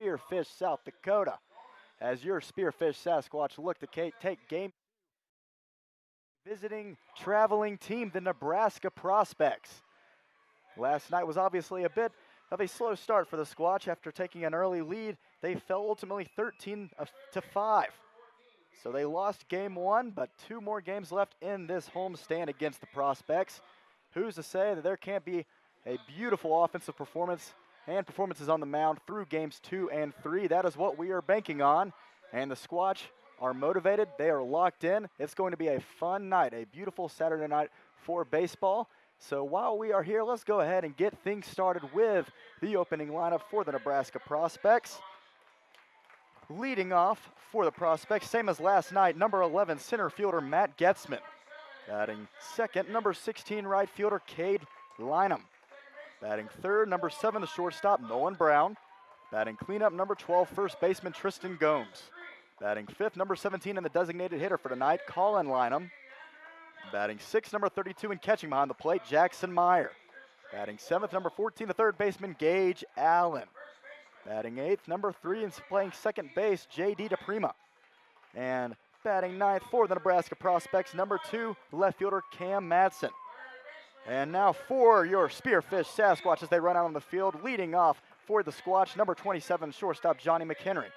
Spearfish, South Dakota. As your Spearfish Sasquatch look to take game visiting traveling team, the Nebraska Prospects. Last night was obviously a bit of a slow start for the Squatch. After taking an early lead, they fell ultimately 13-5. So they lost game one, but 2 more games left in this homestand against the Prospects. Who's to say that there can't be a beautiful offensive performance and performances on the mound through games 2 and 3. That is what we are banking on. And the Squatch are motivated. They are locked in. It's going to be a fun night, a beautiful Saturday night for baseball. So while we are here, let's go ahead and get things started with the opening lineup for the Nebraska Prospects. Leading off for the Prospects, same as last night, number 11 center fielder Matt Getzman. Batting second, number 16 right fielder Cade Lynham. Batting third, number 7 the shortstop Nolan Brown. Batting cleanup, number 12 first baseman Tristan Gomes. Batting fifth, number 17 and the designated hitter for tonight, Colin Lynham. Batting sixth, number 32 and catching behind the plate, Jackson Meyer. Batting seventh, number 14, the third baseman, Gage Allen. Batting eighth, number 3 and playing second base, J.D. DePrima. And batting ninth for the Nebraska Prospects, number 2, left fielder Cam Madsen. And now for your Spearfish Sasquatch as they run out on the field, leading off for the Squatch, number 27, shortstop Johnny McHenry.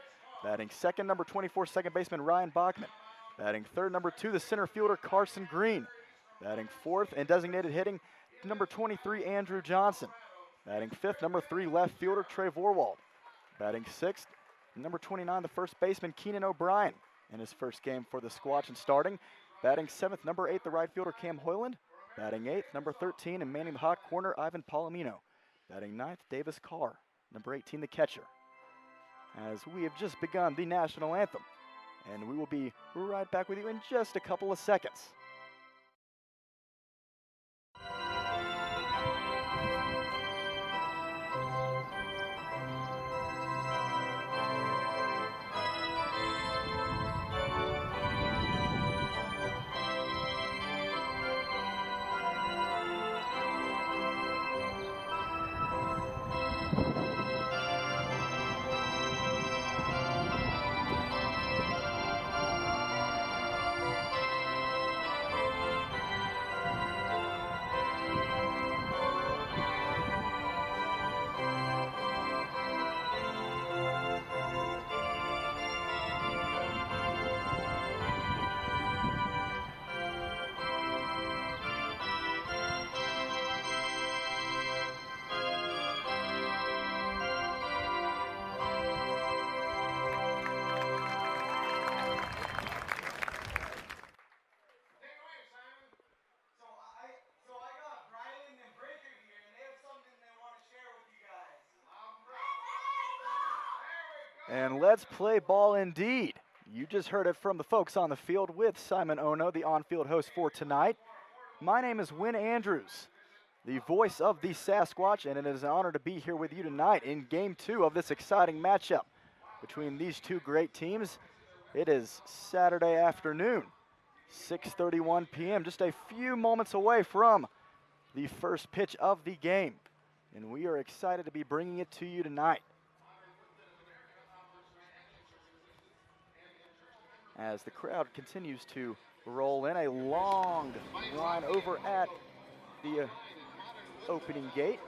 Batting second, number 24, second baseman Ryan Bachman. Batting third, number 2, the center fielder Carson Green. Batting fourth and designated hitting, number 23, Andrew Johnson. Batting fifth, number 3, left fielder Trey Vorwald. Batting sixth, number 29, the first baseman Keenan O'Brien in his first game for the Squatch and starting. Batting seventh, number 8, the right fielder Cam Hoyland. Batting eighth, number 13, and manning the hot corner, Ivan Palomino. Batting ninth, Davis Carr, number 18, the catcher. As we have just begun the national anthem, and we will be right back with you in just a couple of seconds. And let's play ball indeed. You just heard it from the folks on the field with Simon Ono, the on-field host for tonight. My name is Win Andrews, the voice of the Sasquatch, and it is an honor to be here with you tonight in Game 2 of this exciting matchup between these two great teams. It is Saturday afternoon, 6:31 p.m., just a few moments away from the first pitch of the game, and we are excited to be bringing it to you tonight. As the crowd continues to roll in, a long line over at the opening gate.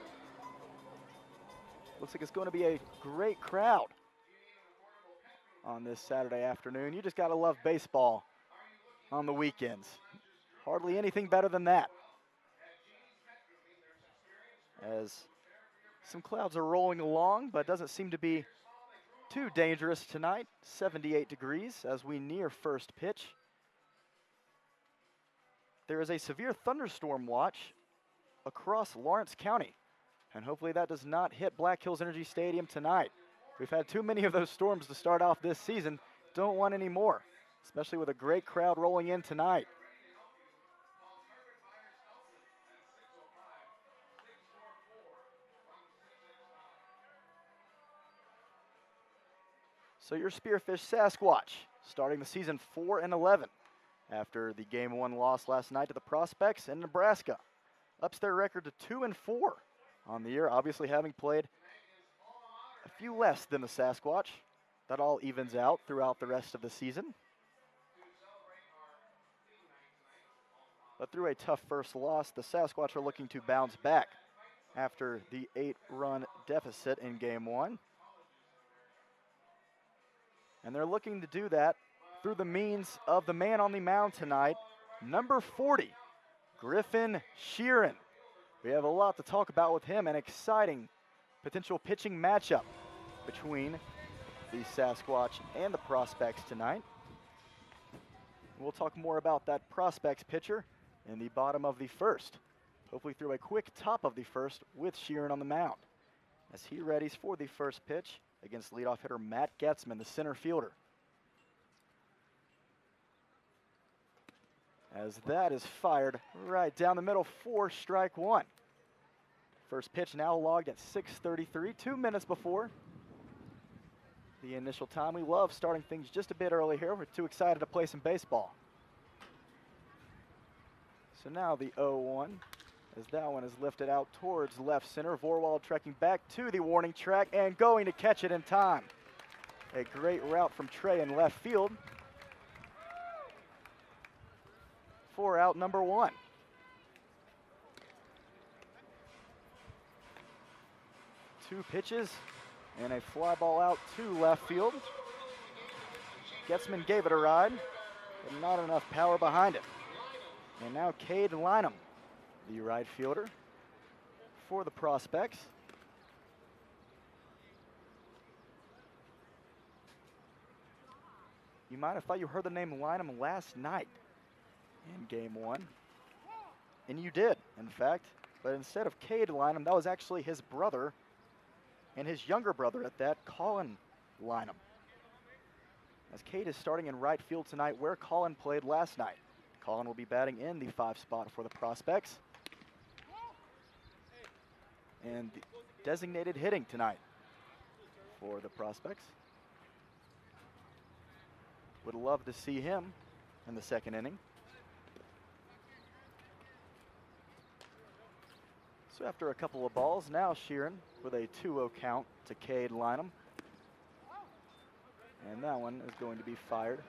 Looks like it's going to be a great crowd on this Saturday afternoon. You just got to love baseball on the weekends. Hardly anything better than that. As some clouds are rolling along, but doesn't seem to be too dangerous tonight. 78 degrees as we near first pitch. There is a severe thunderstorm watch across Lawrence County, and hopefully that does not hit Black Hills Energy Stadium tonight. We've had too many of those storms to start off this season. Don't want any more, especially with a great crowd rolling in tonight. So your Spearfish Sasquatch starting the season 4-11 after the Game 1 loss last night to the Prospects in Nebraska. Ups their record to 2-4 on the year, obviously having played a few less than the Sasquatch. That all evens out throughout the rest of the season. But through a tough first loss, the Sasquatch are looking to bounce back after the 8-run deficit in game 1. And they're looking to do that through the means of the man on the mound tonight, number 40, Griffin Sheeran. We have a lot to talk about with him, an exciting potential pitching matchup between the Sasquatch and the Prospects tonight. We'll talk more about that Prospects pitcher in the bottom of the first. Hopefully through a quick top of the first with Sheeran on the mound as he readies for the first pitch against leadoff hitter Matt Getzman, the center fielder. As that is fired right down the middle for strike 1. First pitch now logged at 6:33, 2 minutes before the initial time. We love starting things just a bit early here. We're too excited to play some baseball. So now the 0-1, as that one is lifted out towards left center. Vorwald trekking back to the warning track and going to catch it in time. A great route from Trey in left field for out number 1. Two pitches and a fly ball out to left field. Getzman gave it a ride, but not enough power behind it. And now Cade Lynham, the right fielder for the Prospects. You might have thought you heard the name Lynham last night in game 1. And you did, in fact. But instead of Cade Lynham, that was actually his brother, and his younger brother at that, Colin Lynham. As Cade is starting in right field tonight where Colin played last night. Colin will be batting in the 5 spot for the Prospects. And designated hitting tonight for the Prospects. Would love to see him in the second inning. So after a couple of balls, now Sheeran with a 2-0 count to Cade Lynham. And that one is going to be fired.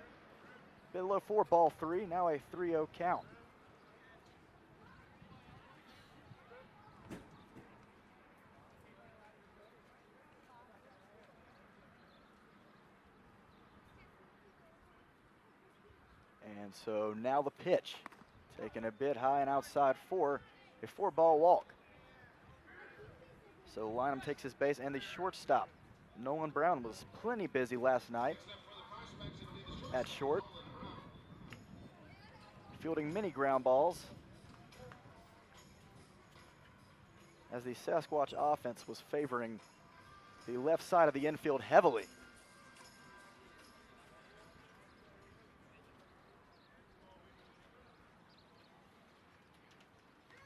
Bit low for ball 3, now a 3-0 count. And so now the pitch, taken a bit high and outside for a 4-ball walk. So Lynham takes his base, and the shortstop, Nolan Brown, was plenty busy last night at short, fielding many ground balls as the Sasquatch offense was favoring the left side of the infield heavily.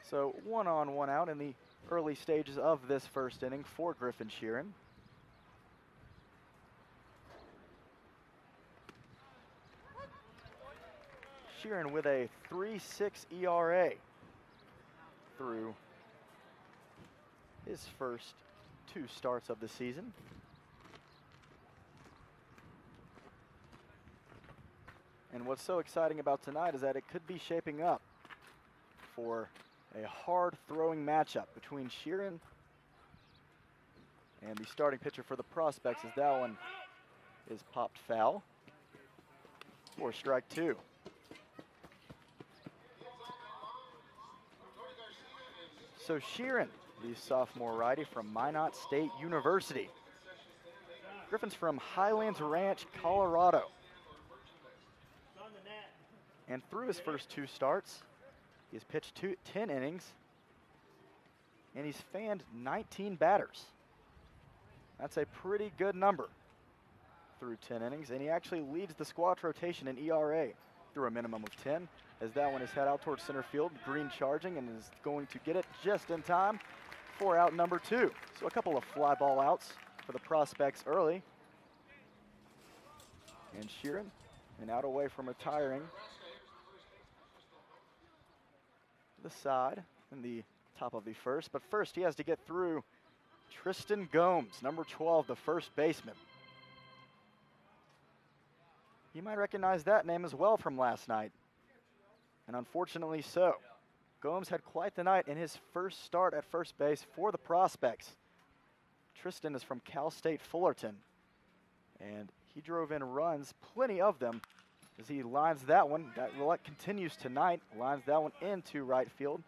So 1 on, 1 out in the early stages of this first inning for Griffin Sheeran. Sheeran with a 3.6 ERA through his first 2 starts of the season. And what's so exciting about tonight is that it could be shaping up for a hard-throwing matchup between Sheeran and the starting pitcher for the Prospects, as that one is popped foul for strike 2. So Sheeran, the sophomore righty from Minot State University. Griffin's from Highlands Ranch, Colorado. And through his first 2 starts, he's pitched 10 innings, and he's fanned 19 batters. That's a pretty good number through 10 innings, and he actually leads the Squatch rotation in ERA through a minimum of 10, as that one is head out towards center field, Green charging, and is going to get it just in time for out number 2. So a couple of fly ball outs for the Prospects early. And Sheeran, an out away from retiring. The side in the top of the first, but first he has to get through Tristan Gomes, number 12, the first baseman. You might recognize that name as well from last night. And unfortunately so. Gomes had quite the night in his first start at first base for the Prospects. Tristan is from Cal State Fullerton. And he drove in runs, plenty of them, as he lines that one. That continues tonight, lines that one into right field.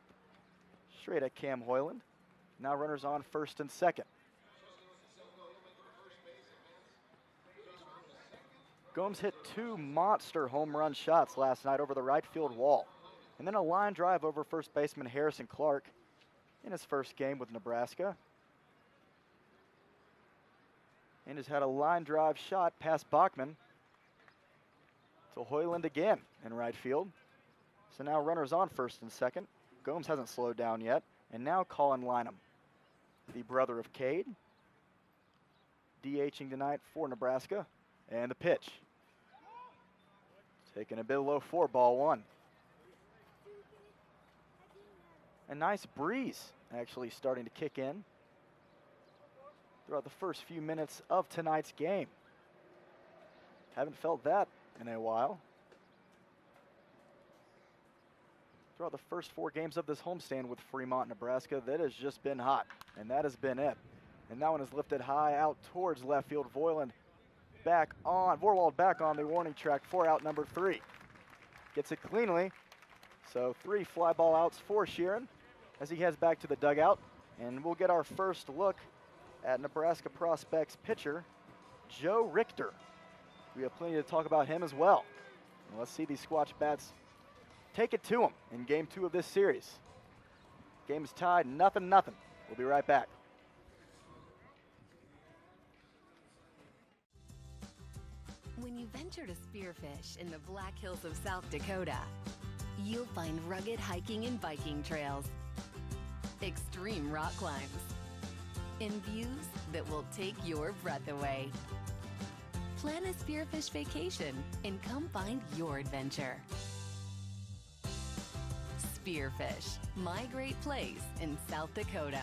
Straight at Cam Hoyland. Now runners on first and second. Gomes hit 2 monster home run shots last night over the right field wall. And then a line drive over first baseman Harrison Clark in his first game with Nebraska. And has had a line drive shot past Bachman to Hoyland again in right field. So now runners on first and second. Gomes hasn't slowed down yet. And now Colin Lynham, the brother of Cade, DHing tonight for Nebraska. And the pitch. Taking a bit low for ball 1. A nice breeze actually starting to kick in throughout the first few minutes of tonight's game. Haven't felt that in a while. Throughout the first 4 games of this homestand with Fremont, Nebraska, that has just been hot, and that has been it. And that one is lifted high out towards left field. Vorwald back on the warning track for out number 3. Gets it cleanly. So 3 fly ball outs for Sheeran as he heads back to the dugout. And we'll get our first look at Nebraska Prospects pitcher, Joe Richter. We have plenty to talk about him as well. And let's see these Squatch bats take it to him in game 2 of this series. Game is tied 0-0. We'll be right back. When you venture to Spearfish in the Black Hills of South Dakota, you'll find rugged hiking and biking trails, extreme rock climbs, and views that will take your breath away. Plan a Spearfish vacation and come find your adventure. Spearfish, my great place in South Dakota.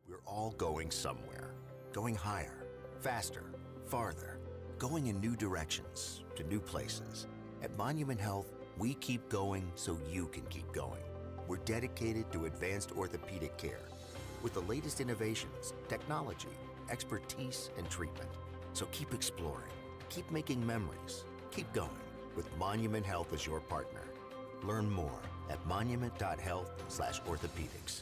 We're all going somewhere, going higher, faster, farther, going in new directions, to new places. At Monument Health, we keep going so you can keep going. We're dedicated to advanced orthopedic care with the latest innovations, technology, expertise, and treatment. So keep exploring, keep making memories, keep going with Monument Health as your partner. Learn more at monument.health/orthopedics.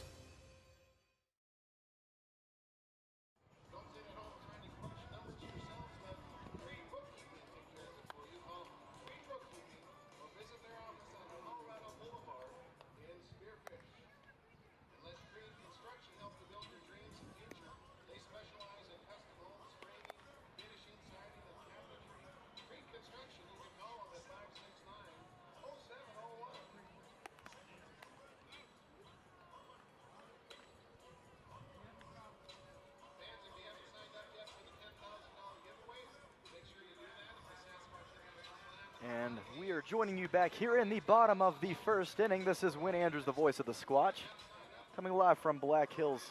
And we are joining you back here in the bottom of the first inning. This is Win Andrews, the voice of the Squatch, coming live from Black Hills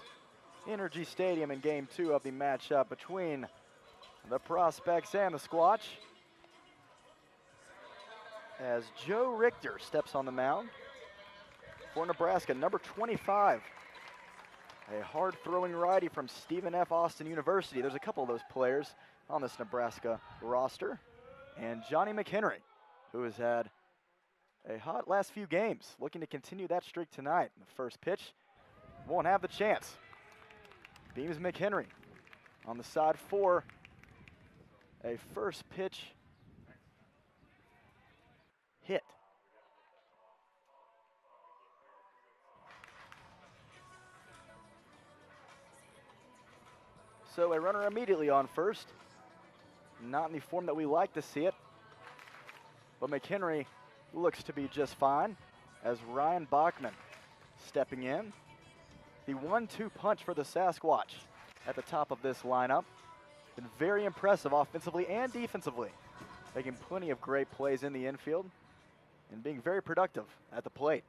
Energy Stadium in game 2 of the matchup between the Prospects and the Squatch. As Joe Richter steps on the mound for Nebraska, number 25. A hard-throwing righty from Stephen F. Austin University. There's a couple of those players on this Nebraska roster. And Johnny McHenry, who has had a hot last few games, looking to continue that streak tonight. The first pitch won't have the chance. Beams McHenry on the side for a first pitch hit. So a runner immediately on first. Not in the form that we like to see it. But McHenry looks to be just fine as Ryan Bachman stepping in. The 1-2 punch for the Sasquatch at the top of this lineup. Been very impressive offensively and defensively, making plenty of great plays in the infield and being very productive at the plate.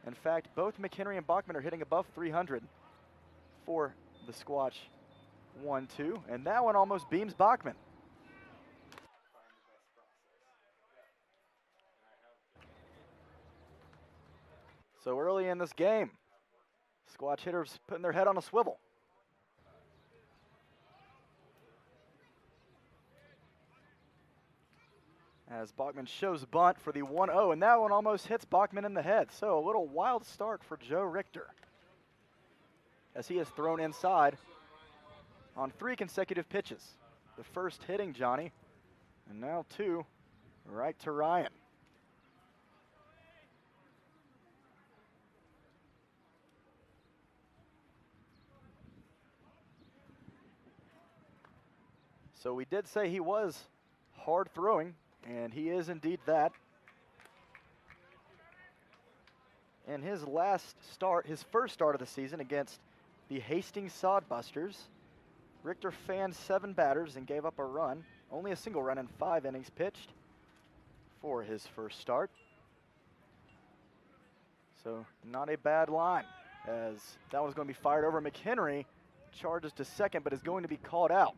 In fact, both McHenry and Bachman are hitting above 300 for the Squatch 1-2, and that one almost beams Bachman. So early in this game, Squatch hitters putting their head on a swivel. As Bachman shows bunt for the 1-0, and that one almost hits Bachman in the head. So a little wild start for Joe Richter, as he has thrown inside on 3 consecutive pitches. The first hitting Johnny, and now 2 right to Ryan. So we did say he was hard throwing, and he is indeed that. In his last start, his first start of the season against the Hastings Sodbusters, Richter fanned 7 batters and gave up a run, only a single run in 5 innings pitched for his first start. So not a bad line, as that one's going to be fired over. McHenry charges to second, but is going to be called out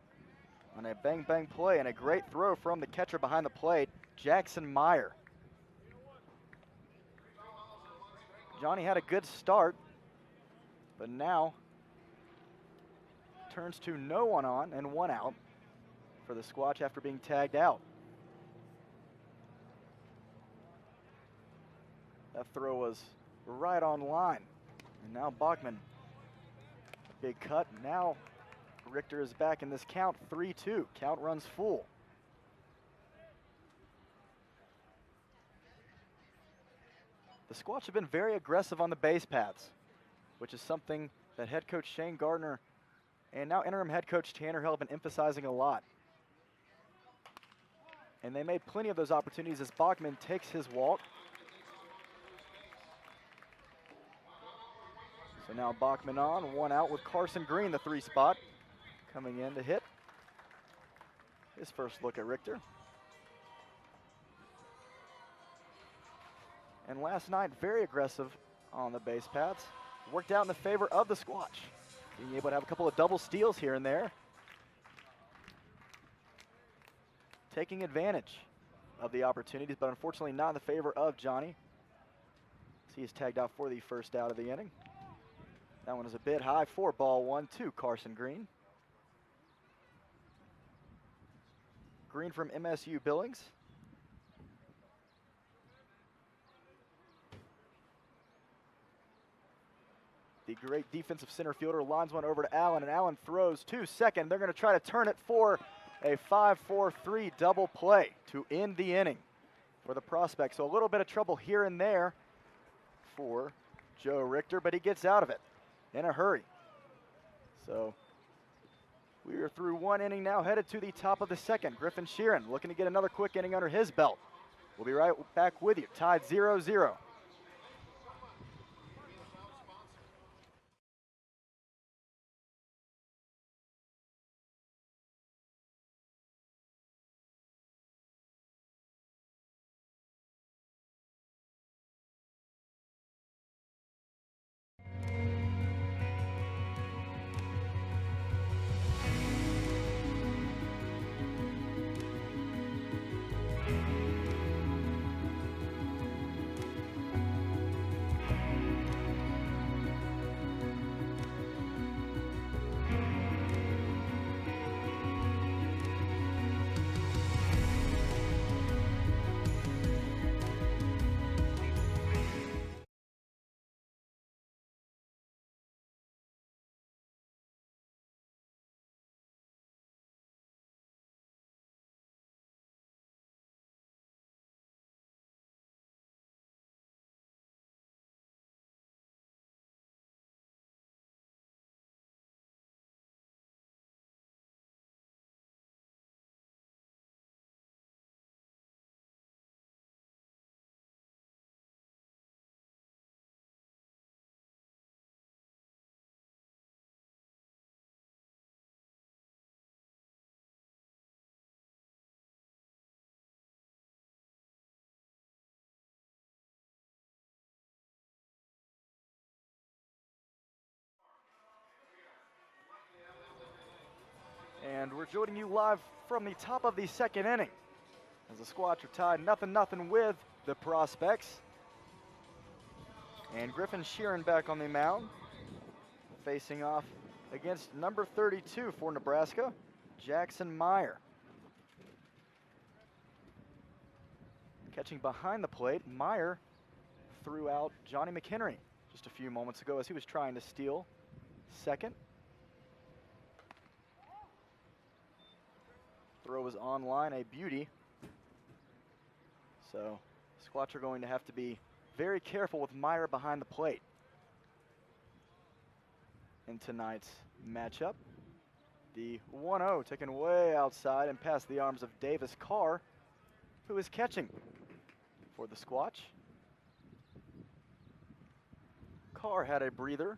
on a bang-bang play, and a great throw from the catcher behind the plate, Jackson Meyer. Johnny had a good start, but now turns to no one on and 1 out for the Squatch after being tagged out. That throw was right on line. And now Bachman, big cut. Now Richter is back in this count, 3-2. Count runs full. The Squatch have been very aggressive on the base paths, which is something that head coach Shane Gardner and now interim head coach Tanner Hill have been emphasizing a lot. And they made plenty of those opportunities as Bachman takes his walk. So now Bachman on, 1 out with Carson Green, the 3 spot, coming in to hit his first look at Richter. And last night, very aggressive on the base paths. Worked out in the favor of the Squatch, being able to have a couple of double steals here and there. Taking advantage of the opportunities, but unfortunately not in the favor of Johnny. He is tagged out for the first out of the inning. That one is a bit high for ball 1 to Carson Green. Green from MSU Billings. The great defensive center fielder lines one over to Allen, and Allen throws to second. They're going to try to turn it for a 5-4-3 double play to end the inning for the prospect. So a little bit of trouble here and there for Joe Richter, but he gets out of it in a hurry. So we are through 1 inning now, headed to the top of the second. Griffin Sheeran looking to get another quick inning under his belt. We'll be right back with you, tied 0-0. We're joining you live from the top of the second inning as the Squatch are tied 0-0 with the Prospects. And Griffin Sheeran back on the mound, facing off against number 32 for Nebraska, Jackson Meyer. Catching behind the plate, Meyer threw out Johnny McHenry just a few moments ago as he was trying to steal second. Throw was on line, a beauty. So Squatch are going to have to be very careful with Meyer behind the plate in tonight's matchup. The 1-0 taken way outside and past the arms of Davis Carr, who is catching for the Squatch. Carr had a breather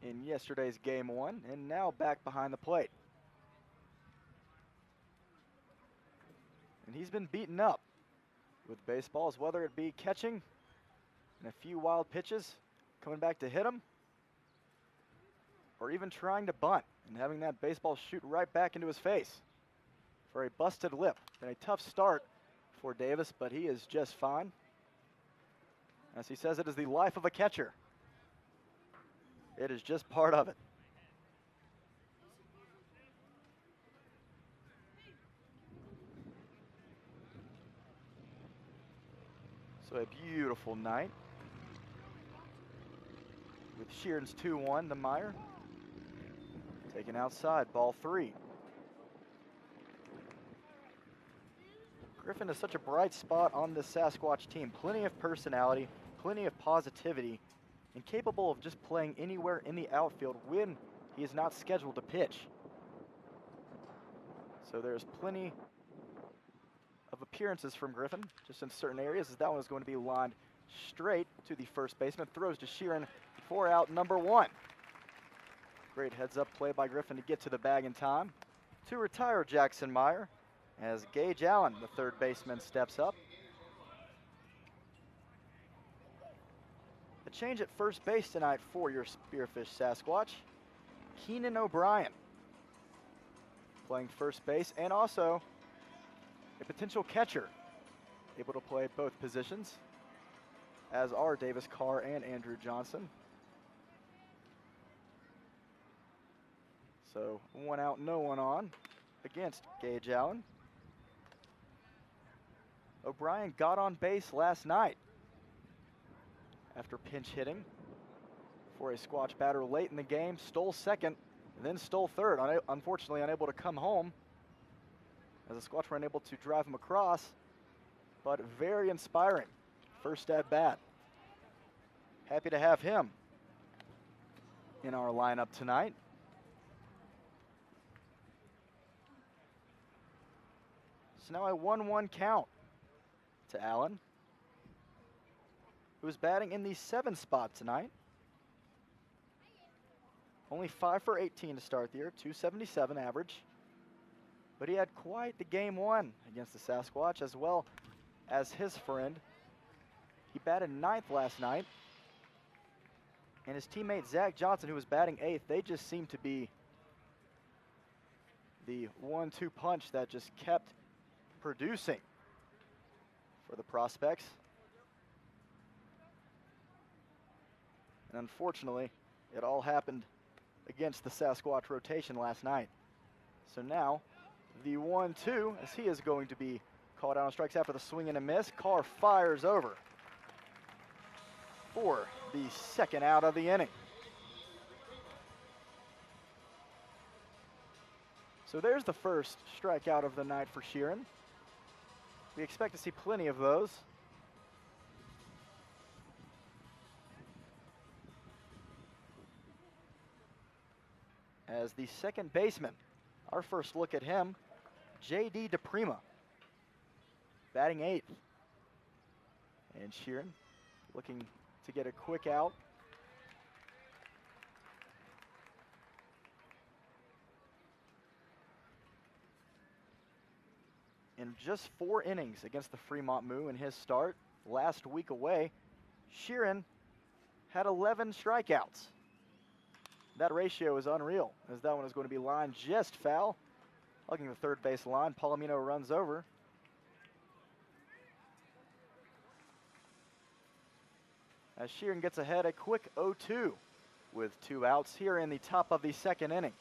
in yesterday's game 1 and now back behind the plate. And he's been beaten up with baseballs, whether it be catching and a few wild pitches, coming back to hit him, or even trying to bunt and having that baseball shoot right back into his face for a busted lip. Been a tough start for Davis, but he is just fine. As he says, it is the life of a catcher. It is just part of it. So a beautiful night with Sheeran's 2-1 to Meyer. Taken outside, ball 3. Griffin is such a bright spot on this Sasquatch team. Plenty of personality, plenty of positivity, and capable of just playing anywhere in the outfield when he is not scheduled to pitch. So there's plenty of appearances from Griffin, just in certain areas, as that one is going to be lined straight to the first baseman. Throws to Sheeran for out number 1. Great heads-up play by Griffin to get to the bag in time to retire Jackson Meyer, as Gage Allen, the third baseman, steps up. A change at first base tonight for your Spearfish Sasquatch. Keenan O'Brien playing first base, and also a potential catcher able to play both positions, as are Davis Carr and Andrew Johnson. So 1 out, no one on against Gage Allen. O'Brien got on base last night after pinch hitting for a Squatch batter late in the game, stole second, and then stole third. Unfortunately unable to come home as the Squatch were unable to drive him across, but very inspiring first at bat. Happy to have him in our lineup tonight. So now a 1-1 count to Allen, who is batting in the 7th spot tonight. Only 5 for 18 to start the year, 277 average. But he had quite the game 1 against the Sasquatch, as well as his friend. He batted 9th last night. And his teammate Zach Johnson, who was batting 8th, they just seemed to be the 1-2 punch that just kept producing for the Prospects. And unfortunately, it all happened against the Sasquatch rotation last night. So now, the 1-2, as he is going to be called out on strikes after the swing and a miss. Carr fires over for the 2nd out of the inning. So there's the first strikeout of the night for Sheeran. We expect to see plenty of those. As the second baseman, our first look at him, J.D. DePrima, batting 8th. And Sheeran looking to get a quick out. In just 4 innings against the Fremont Moo in his start last week away, Sheeran had 11 strikeouts. That ratio is unreal, as that one is going to be lined just foul. Hugging the third base line, Palomino runs over. As Sheeran gets ahead, a quick 0-2 with 2 outs here in the top of the second inning.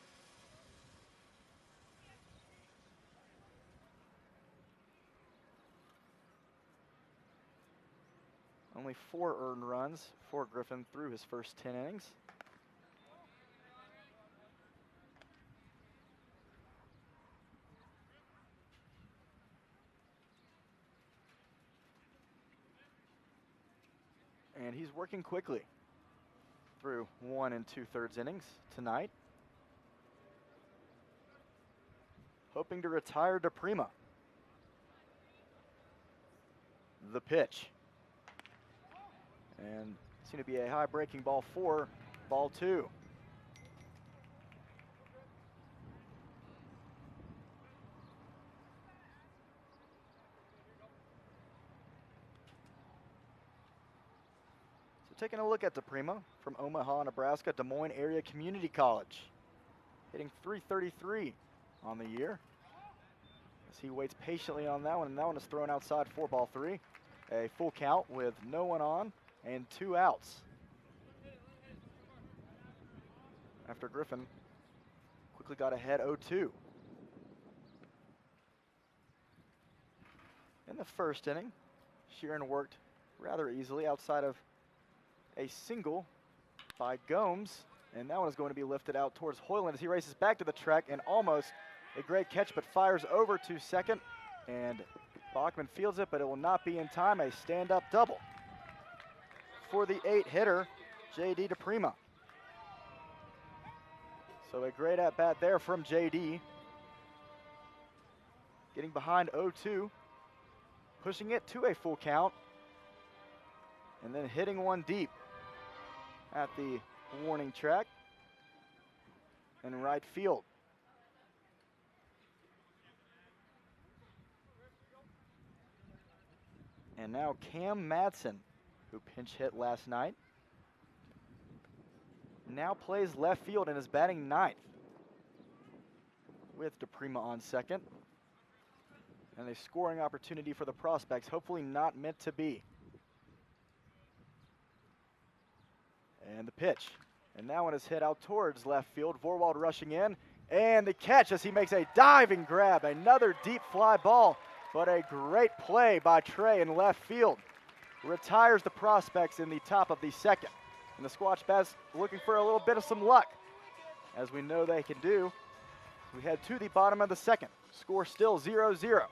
Only 4 earned runs for Griffin through his first 10 innings. And he's working quickly through 1 2/3 innings tonight. Hoping to retire DePrima. The pitch. And it's going to be a high breaking ball 4, ball 2. So taking a look at DePrima from Omaha, Nebraska, Des Moines Area Community College. Hitting .333 on the year. As he waits patiently on that one, and that one is thrown outside for ball 3. A full count with no one on and 2 outs. After Griffin quickly got ahead 0-2. In the first inning, Sheeran worked rather easily outside of a single by Gomes, and that one is going to be lifted out towards Hoyland as he races back to the track, and almost a great catch, but fires over to second, and Bachman fields it, but it will not be in time. A stand-up double for the 8-hitter, J.D. DePrima. So a great at-bat there from J.D. Getting behind 0-2, pushing it to a full count, and then hitting one deep at the warning track in right field. And now Cam Madsen, who pinch hit last night, now plays left field and is batting 9th with DePrima on second. And a scoring opportunity for the prospects, hopefully not meant to be. And the pitch. And that one is hit out towards left field. Vorwald rushing in. And the catch as he makes a diving grab. Another deep fly ball, but a great play by Trey in left field. Retires the prospects in the top of the second. And the Squatch bats looking for a little bit of some luck, as we know they can do. We head to the bottom of the second. Score still 0-0.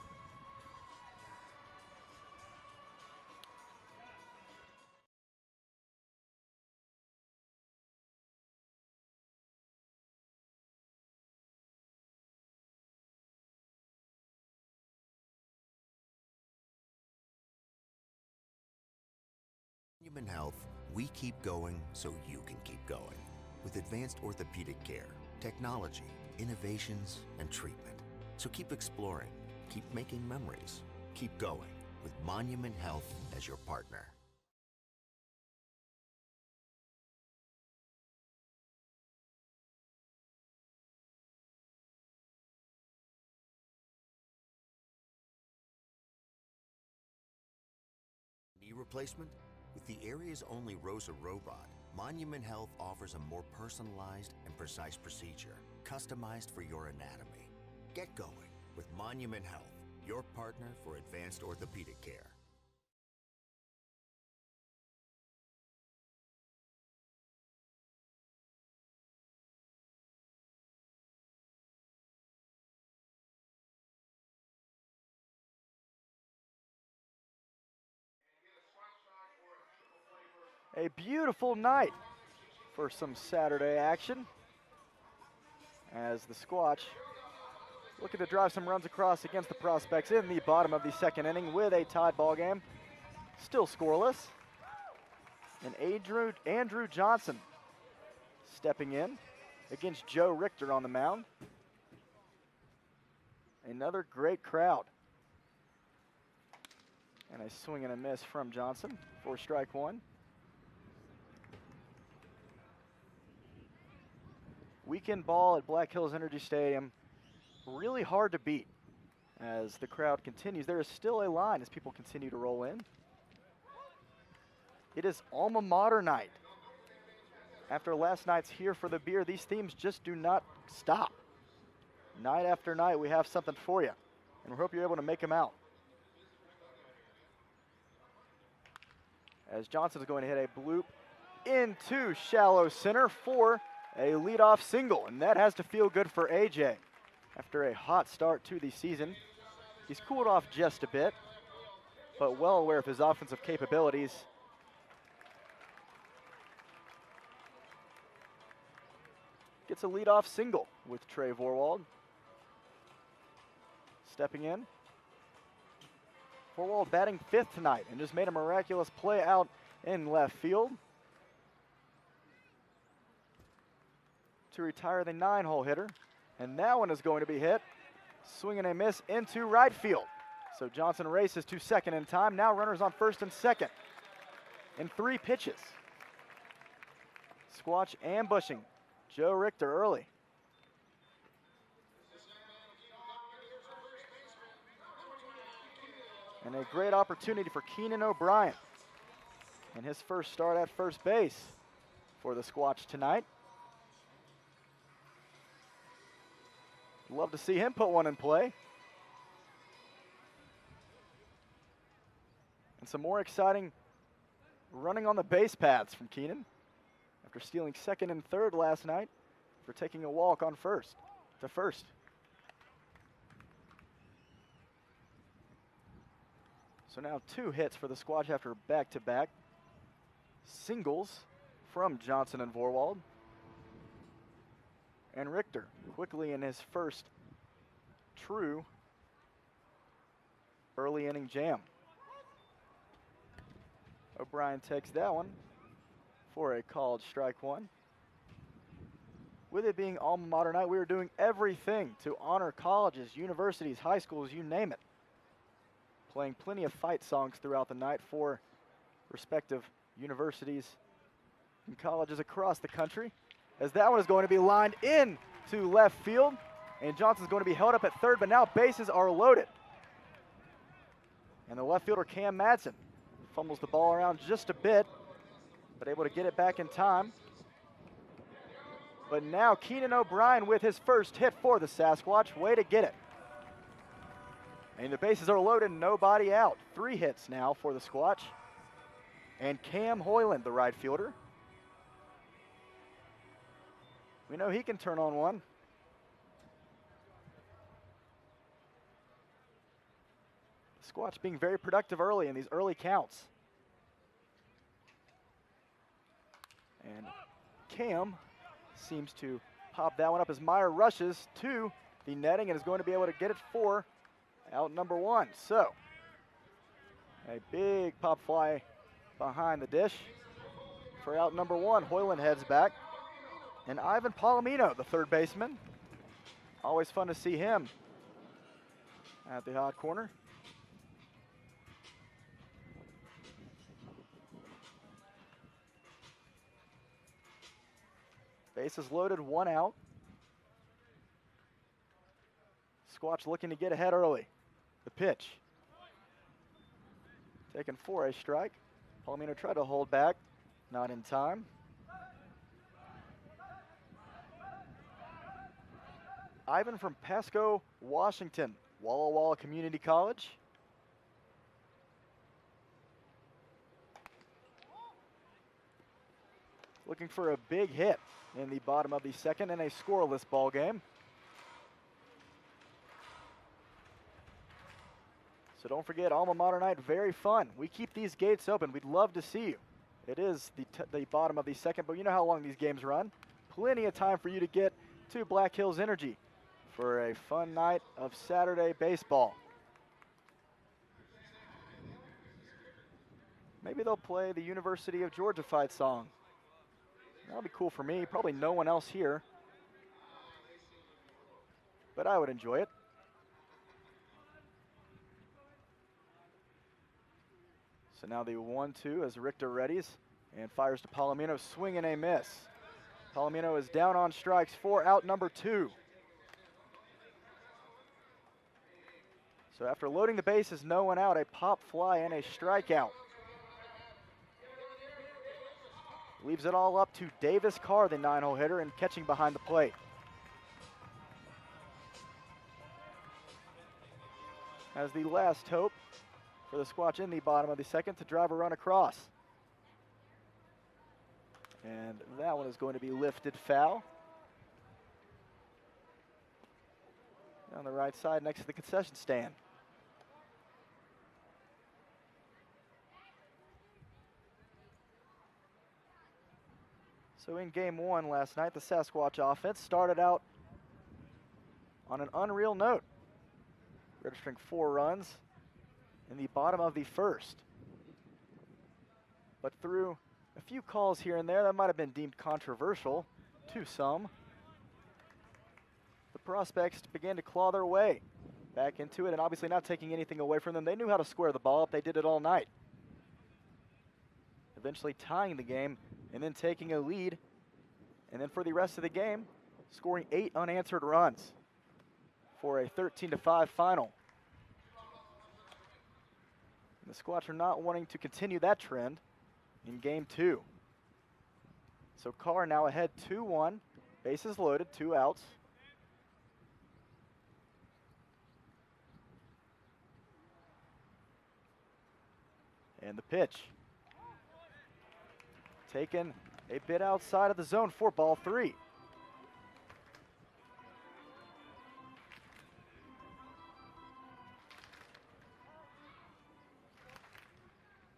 Monument Health, we keep going so you can keep going. With advanced orthopedic care, technology, innovations, and treatment. So keep exploring, keep making memories, keep going with Monument Health as your partner. Knee replacement? With the area's only ROSA robot, Monument Health offers a more personalized and precise procedure, customized for your anatomy. Get going with Monument Health, your partner for advanced orthopedic care. A beautiful night for some Saturday action, as the Squatch looking to drive some runs across against the prospects in the bottom of the second inning with a tied ball game. Still scoreless. And Andrew Johnson stepping in against Joe Richter on the mound. Another great crowd. And a swing and a miss from Johnson for strike 1. weekend ball at Black Hills Energy Stadium, really hard to beat. As the crowd continues, there is still a line as people continue to roll in. It is alma mater night. After last night's Here for the Beer, these themes just do not stop. Night after night, we have something for you, and we hope you're able to make them out. As Johnson is going to hit a bloop into shallow center for a leadoff single, and that has to feel good for AJ. After a hot start to the season, he's cooled off just a bit, but well aware of his offensive capabilities. Gets a leadoff single with Trey Vorwald. Stepping in. Vorwald batting fifth tonight and just made a miraculous play out in left field to retire the 9-hole hitter. And that one is going to be hit. Swing and a miss into right field. So Johnson races to second in time. Now runners on first and second in 3 pitches. Squatch ambushing Joe Richter early. And a great opportunity for Keenan O'Brien in his first start at first base for the Squatch tonight. Love to see him put one in play. And some more exciting running on the base paths from Keenan after stealing second and third last night for taking a walk on first. So now 2 hits for the Squatch after back-to-back singles from Johnson and Vorwald. And Richter quickly in his first true early inning jam. O'Brien takes that one for a called strike 1. With it being alma mater night, we are doing everything to honor colleges, universities, high schools, you name it. Playing plenty of fight songs throughout the night for respective universities and colleges across the country. As that one is going to be lined in to left field, and Johnson's going to be held up at third, but now bases are loaded. And the left fielder, Cam Madsen, fumbles the ball around just a bit, but able to get it back in time. But now Keenan O'Brien with his first hit for the Sasquatch. Way to get it. And the bases are loaded, nobody out. 3 hits now for the Squatch. And Cam Hoyland, the right fielder. We know he can turn on one. The Squatch being very productive early in these early counts. And Cam seems to pop that one up as Meyer rushes to the netting and is going to be able to get it for out number 1. So, a big pop fly behind the dish for out number 1. Hoyland heads back. And Ivan Palomino, the third baseman. Always fun to see him at the hot corner. Bases loaded, 1 out. Squatch looking to get ahead early. The pitch. Taken for a strike. Palomino tried to hold back, not in time. Ivan from Pasco, Washington, Walla Walla Community College. Looking for a big hit in the bottom of the second in a scoreless ball game. So don't forget, alma mater night, very fun. We keep these gates open. We'd love to see you. It is the bottom of the second, but you know how long these games run. Plenty of time for you to get to Black Hills Energy for a fun night of Saturday baseball. Maybe they'll play the University of Georgia fight song. That'll be cool for me. Probably no one else here, but I would enjoy it. So now the 1-2 as Richter readies and fires to Palomino. Swing and a miss. Palomino is down on strikes for out number 2. So after loading the bases, no one out, a pop fly and a strikeout. Leaves it all up to Davis Carr, the 9-hole hitter, and catching behind the plate. As the last hope for the Squatch in the bottom of the second to drive a run across. And that one is going to be lifted foul. On the right side next to the concession stand. So in game 1 last night, the Sasquatch offense started out on an unreal note, registering 4 runs in the bottom of the first. But through a few calls here and there that might have been deemed controversial to some, the prospects began to claw their way back into it, and obviously not taking anything away from them. They knew how to square the ball up. They did it all night. Eventually tying the game and then taking a lead, and then for the rest of the game, scoring 8 unanswered runs for a 13-5 final. And the Squatch are not wanting to continue that trend in game 2. So Carr now ahead 2-1, bases loaded, 2 outs. And the pitch. Taken a bit outside of the zone for ball 3.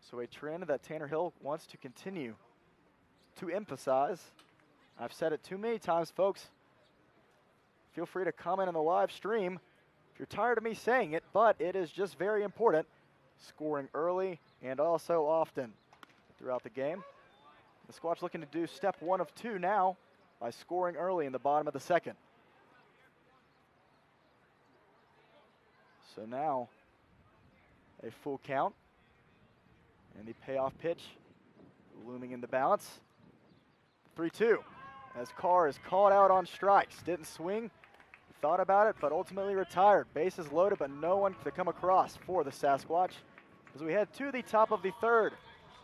So a trend that Tanner Hill wants to continue to emphasize. I've said it too many times, folks. Feel free to comment on the live stream if you're tired of me saying it, but it is just very important. Scoring early and also often throughout the game. The Squatch looking to do step 1 of 2 now by scoring early in the bottom of the second. So now a full count and the payoff pitch looming in the balance. 3-2 as Carr is called out on strikes. Didn't swing, thought about it, but ultimately retired. Bases loaded, but no one to come across for the Sasquatch as we head to the top of the third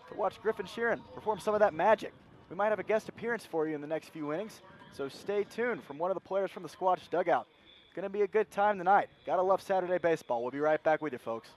to watch Griffin Sheeran perform some of that magic. We might have a guest appearance for you in the next few innings, so stay tuned from one of the players from the Squatch dugout. It's going to be a good time tonight. Gotta love Saturday baseball. We'll be right back with you, folks.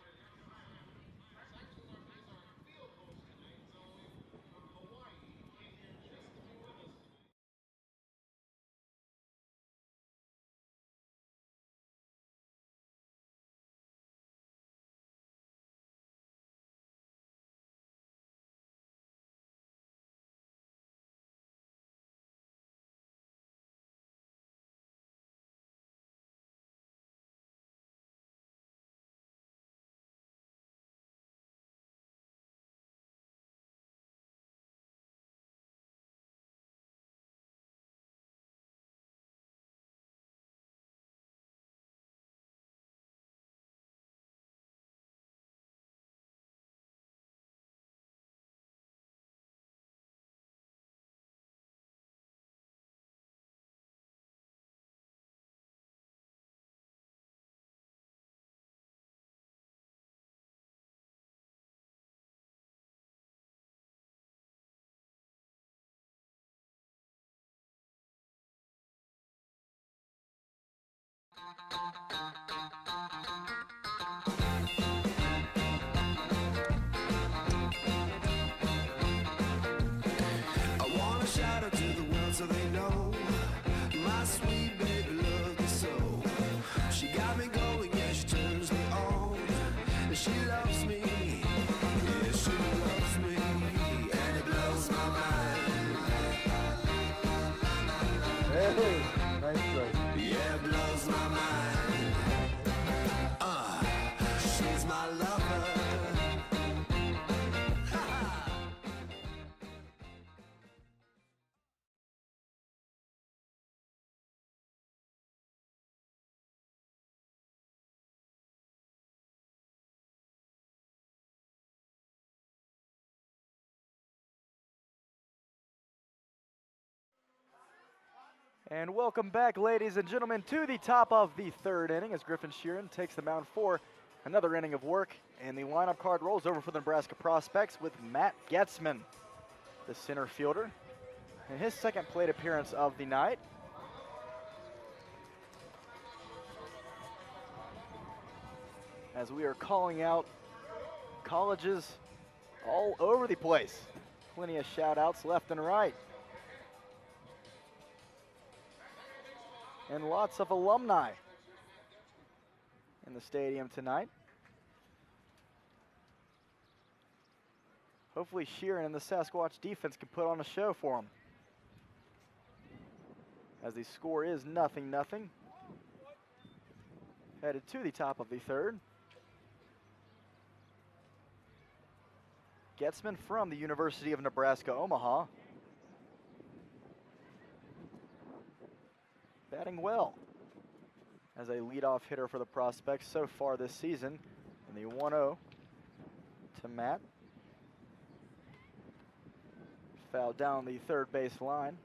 I wanna shout out to the world so they know my sweet baby loves me so. She got me going, yeah, she turns me on. And she loves me, yeah, she loves me, and it blows my mind. Hey, nice strike. Yeah, it blows my mind. She's my lover. And welcome back, ladies and gentlemen, to the top of the third inning as Griffin Sheeran takes the mound for another inning of work. And the lineup card rolls over for the Nebraska Prospects with Matt Getzman, the center fielder, in his second plate appearance of the night. As we are calling out colleges all over the place. Plenty of shout outs left and right. And lots of alumni in the stadium tonight. Hopefully Sheeran and the Sasquatch defense can put on a show for them. As the score is 0-0. Headed to the top of the third. Getzman from the University of Nebraska, Omaha. Batting well as a leadoff hitter for the Prospects so far this season. And the 1-0 to Matt. Foul down the third base line.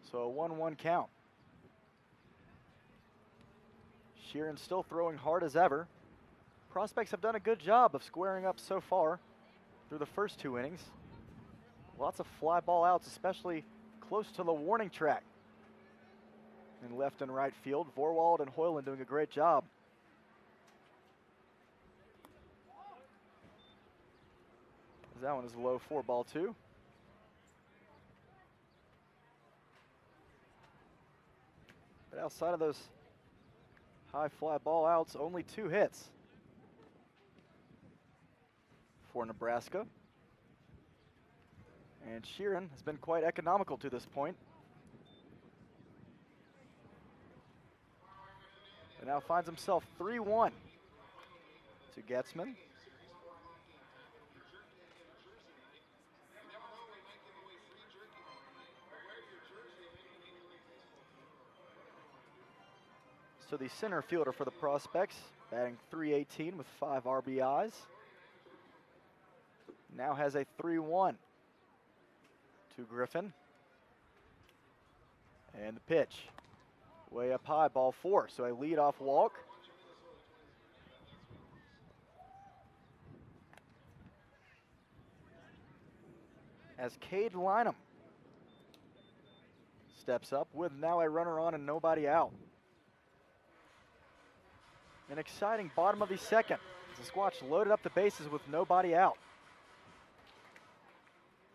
So a 1-1 count. Sheeran still throwing hard as ever. Prospects have done a good job of squaring up so far through the first two innings. Lots of fly ball outs, especially close to the warning track. In left and right field, Vorwald and Hoyland doing a great job. That one is low for ball two. But outside of those high fly ball outs, only 2 hits for Nebraska. And Sheeran has been quite economical to this point. And now finds himself 3-1 to Getzman. So the center fielder for the Prospects, batting .318 with 5 RBIs. Now has a 3-1 to Griffin. And the pitch, way up high, ball 4. So a leadoff walk. As Cade Lynham steps up with now a runner on and nobody out. An exciting bottom of the second as the Squatch loaded up the bases with nobody out.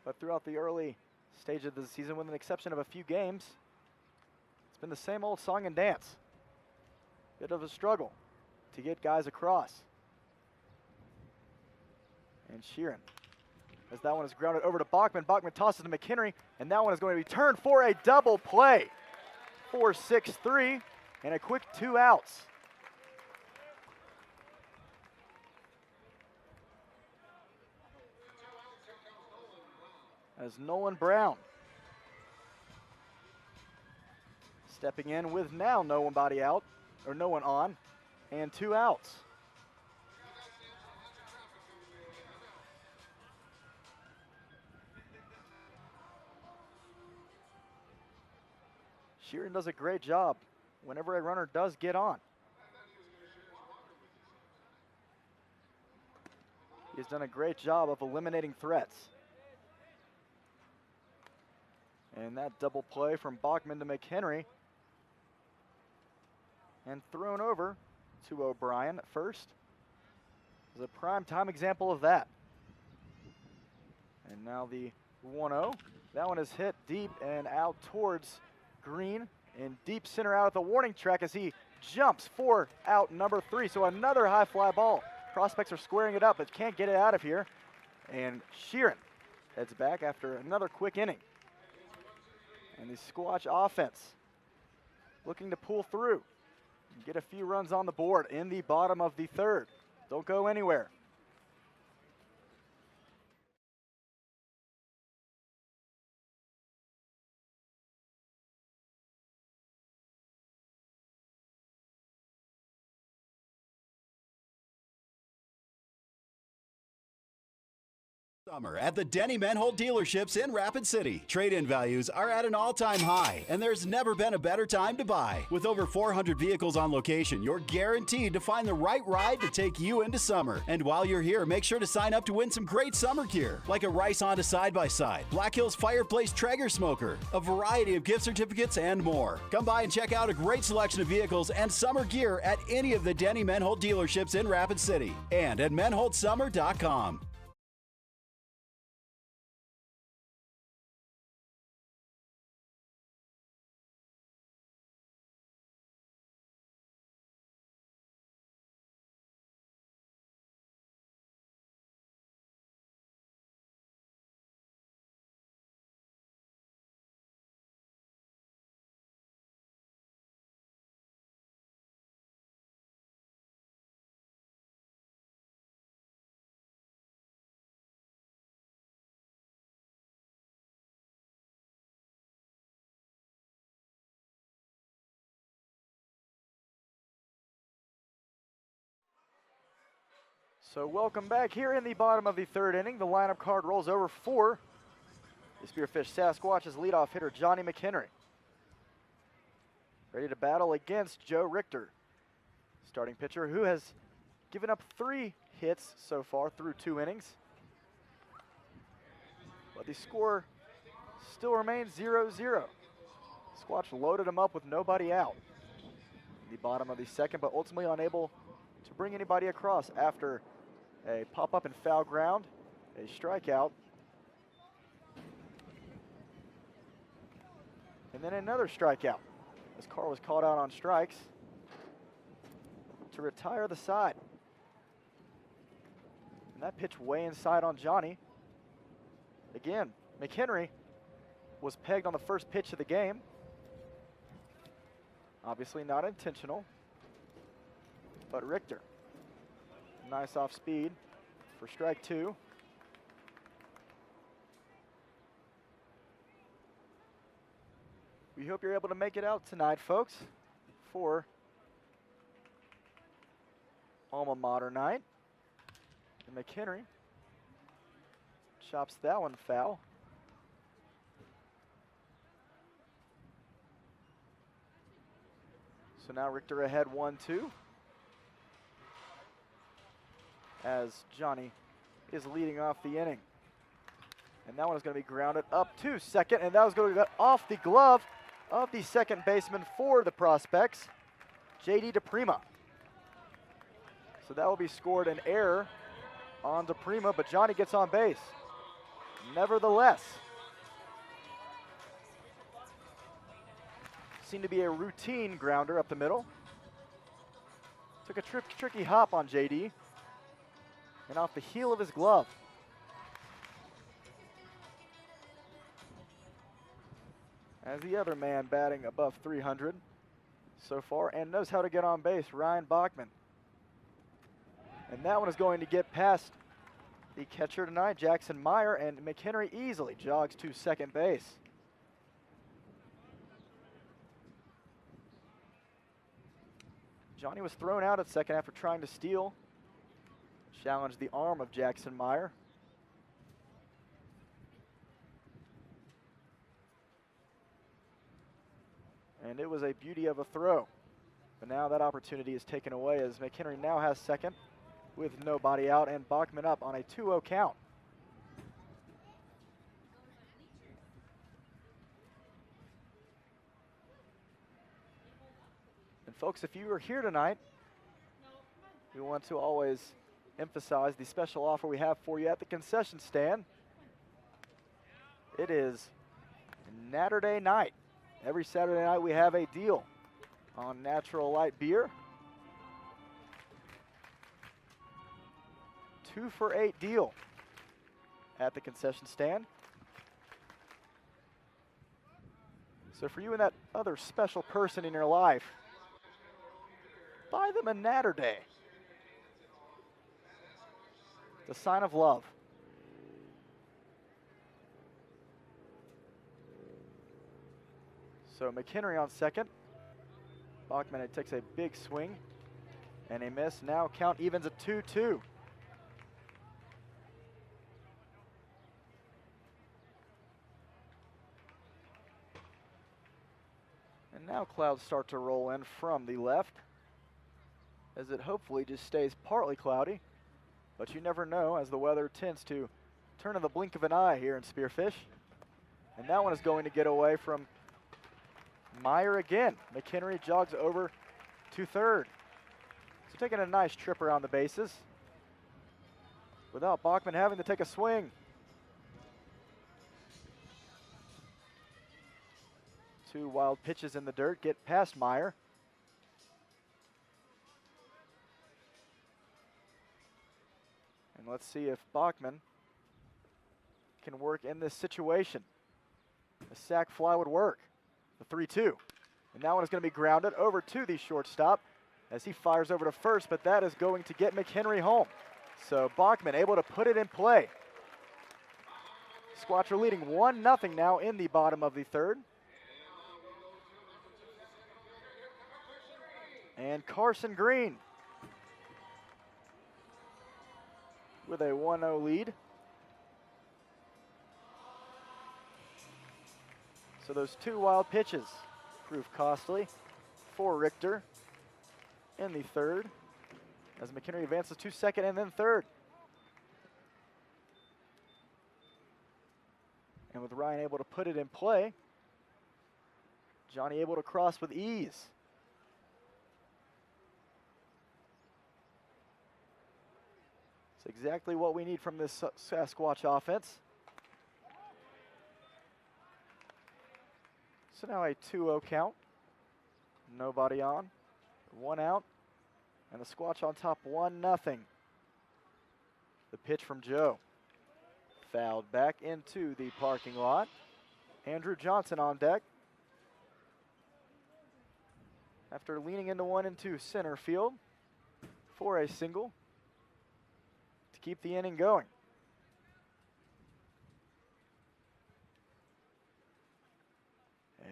But throughout the early stage of the season, with an exception of a few games, it's been the same old song and dance. Bit of a struggle to get guys across. And Sheeran, as that one is grounded over to Bachman. Bachman tosses to McHenry, and that one is going to be turned for a double play. 4-6-3, and a quick 2 outs. As Nolan Brown stepping in with now no one on, and 2 outs. Sheeran does a great job whenever a runner does get on. He's done a great job of eliminating threats. And that double play from Bachman to McHenry. And thrown over to O'Brien at first. Is a prime time example of that. And now the 1-0. That one is hit deep and out towards Green. In deep center out at the warning track as he jumps for out number 3. So another high fly ball. Prospects are squaring it up but can't get it out of here. And Sheeran heads back after another quick inning. And the Squatch offense looking to pull through and get a few runs on the board in the bottom of the third. Don't go anywhere. Summer at the Denny Menhold dealerships in Rapid City. Trade-in values are at an all-time high, and there's never been a better time to buy. With over 400 vehicles on location, you're guaranteed to find the right ride to take you into summer. And while you're here, make sure to sign up to win some great summer gear, like a Rice Honda side-by-side, Black Hills Fireplace Traeger smoker, a variety of gift certificates, and more. Come by and check out a great selection of vehicles and summer gear at any of the Denny Menhold dealerships in Rapid City and at menholdsummer.com. So welcome back. Here in the bottom of the third inning, the lineup card rolls over for the Spearfish Sasquatch's leadoff hitter, Johnny McHenry. Ready to battle against Joe Richter, starting pitcher who has given up 3 hits so far through 2 innings. But the score still remains 0-0. Squatch loaded him up with nobody out in the bottom of the second, but ultimately unable to bring anybody across after a pop-up and foul ground, a strikeout, and then another strikeout as Carr was called out on strikes to retire the side. And that pitch way inside on Johnny. Again, McHenry was pegged on the first pitch of the game. Obviously not intentional, but Richter, nice off speed for strike 2. We hope you're able to make it out tonight, folks, for Alma Mater night. And McHenry chops that one foul. So now Richter ahead 1-2. As Johnny is leading off the inning. And that one is going to be grounded up to second, and that was going to get off the glove of the second baseman for the Prospects, J.D. DePrima. So that will be scored an error on DePrima, but Johnny gets on base. Nevertheless, seemed to be a routine grounder up the middle. Took a tricky hop on J.D. and off the heel of his glove. As the other man batting above 300 so far and knows how to get on base, Ryan Bachman. And that one is going to get past the catcher tonight, Jackson Meyer, and McHenry easily jogs to second base. Johnny was thrown out at second after trying to steal. Challenged the arm of Jackson Meyer. And it was a beauty of a throw. But now that opportunity is taken away as McHenry now has second with nobody out and Bachman up on a 2-0 count. And folks, if you are here tonight, we want to always emphasize the special offer we have for you at the concession stand. It is Natterday night. Every Saturday night we have a deal on natural light beer. 2 for $8 deal at the concession stand. So for you and that other special person in your life, buy them a Natterday. The sign of love. So McHenry on second. Bachman takes a big swing and a miss. Now count evens at 2-2. Now clouds start to roll in from the left, as it hopefully just stays partly cloudy. But you never know, as the weather tends to turn in the blink of an eye here in Spearfish. And that one is going to get away from Meyer again. McHenry jogs over to third. So taking a nice trip around the bases without Bachman having to take a swing. Two wild pitches in the dirt get past Meyer. And let's see if Bachman can work in this situation. A sac fly would work. The 3-2. And that one is going to be grounded over to the shortstop as he fires over to first, but that is going to get McHenry home. So Bachman able to put it in play. Squatch are leading 1-0 now in the bottom of the third. And Carson Green with a 1-0 lead. So those two wild pitches prove costly for Richter in the third as McHenry advances to second and then third. And with Ryan able to put it in play, Johnny able to cross with ease. It's exactly what we need from this Sasquatch offense. So now a 2-0 count. Nobody on. One out. And the Squatch on top 1-0. The pitch from Joe. Fouled back into the parking lot. Andrew Johnson on deck. After leaning into one into center field for a single to keep the inning going.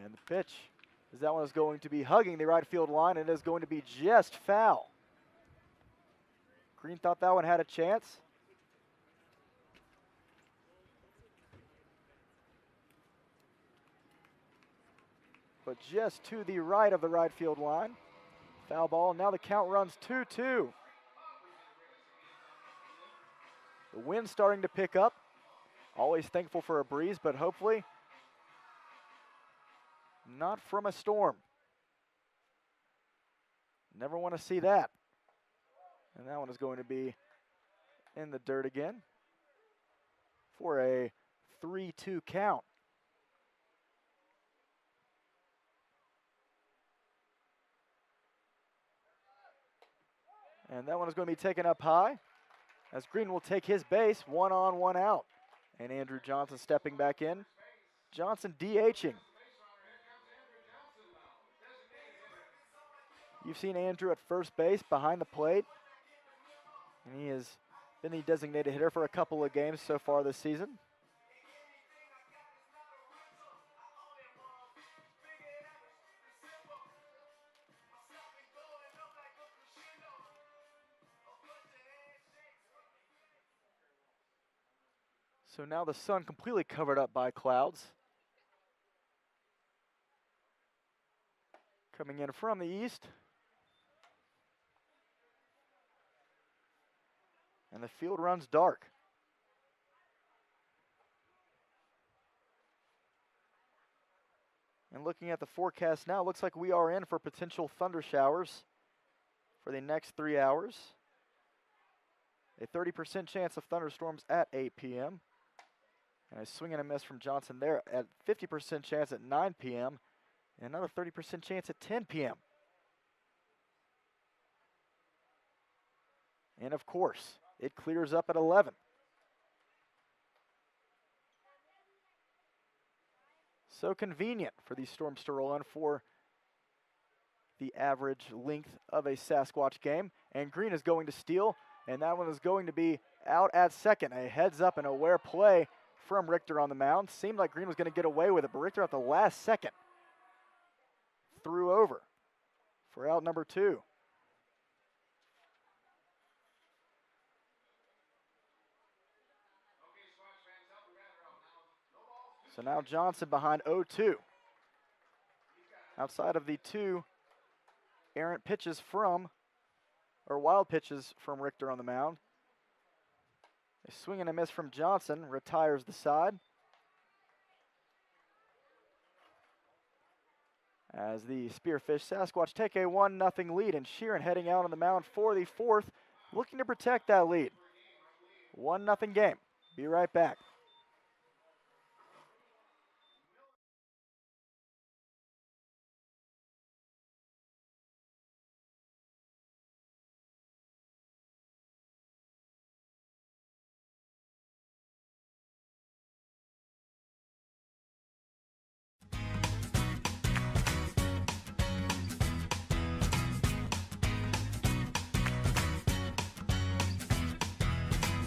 And the pitch, as that one is going to be hugging the right field line, and it is going to be just foul. Green thought that one had a chance. But just to the right of the right field line. Foul ball, and now the count runs 2-2. The wind's starting to pick up. Always thankful for a breeze, but hopefully not from a storm. Never want to see that. And that one is going to be in the dirt again for a 3-2 count. And that one is going to be taken up high as Green will take his base, 1 on, 1 out. And Andrew Johnson stepping back in. Johnson DHing. You've seen Andrew at first base behind the plate. And he has been the designated hitter for a couple of games so far this season. So now the sun completely covered up by clouds. Coming in from the east. And the field runs dark. And looking at the forecast now, looks like we are in for potential thunder showers for the next 3 hours. A 30% chance of thunderstorms at 8 p.m. And a swing and a miss from Johnson there at 50% chance at 9 p.m. and another 30% chance at 10 p.m. And of course, it clears up at 11. So convenient for these storms to roll in for the average length of a Sasquatch game. And Green is going to steal, and that one is going to be out at second. A heads up and aware play from Richter on the mound. Seemed like Green was going to get away with it, but Richter at the last second threw over for out number 2. So now Johnson behind 0-2. Outside of the two errant pitches from, or wild pitches from Richter on the mound. A swing and a miss from Johnson retires the side. As the Spearfish Sasquatch take a 1-0 lead, and Sheeran heading out on the mound for the fourth, looking to protect that lead. 1-0 game. Be right back.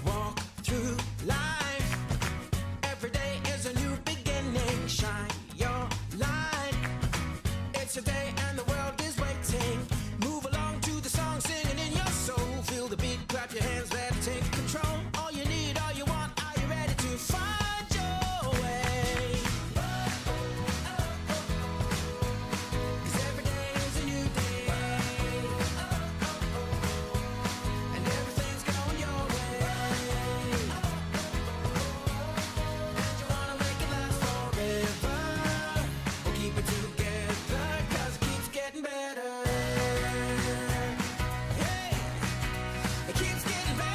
Walk through life. Every day is a new beginning. Shine your light. It's a day and the world is waiting. Move along to the song, singing in your soul. Feel the beat, clap your hands, let it take control. All you need, all you want, are you ready to find your way? 'Cause every day is a new day. And everything's going your way. And you wanna make it last forever. We'll keep it together, 'cause it keeps getting better. Hey, it keeps getting better.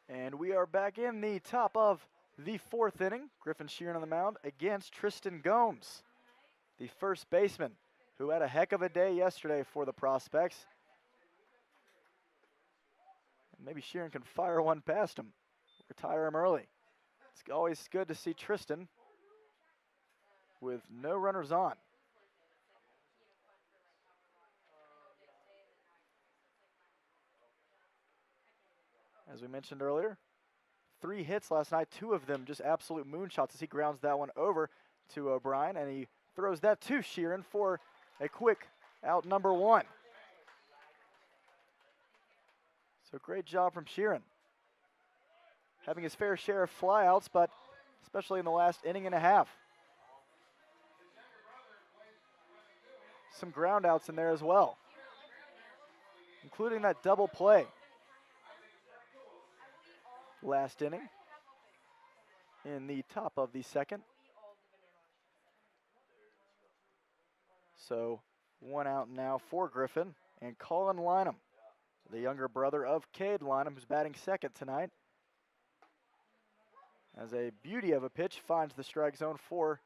And we are back in the top of the fourth inning. Griffin Sheeran on the mound against Tristan Gomes, the first baseman, who had a heck of a day yesterday for the Prospects. And maybe Sheeran can fire one past him, retire him early. It's always good to see Tristan with no runners on. As we mentioned earlier, 3 hits last night, 2 of them just absolute moonshots as he grounds that one over to O'Brien, and he throws that to Sheeran for a quick out number 1. So great job from Sheeran. Having his fair share of flyouts, but especially in the last inning and a half. Some groundouts in there as well, including that double play last inning in the top of the second. So 1 out now for Griffin, and Colin Lynham, the younger brother of Cade Lynham, who's batting second tonight. As a beauty of a pitch finds the strike zone for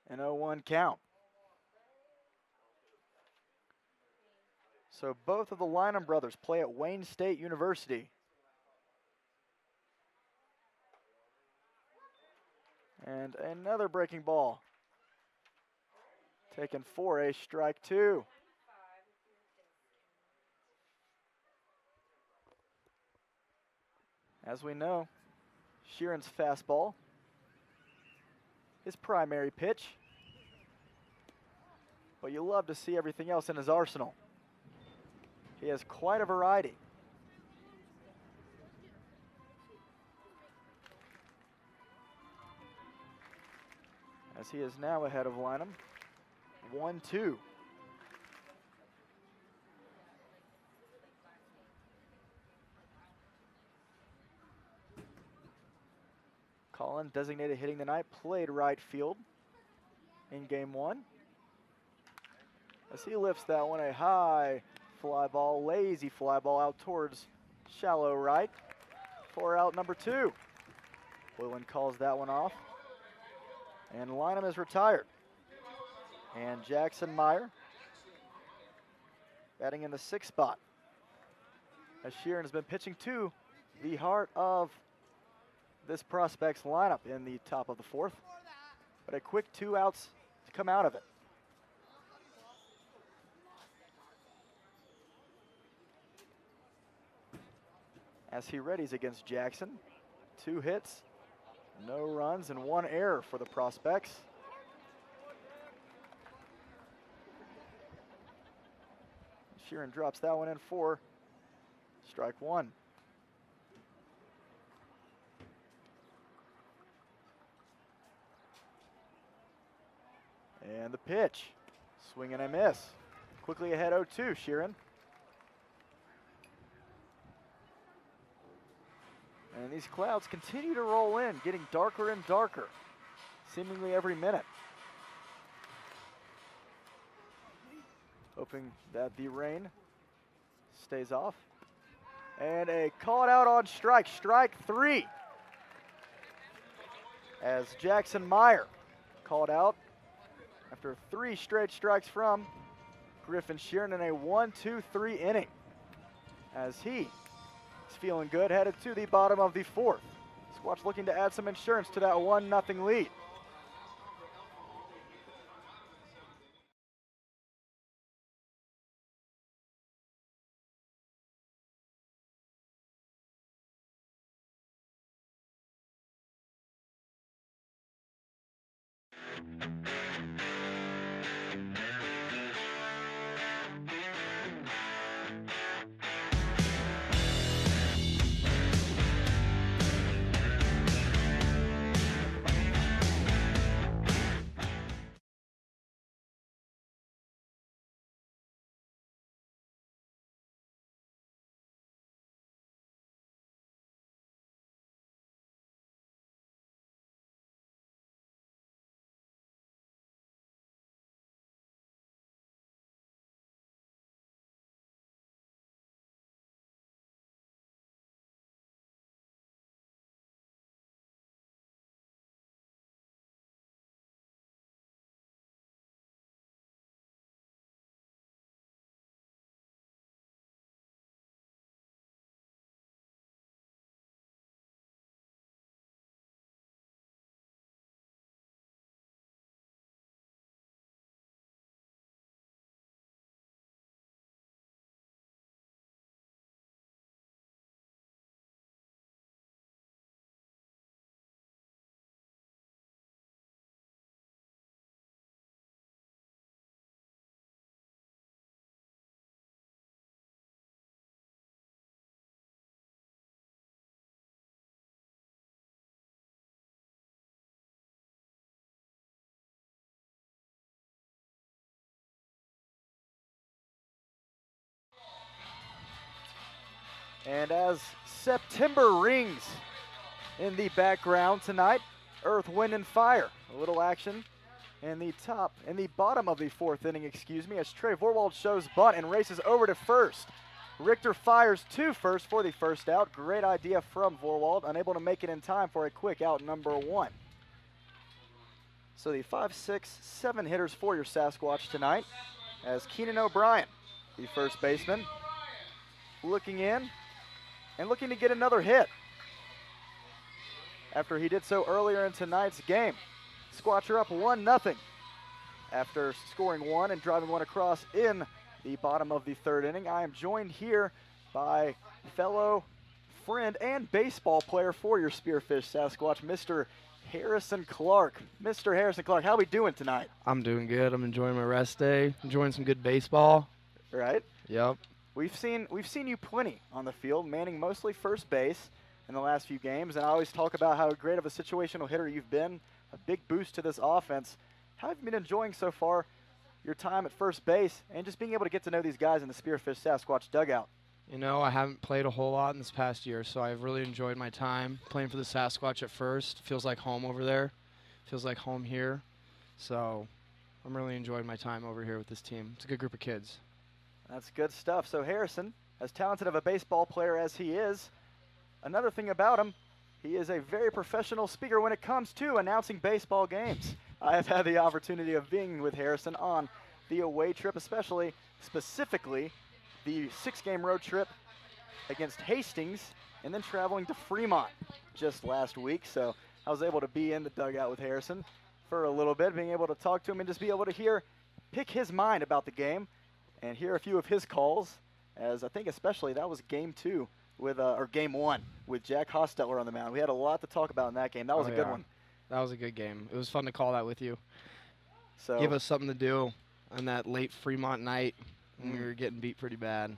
an 0-1 count. So both of the Lynham brothers play at Wayne State University. And another breaking ball taken for a strike 2. As we know, Sheeran's fastball, his primary pitch, but you love to see everything else in his arsenal. He has quite a variety. As he is now ahead of Lynham, 1-2. Colin, designated hitting the night, played right field in game 1. As he lifts that one, a high fly ball, lazy fly ball out towards shallow right. for out number 2. Boylan calls that one off. And Lynham is retired. And Jackson Meyer batting in the 6th spot, as Sheeran has been pitching to the heart of this prospect's lineup in the top of the 4th. But a quick 2 outs to come out of it. As he readies against Jackson, 2 hits, no runs, and 1 error for the prospects. Sheeran drops that one in for strike 1. And the pitch, swing and a miss. Quickly ahead 0-2, Sheeran. And these clouds continue to roll in, getting darker and darker, seemingly every minute. Hoping that the rain stays off. And a call out on strike, strike 3. As Jackson Meyer called out after 3 straight strikes from Griffin Sheeran in a 1-2-3 inning. As he is feeling good, headed to the bottom of the 4th. Squatch looking to add some insurance to that 1-0 lead. And as September rings in the background tonight, Earth, Wind, and Fire. A little action in the bottom of the 4th inning, as Trey Vorwald shows bunt and races over to first. Richter fires to first for the first out. Great idea from Vorwald, unable to make it in time for a quick out number 1. So the 5, 6, 7 hitters for your Sasquatch tonight, as Keenan O'Brien, the first baseman, looking in and looking to get another hit after he did so earlier in tonight's game. Squatch are up 1-0 after scoring 1 and driving 1 across in the bottom of the 3rd inning. I am joined here by fellow friend and baseball player for your Spearfish Sasquatch, Mr. Harrison Clark. Mr. Harrison Clark, how we doing tonight? I'm doing good. I'm enjoying my rest day, enjoying some good baseball. Right? Yep. We've seen you plenty on the field, manning mostly first base in the last few games, and I always talk about how great of a situational hitter you've been, a big boost to this offense. How have you been enjoying so far your time at first base and just being able to get to know these guys in the Spearfish Sasquatch dugout? You know, I haven't played a whole lot in this past year, so I've really enjoyed my time playing for the Sasquatch at first. Feels like home over there. Feels like home here. So I'm really enjoying my time over here with this team. It's a good group of kids. That's good stuff. So Harrison, as talented of a baseball player as he is, another thing about him, he is a very professional speaker when it comes to announcing baseball games. I have had the opportunity of being with Harrison on the away trip, specifically the 6-game road trip against Hastings, and then traveling to Fremont just last week. So I was able to be in the dugout with Harrison for a little bit, being able to talk to him and just be able to pick his mind about the game and hear a few of his calls, as I think especially that was game 2 or game 1 with Jack Hostetler on the mound. We had a lot to talk about in that game. That was a good one. That was a good game. It was fun to call that with you. So give us something to do on that late Fremont night when we were getting beat pretty bad.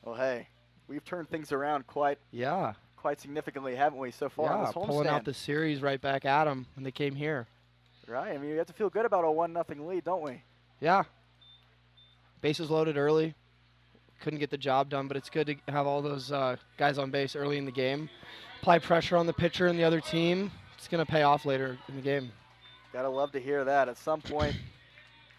Well, hey, we've turned things around quite significantly, haven't we, so far on this homestand? Pulling out the series right back at them when they came here. Right. I mean, you have to feel good about a 1-0 lead, don't we? Yeah. Bases loaded early. Couldn't get the job done, but it's good to have all those guys on base early in the game. Apply pressure on the pitcher and the other team. It's going to pay off later in the game. Gotta love to hear that. At some point,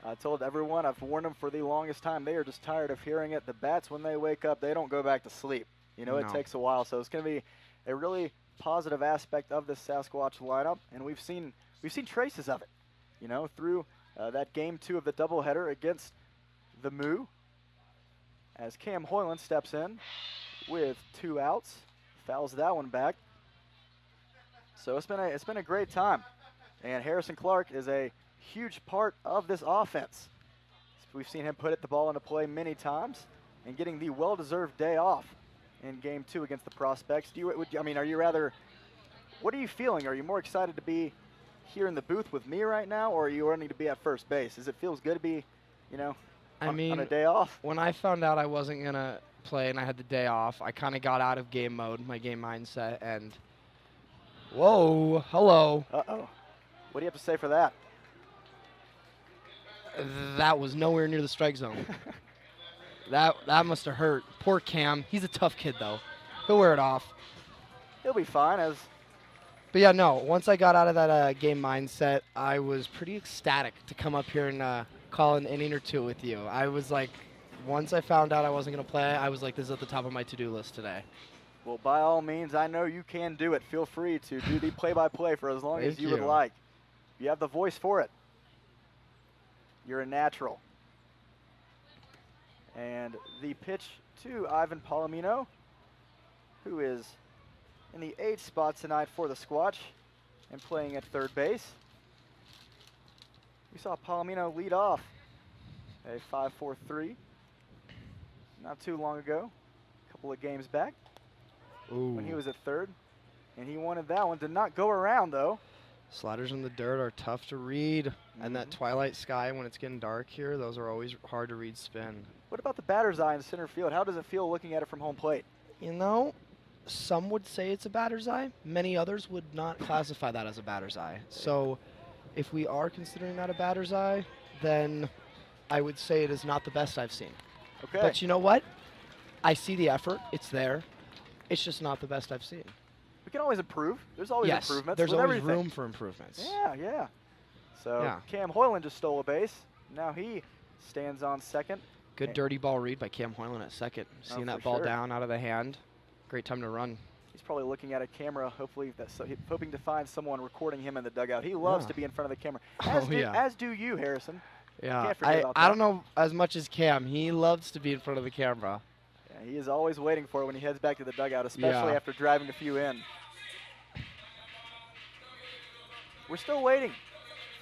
I told everyone, I've warned them for the longest time, they are just tired of hearing it. The bats, when they wake up, they don't go back to sleep. You know, it takes a while. So it's going to be a really positive aspect of this Sasquatch lineup, and we've seen traces of it, you know, through that game 2 of the doubleheader against the Moo, as Cam Hoyland steps in with 2 outs, fouls that one back. So it's been a great time, and Harrison Clark is a huge part of this offense. We've seen him put the ball into play many times, and getting the well-deserved day off in game 2 against the Prospects. What are you feeling? Are you more excited to be here in the booth with me right now, or are you wanting to be at first base? Does it feels good to be, on a day off? When I found out I wasn't going to play and I had the day off, I kind of got out of game mode, my game mindset, and whoa, hello. Uh-oh. What do you have to say for that? That was nowhere near the strike zone. That must have hurt. Poor Cam. He's a tough kid, though. He'll wear it off. He'll be fine. But yeah, no, once I got out of that game mindset, I was pretty ecstatic to come up here and call an inning or 2 with you. I was like, once I found out I wasn't going to play, I was like, this is at the top of my to-do list today. Well, by all means, I know you can do it. Feel free to do the play-by-play for as long as you would like. You have the voice for it. You're a natural. And the pitch to Ivan Palomino, who is in the 8th spot tonight for the Squatch and playing at third base. We saw Palomino lead off a 5-4-3 not too long ago, a couple of games back. Ooh. When he was at third, and he wanted that one. Did not go around, though. Sliders in the dirt are tough to read, and that twilight sky when it's getting dark here, those are always hard to read spin. What about the batter's eye in center field? How does it feel looking at it from home plate? You know, some would say it's a batter's eye. Many others would not classify that as a batter's eye. So if we are considering that a batter's eye, then I would say it is not the best I've seen. Okay. But you know what? I see the effort. It's there. It's just not the best I've seen. We can always improve. There's always improvements. There's with always everything. room for improvements. Yeah. So Cam Hoyland just stole a base. Now he stands on second. Good dirty ball read by Cam Hoyland at second. Seeing that ball down out of the hand. Great time to run. He's probably looking at a camera, hopefully, hoping to find someone recording him in the dugout. He loves to be in front of the camera. As do you, Harrison. Yeah, Can't forget about that. I don't know as much as Cam. He loves to be in front of the camera. Yeah, he is always waiting for it when he heads back to the dugout, especially after driving a few in. We're still waiting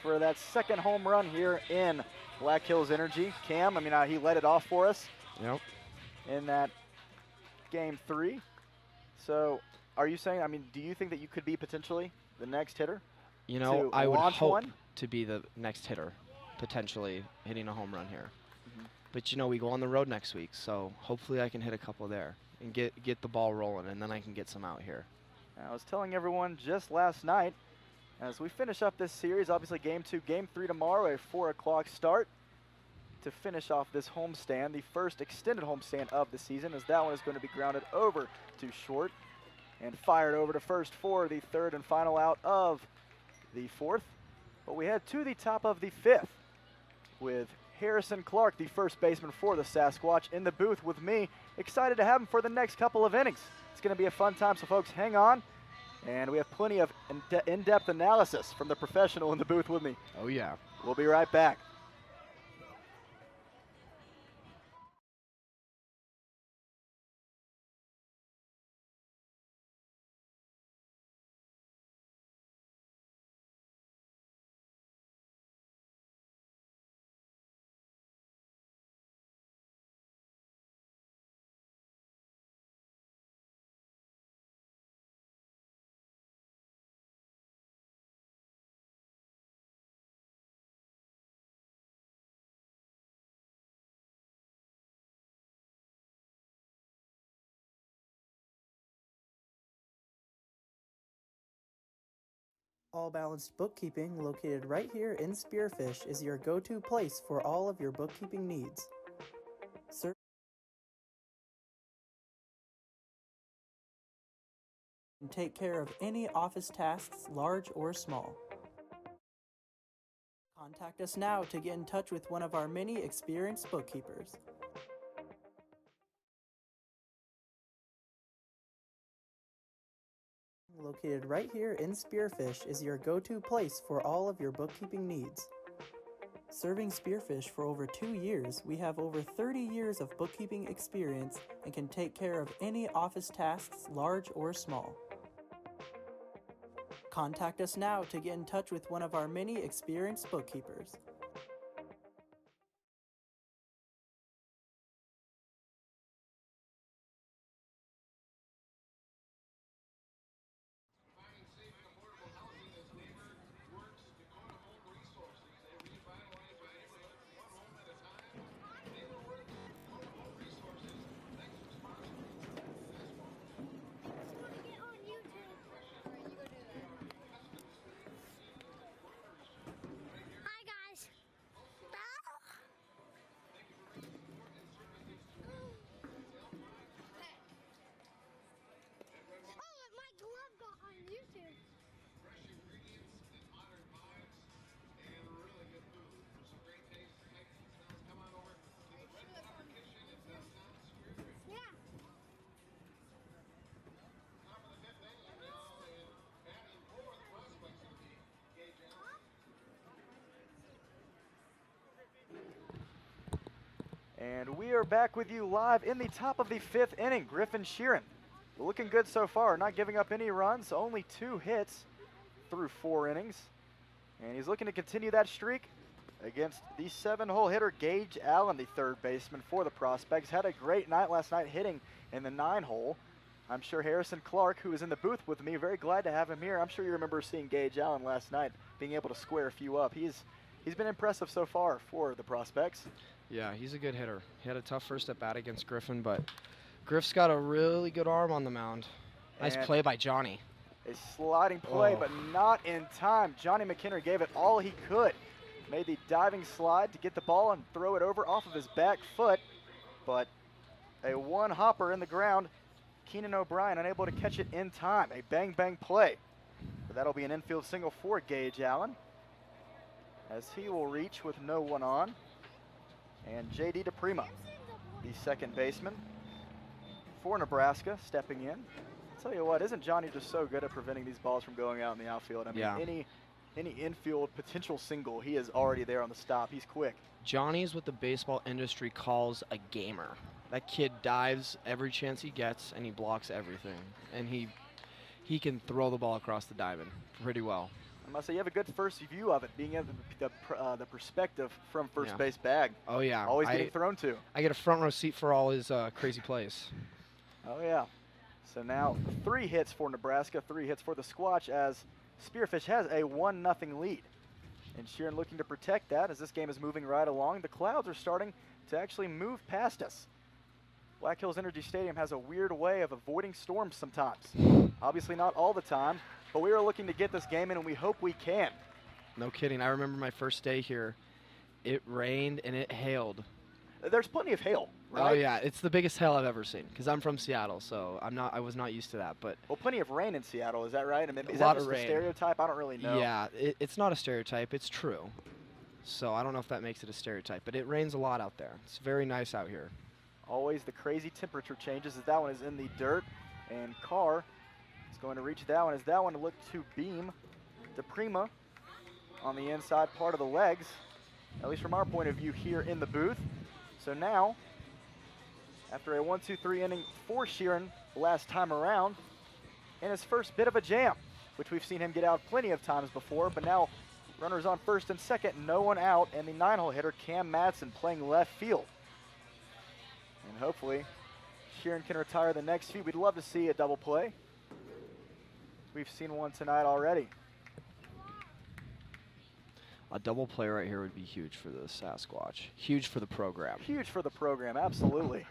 for that second home run here in Black Hills Energy. Cam, he led it off for us in that game 3. So are you saying, do you think that you could be potentially the next hitter? You know, I would hope to be the next hitter, potentially hitting a home run here. But, we go on the road next week, so hopefully I can hit a couple there and get the ball rolling, and then I can get some out here. I was telling everyone just last night, as we finish up this series, obviously game 2, game 3 tomorrow, a 4 o'clock start to finish off this homestand, the first extended homestand of the season, as that one is going to be grounded over to short and fired over to first for the third and final out of the 4th. But we head to the top of the 5th with Harrison Clark, the first baseman for the Sasquatch, in the booth with me. Excited to have him for the next couple of innings. It's It's going to be a fun time, so folks, hang on. And we have plenty of in-depth analysis from the professional in the booth with me. Oh, yeah. We'll be right back. All Balanced Bookkeeping, located right here in Spearfish, is your go-to place for all of your bookkeeping needs. And take care of any office tasks, large or small. Contact us now to get in touch with one of our many experienced bookkeepers. Located right here in Spearfish is your go-to place for all of your bookkeeping needs. Serving Spearfish for over 2 years, we have over 30 years of bookkeeping experience and can take care of any office tasks, large or small. Contact us now to get in touch with one of our many experienced bookkeepers. And we are back with you live in the top of the 5th inning. Griffin Sheeran looking good so far, not giving up any runs, only 2 hits through 4 innings. And he's looking to continue that streak against the 7-hole hitter Gage Allen, the 3rd baseman for the Prospects. Had a great night last night hitting in the 9-hole. I'm sure Harrison Clark, who is in the booth with me, very glad to have him here. I'm sure you remember seeing Gage Allen last night, being able to square a few up. He's been impressive so far for the Prospects. Yeah, he's a good hitter. He had a tough first at bat against Griffin, but Griff's got a really good arm on the mound. Nice And play by Johnny. a sliding play, but not in time. Johnny McHenry gave it all he could. Made the diving slide to get the ball and throw it over off of his back foot, but a one-hopper in the ground. Keenan O'Brien unable to catch it in time. A bang-bang play. But that'll be an infield single for Gage Allen, as he will reach with no one on. And J.D. DePrima, the 2nd baseman for Nebraska, stepping in. I'll tell you what, isn't Johnny just so good at preventing these balls from going out in the outfield? I mean, Yeah. any infield potential single, he is already there on the stop. He's quick. Johnny's what the baseball industry calls a gamer. That kid dives every chance he gets, and he blocks everything. And he can throw the ball across the diamond pretty well. I must say, you have a good first view of it, being able the perspective from first Yeah. base bag. Oh, yeah. Always getting thrown to. I get a front row seat for all his crazy plays. Oh, yeah. So now 3 hits for Nebraska, 3 hits for the Squatch, as Spearfish has a 1-0 lead. And Sheeran looking to protect that as this game is moving right along. The clouds are starting to actually move past us. Black Hills Energy Stadium has a weird way of avoiding storms sometimes. Obviously not all the time, but we are looking to get this game in, and we hope we can. No kidding. I remember my first day here. It rained and it hailed. There's plenty of hail, right? Oh yeah, it's the biggest hail I've ever seen because I'm from Seattle, so I was not used to that. But Well, plenty of rain in Seattle, is that right? I mean, is A that lot just of a rain. stereotype? I don't really know. yeah, it's not a stereotype. It's true. So I don't know if that makes it a stereotype, but it rains a lot out there. It's very nice out here. Always the crazy temperature changes, as that one is in the dirt. And Carr is going to reach that one as that one looked to beam DePrima on the inside part of the legs, at least from our point of view here in the booth. So now, after a 1-2-3 inning for Sheeran last time around, in his first bit of a jam, which we've seen him get out plenty of times before, but now runners on first and second, no one out, and the 9-hole hitter Cam Madsen playing left field. And hopefully Sheeran can retire the next few. We'd love to see a double play. We've seen one tonight already. A double play right here would be huge for the Sasquatch. Huge for the program. Huge for the program, absolutely.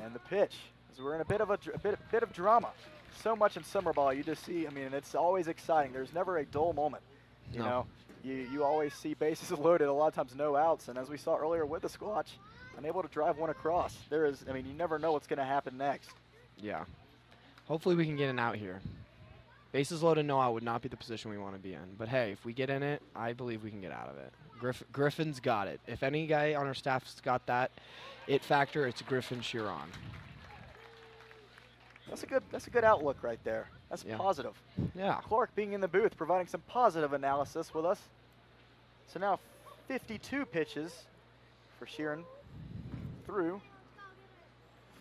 And the pitch, as we're in a bit of drama. So much in summer ball, you just see, I mean, it's always exciting. There's never a dull moment. You know, you always see bases loaded, a lot of times no outs, and as we saw earlier with the Squatch, unable to drive one across. There is, I mean, you never know what's going to happen next. Yeah. Hopefully we can get an out here. Bases loaded, no out would not be the position we want to be in. But hey, if we get in it, I believe we can get out of it. Griffin's got it. If any guy on our staff's got that it factor, it's Griffin Sheeran. That's a good outlook right there. That's positive. Yeah. Clark being in the booth, providing some positive analysis with us. So now 52 pitches for Sheeran through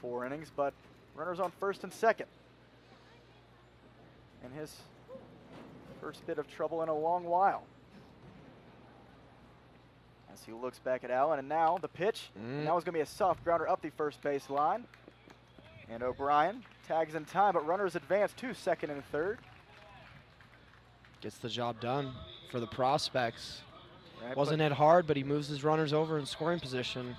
4 innings, but runners on first and second. And his first bit of trouble in a long while. As he looks back at Allen, and now the pitch. And that was going to be a soft grounder up the first base line. And O'Brien tags in time, but runners advance to second and third. Gets the job done for the prospects. Right, Wasn't hit hard, but he moves his runners over in scoring position.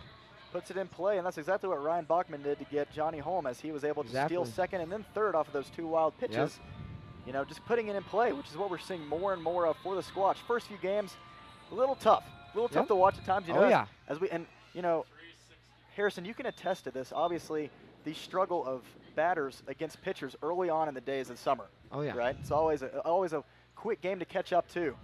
Puts it in play, and that's exactly what Ryan Bachman did to get Johnny home, as he was able to steal second and then third off of those 2 wild pitches. Yep. You know, just putting it in play, which is what we're seeing more and more of for the Squatch. First few games, a little tough to watch at times. You know, as we, and you know, Harrison, you can attest to this. Obviously, the struggle of batters against pitchers early on in the days of summer. Oh yeah. Right. It's always a quick game to catch up to.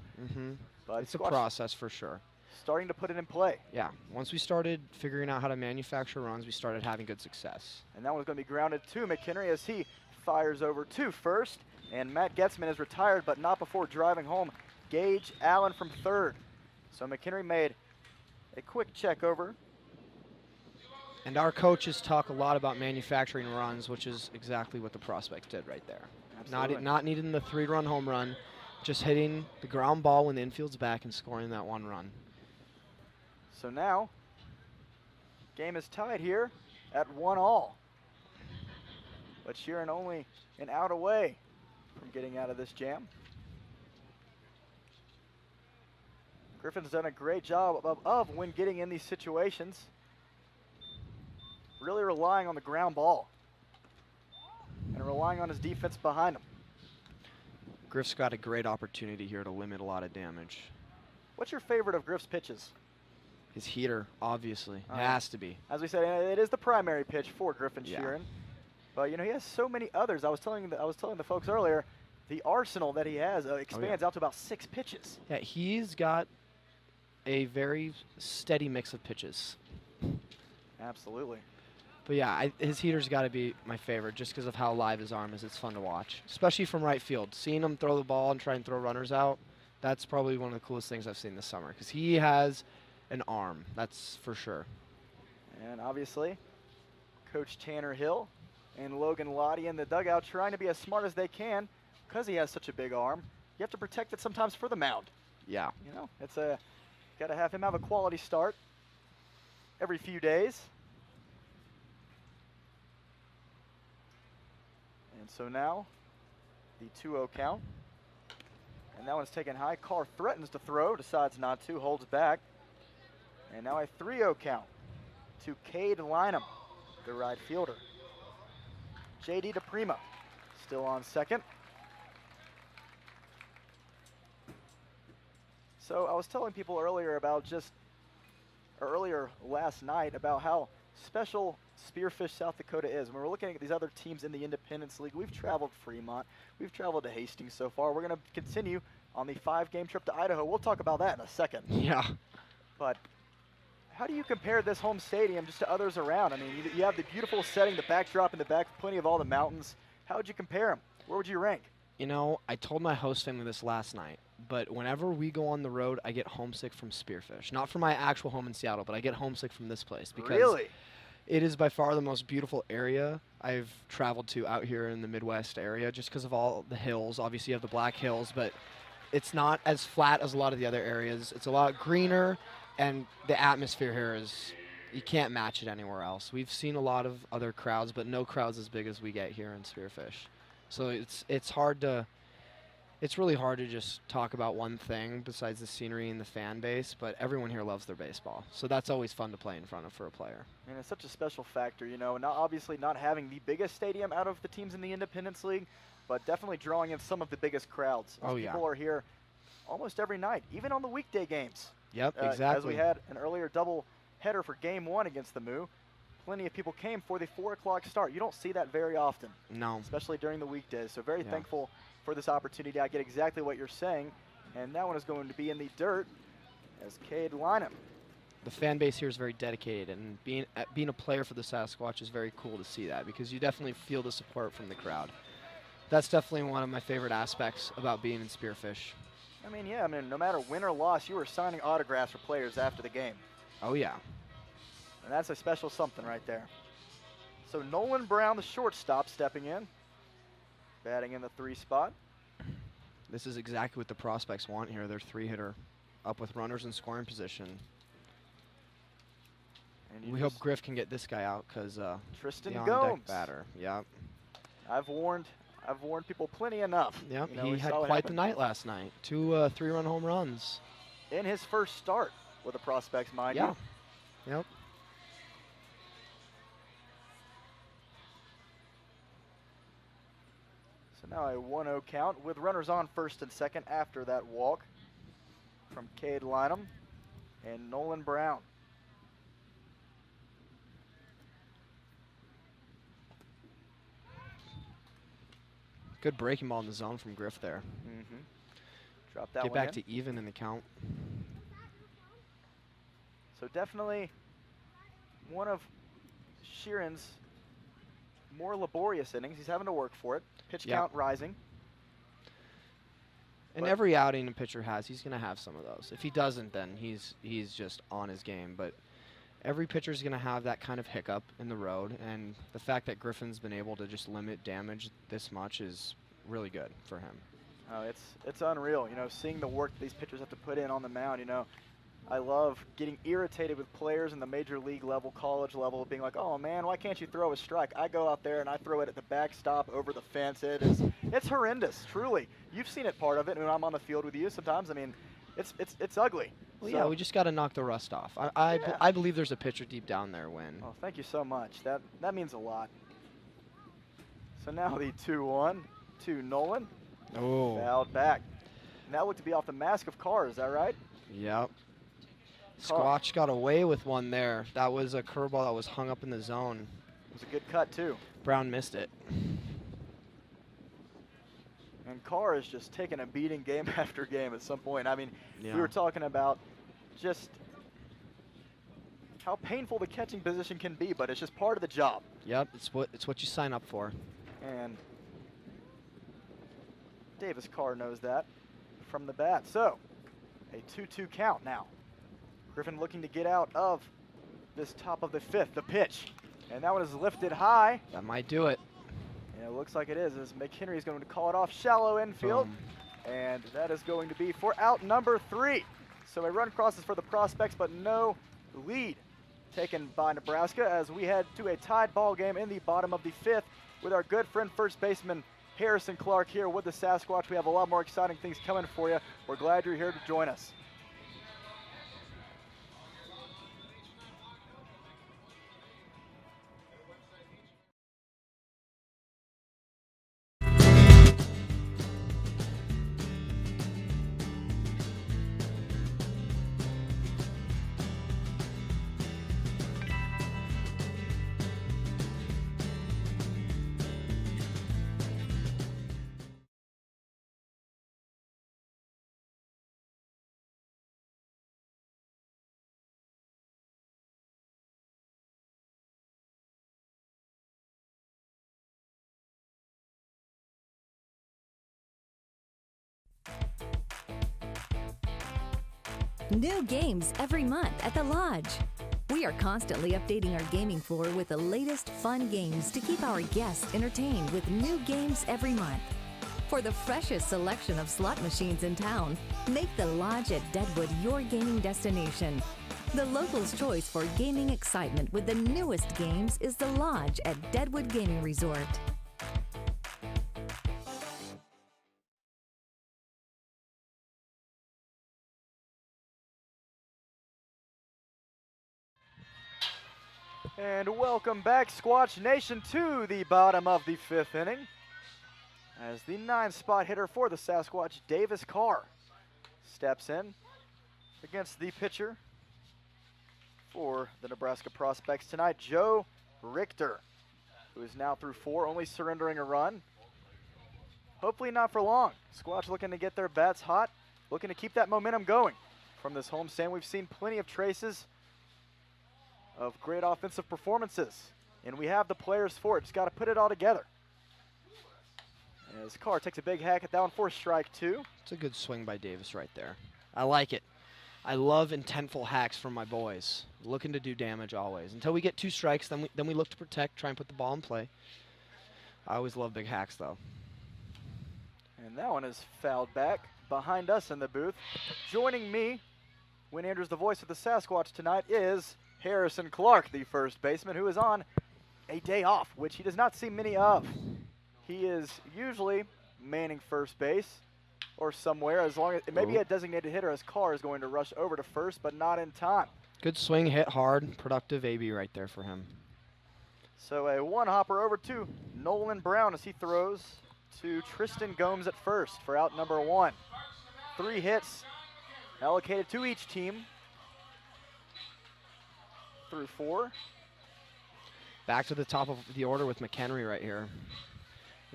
But it's a process for sure. Starting to put it in play. Yeah. Once we started figuring out how to manufacture runs, we started having good success. And that one's going to be grounded to McHenry as he fires over to first. And Matt Getzman is retired, but not before driving home Gage Allen from third. So McHenry made a quick check over. And our coaches talk a lot about manufacturing runs, which is exactly what the prospects did right there. Not needing the 3-run home run, just hitting the ground ball when the infield's back and scoring that 1 run. So now, game is tied here at 1-all. But Sheeran only an out away from getting out of this jam. Griffin's done a great job of when getting in these situations, really relying on the ground ball and relying on his defense behind him. Griff's got a great opportunity here to limit a lot of damage. What's your favorite of Griff's pitches? His heater, obviously. It has to be. As we said, it is the primary pitch for Griffin Sheeran. But you know, he has so many others. I was telling the folks earlier, the arsenal that he has expands out to about 6 pitches. Yeah, he's got a very steady mix of pitches. Absolutely. But yeah, his heater's got to be my favorite just because of how live his arm is. It's fun to watch, especially from right field. Seeing him throw the ball and try and throw runners out, that's probably one of the coolest things I've seen this summer because he has an arm, that's for sure. And obviously, Coach Tanner Hill and Logan Lottie in the dugout trying to be as smart as they can because he has such a big arm. You have to protect it sometimes for the mound. Yeah. You know, it's got to have him have a quality start every few days. And so now, the 2-0 count. And that one's taken high. Carr threatens to throw, decides not to, holds back. And now a 3-0 count to Cade Lynham, the right fielder. J.D. DePrima still on second. So I was telling people earlier last night about how special Spearfish, South Dakota is. When we're looking at these other teams in the Independence League, we've traveled Fremont, we've traveled to Hastings so far. We're going to continue on the 5-game trip to Idaho. We'll talk about that in a second. Yeah. But How do you compare this home stadium just to others around? I mean, you have the beautiful setting, the backdrop in the back, plenty of all the mountains. How would you compare them? Where would you rank? You know, I told my host family this last night, but whenever we go on the road, I get homesick from Spearfish. Not from my actual home in Seattle, but I get homesick from this place because Really? it is by far the most beautiful area I've traveled to out here in the Midwest area, just because of all the hills. Obviously, you have the Black Hills, but it's not as flat as a lot of the other areas. It's a lot greener, and the atmosphere here is, you can't match it anywhere else. We've seen a lot of other crowds, but no crowds as big as we get here in Spearfish. So it's really hard to just talk about one thing besides the scenery and the fan base, but everyone here loves their baseball. So that's always fun to play in front of for a player. And it's such a special factor, you know, not obviously not having the biggest stadium out of the teams in the Independence League, but definitely drawing in some of the biggest crowds. Oh, yeah. People are here almost every night, even on the weekday games. Yep, As exactly. we had an earlier double header for Game 1 against the Moo, plenty of people came for the 4 o'clock start. You don't see that very often. No. Especially during the weekdays. So very Yeah. thankful for this opportunity. I get exactly what you're saying. And that one is going to be in the dirt as Cade Lynham. The fan base here is very dedicated, and being a player for the Sasquatch is very cool to see that, because you definitely feel the support from the crowd. That's definitely one of my favorite aspects about being in Spearfish. I mean, yeah, no matter win or loss, you were signing autographs for players after the game. Oh, yeah. And that's a special something right there. So Nolan Brown, the shortstop, stepping in. Batting in the 3 spot. This is exactly what the prospects want here. Their 3-hitter up with runners in scoring position. And We hope Griff can get this guy out, because Tristan the Gomes. on-deck batter. Yep. I've warned people plenty enough. Yep. You know, He we had saw what quite the happened night last night. 2 3-run home runs. in his first start with the prospects, mind Yeah. you. Yep. So now a 1-0 count with runners on first and second after that walk from Cade Lynham and Nolan Brown. Good breaking ball in the zone from Griff there. Drop that Get one back in. to even in the count. So definitely one of Sheeran's more laborious innings. He's having to work for it. Pitch Yep. count rising. And But- every outing a pitcher has, he's going to have some of those. If he doesn't, then he's just on his game. But every pitcher's going to have that kind of hiccup in the road, and the fact that Griffin's been able to just limit damage this much is really good for him. Oh, it's unreal, you know, seeing the work these pitchers have to put in on the mound. You know, I love getting irritated with players in the major league level, college level, being like, oh man, why can't you throw a strike? I go out there and I throw it at the backstop over the fence. It's horrendous, truly. You've seen it, part of it, when I'm on the field with you sometimes. I mean, it's ugly. Well, So- yeah, we just got to knock the rust off. I Yeah. believe there's a pitcher deep down there when. Oh, thank you so much. That means a lot. So now the 2-1 to Nolan. Oh. Fouled back. And that looked to be off the mask of Carr, is that right? Yep. Carr. Squatch got away with one there. That was a curveball that was hung up in the zone. It was a good cut, too. Brown missed it. And Carr is just taking a beating game after game at some point. I mean, Yeah. we were talking about just how painful the catching position can be, but it's just part of the job. Yep, it's what you sign up for. And Davis Carr knows that from the bat. So, a 2-2 count now. Griffin looking to get out of this top of the 5th, the pitch. And that one is lifted high. That might do it. And it looks like it is, as McHenry is going to call it off shallow infield. Boom. And that is going to be for out number 3. So a run crosses for the prospects, but no lead taken by Nebraska, as we head to a tied ball game in the bottom of the 5th with our good friend first baseman Harrison Clark here with the Sasquatch. We have a lot more exciting things coming for you. We're glad you're here to join us. New games every month at the Lodge. We are constantly updating our gaming floor with the latest fun games to keep our guests entertained with new games every month. For the freshest selection of slot machines in town, make the Lodge at Deadwood your gaming destination. The locals' choice for gaming excitement with the newest games is the Lodge at Deadwood Gaming Resort. And welcome back, Squatch Nation, to the bottom of the 5th inning, as the 9-spot hitter for the Sasquatch, Davis Carr, steps in against the pitcher for the Nebraska Prospects tonight, Joe Richter, who is now through 4, only surrendering a run. Hopefully not for long. Squatch looking to get their bats hot, looking to keep that momentum going from this homestand. We've seen plenty of traces of great offensive performances, and we have the players for it. Just got to put it all together. As Carr takes a big hack at that one for strike 2. It's a good swing by Davis right there. I like it. I love intentful hacks from my boys, looking to do damage always. Until we get 2 strikes, then we look to protect, try and put the ball in play. I always love big hacks, though. And that one is fouled back behind us in the booth. Joining me, Win Andrews, the voice of the Sasquatch tonight, is Harrison Clark, the first baseman, who is on a day off, which he does not see many of. He is usually manning first base or somewhere, as long as maybe a designated hitter, as Carr is going to rush over to first, but not in time. Good swing, hit hard, productive AB right there for him. So a one-hopper over to Nolan Brown as he throws to Tristan Gomes at first for out number 1. 3 hits allocated to each team through 4. Back to the top of the order with McHenry right here.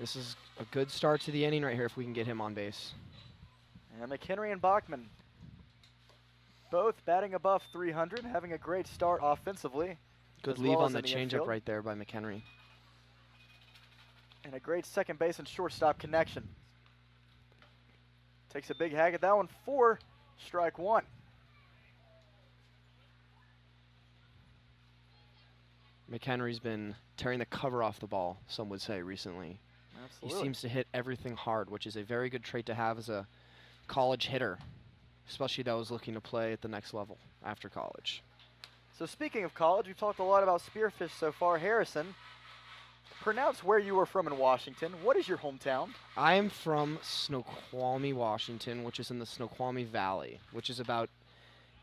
This is a good start to the inning right here if we can get him on base. And McHenry and Bachman both batting above 300, having a great start offensively. Good leave on the changeup right there by McHenry. And a great second base and shortstop connection. Takes a big hag at that one for strike 1. McHenry's been tearing the cover off the ball, some would say, recently. Absolutely. He seems to hit everything hard, which is a very good trait to have as a college hitter, especially that was looking to play at the next level after college. So speaking of college, we've talked a lot about Spearfish so far. Harrison, pronounce where you are from in Washington. What is your hometown? I am from Snoqualmie, Washington, which is in the Snoqualmie Valley, which is about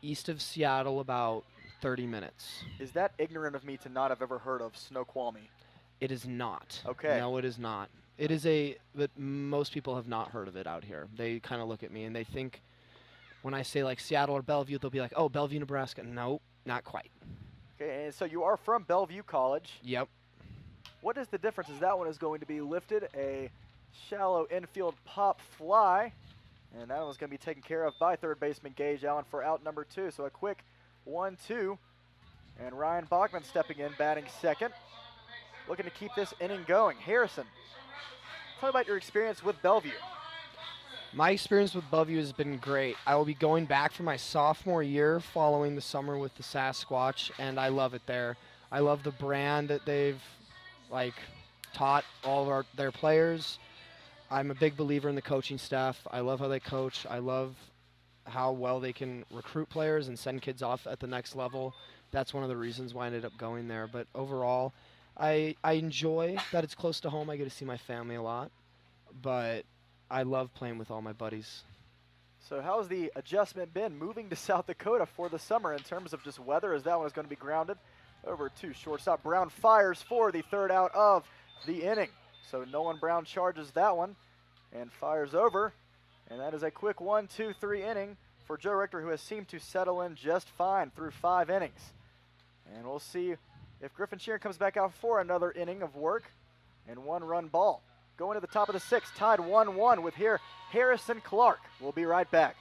east of Seattle, about 30 minutes. Is that ignorant of me to not have ever heard of Snoqualmie? It is not. Okay. No, it is not. It is but most people have not heard of it out here. They kind of look at me and they think when I say like Seattle or Bellevue, they'll be like, oh, Bellevue, Nebraska. No, not quite. Okay, and so you are from Bellevue College. Yep. What is the difference? Is that one is going to be lifted, a shallow infield pop fly, and that one's going to be taken care of by third baseman Gage Allen for out number 2. So a quick 1-2, and Ryan Bachman stepping in, batting second, looking to keep this inning going. Harrison, tell me about your experience with Bellevue. My experience with Bellevue has been great. I will be going back for my sophomore year following the summer with the Sasquatch, and I love it there. I love the brand that they've taught all of their players. I'm a big believer in the coaching staff. I love how they coach. I love how well they can recruit players and send kids off at the next level. That's one of the reasons why I ended up going there. But overall, I enjoy that it's close to home. I get to see my family a lot. But I love playing with all my buddies. So how's the adjustment been moving to South Dakota for the summer in terms of just weather, as that one is going to be grounded over to shortstop. Brown fires for the third out of the inning. So Nolan Brown charges that one and fires over. And that is a quick 1-2-3 inning for Joe Richter, who has seemed to settle in just fine through 5 innings. And we'll see if Griffin Sheeran comes back out for another inning of work and 1-run ball. Going to the top of the 6th, tied 1-1 with here Harrison Clark. We'll be right back.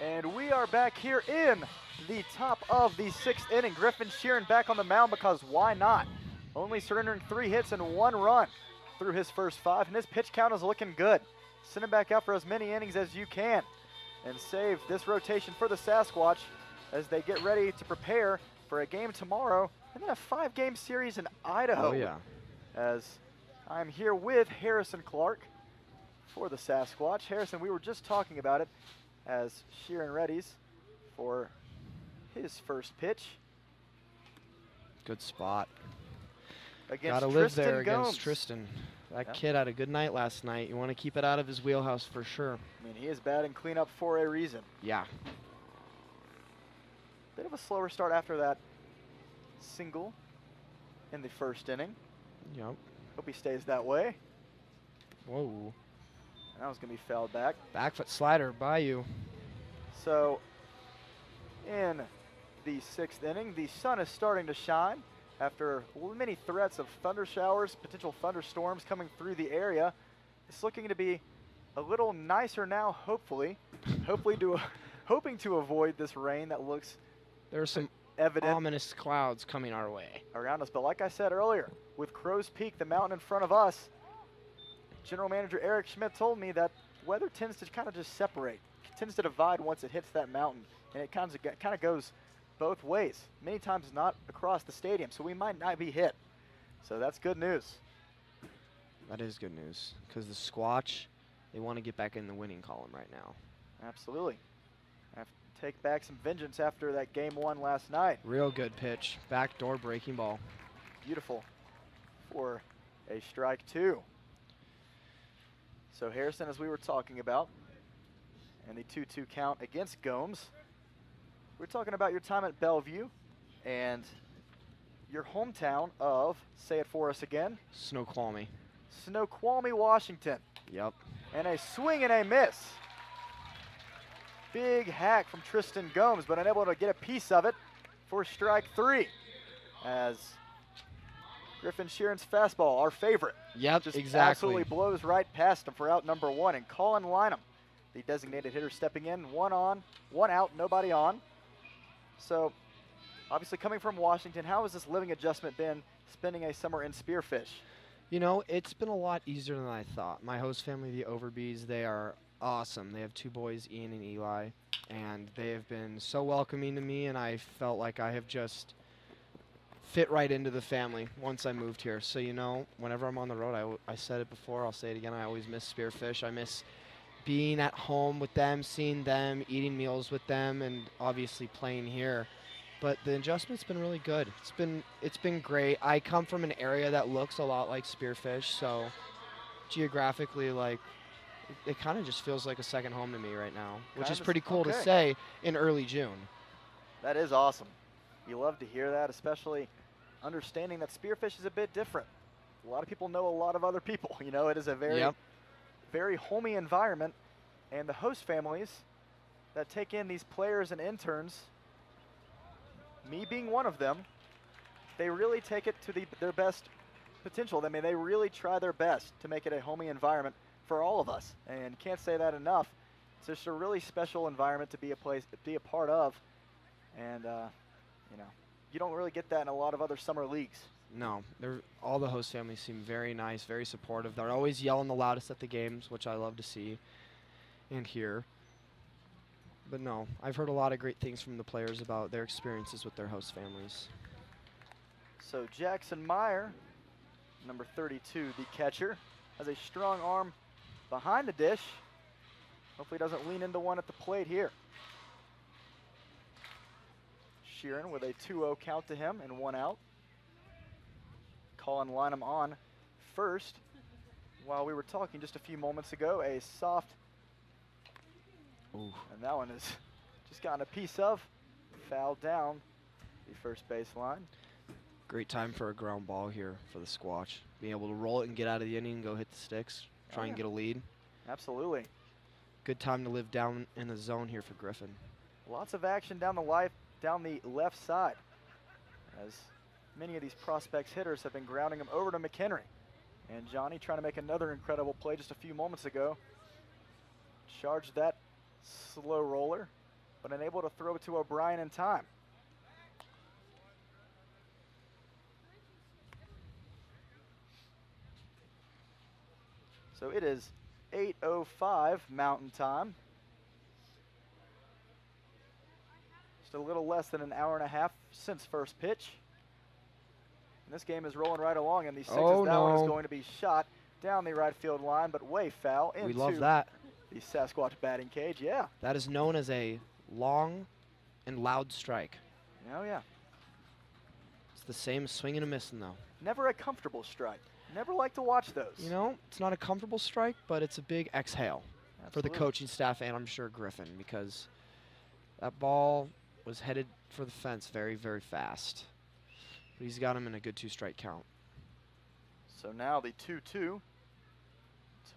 And we are back here in the top of the 6th inning. Griffin Sheeran back on the mound because why not? Only surrendering 3 hits and 1 run through his first 5, and his pitch count is looking good. Send him back out for as many innings as you can and save this rotation for the Sasquatch as they get ready to prepare for a game tomorrow and then a 5-game series in Idaho. Oh, yeah. As I'm here with Harrison Clark for the Sasquatch. Harrison, we were just talking about it as Sheeran readies for his first pitch. Good spot. Against Gotta live Tristan there Gomes. against Tristan. That Yeah. kid had a good night last night. You want to keep it out of his wheelhouse for sure. I mean, he is batting cleanup for a reason. Yeah. Bit of a slower start after that single in the first inning. Yep. Hope he stays that way. Whoa. And that was going to be fouled back. Back foot slider by you. So, in the 6th inning, the sun is starting to shine after many threats of thunder showers, potential thunderstorms coming through the area. It's looking to be a little nicer now, hopefully. Hoping to avoid this rain that looks There's some evident ominous clouds coming our way. around us. But like I said earlier, with Crow's Peak, the mountain in front of us, General Manager Eric Schmidt told me that weather tends to kind of just separate, tends to divide once it hits that mountain, and it kind of goes both ways, many times not across the stadium, so we might not be hit. So that's good news. That is good news because the Squatch, they want to get back in the winning column right now. Absolutely. Have to take back some vengeance after that game 1 last night. Real good pitch. Backdoor breaking ball. Beautiful for a strike 2. So Harrison, as we were talking about, and the 2-2 count against Gomes, we're talking about your time at Bellevue and your hometown of, say it for us again, Snoqualmie. Snoqualmie, Washington. Yep. And a swing and a miss. Big hack from Tristan Gomes, but unable to get a piece of it for strike 3. As Griffin Sheeran's fastball, our favorite, Yep, just exactly. absolutely blows right past him for out number 1. And Colin Lynham, the designated hitter, stepping in, 1 on, 1 out, nobody on. So, obviously coming from Washington, how has this living adjustment been spending a summer in Spearfish? You know, it's been a lot easier than I thought. My host family, the Overbys, they are awesome. They have 2 boys, Ian and Eli, and they have been so welcoming to me, and I felt like I have just fit right into the family once I moved here. So, you know, whenever I'm on the road, I said it before, I'll say it again, I always miss Spearfish. I miss being at home with them, seeing them, eating meals with them, and obviously playing here. But the adjustment's been really good. It's been great. I come from an area that looks a lot like Spearfish, so geographically, like, it kind of just feels like a second home to me right now, which is pretty cool to say in early June. That is awesome. You love to hear that, especially understanding that Spearfish is a bit different. A lot of people know a lot of other people. You know, it is a very homey environment, and the host families that take in these players and interns, me being one of them, they really take it to their best potential. I mean, they really try their best to make it a homey environment for all of us, and can't say that enough. It's just a really special environment to be a part of, and you know, you don't really get that in a lot of other summer leagues. No, all the host families seem very nice, very supportive. They're always yelling the loudest at the games, which I love to see and hear. But no, I've heard a lot of great things from the players about their experiences with their host families. So Jackson Meyer, number 32, the catcher, has a strong arm behind the dish. Hopefully doesn't lean into one at the plate here. Sheeran with a 2-0 count to him and 1 out. Colin Lynham on first. While we were talking just a few moments ago, a soft, and that one is just gotten a piece of, fouled down the first baseline. Great time for a ground ball here for the Squatch. Being able to roll it and get out of the inning and go hit the sticks, try and get a lead. Absolutely. Good time to live down in the zone here for Griffin. Lots of action down the left side, as many of these prospects hitters have been grounding them over to McHenry. And Johnny trying to make another incredible play just a few moments ago. Charged that slow roller but unable to throw to O'Brien in time. So it is 8:05 Mountain Time. Just a little less than an hour and a half since first pitch. And this game is rolling right along, and the sixth Oh, that one is no. going to be shot down the right field line, but way foul into We love that. the Sasquatch batting cage. Yeah. That is known as a long and loud strike. Oh, yeah. It's the same as swinging and missing, though. Never a comfortable strike. Never like to watch those. You know, it's not a comfortable strike, but it's a big exhale for the Absolutely. coaching staff and I'm sure Griffin, because that ball was headed for the fence very, very fast. But he's got him in a good 2-strike count. So now the 2-2 to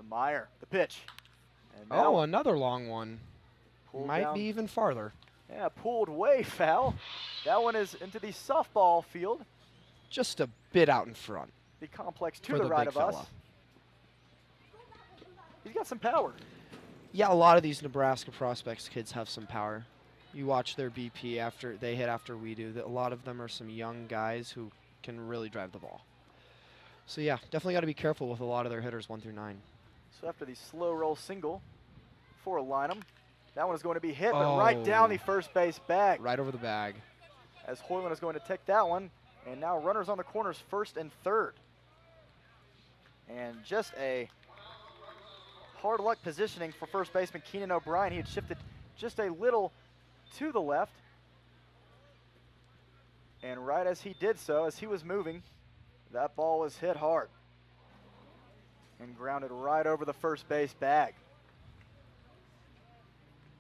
Meyer. The pitch. And now Oh, another long one. pulled Might down. be even farther. Yeah, pulled way foul. That one is into the softball field. Just a bit out in front. The complex to For the the right big of us. fella. He's got some power. Yeah, a lot of these Nebraska prospects kids have some power. You watch their BP after they hit after we do. A lot of them are some young guys who can really drive the ball. So yeah, definitely got to be careful with a lot of their hitters 1 through 9. So after the slow roll single for Lynham, that one is going to be hit, but right down the first base bag. Right over the bag. As Hoyland is going to take that one. And now runners on the corners, first and third. And just a hard luck positioning for first baseman Keenan O'Brien. He had shifted just a little to the left. And right as he did so, as he was moving, that ball was hit hard and grounded right over the first base bag.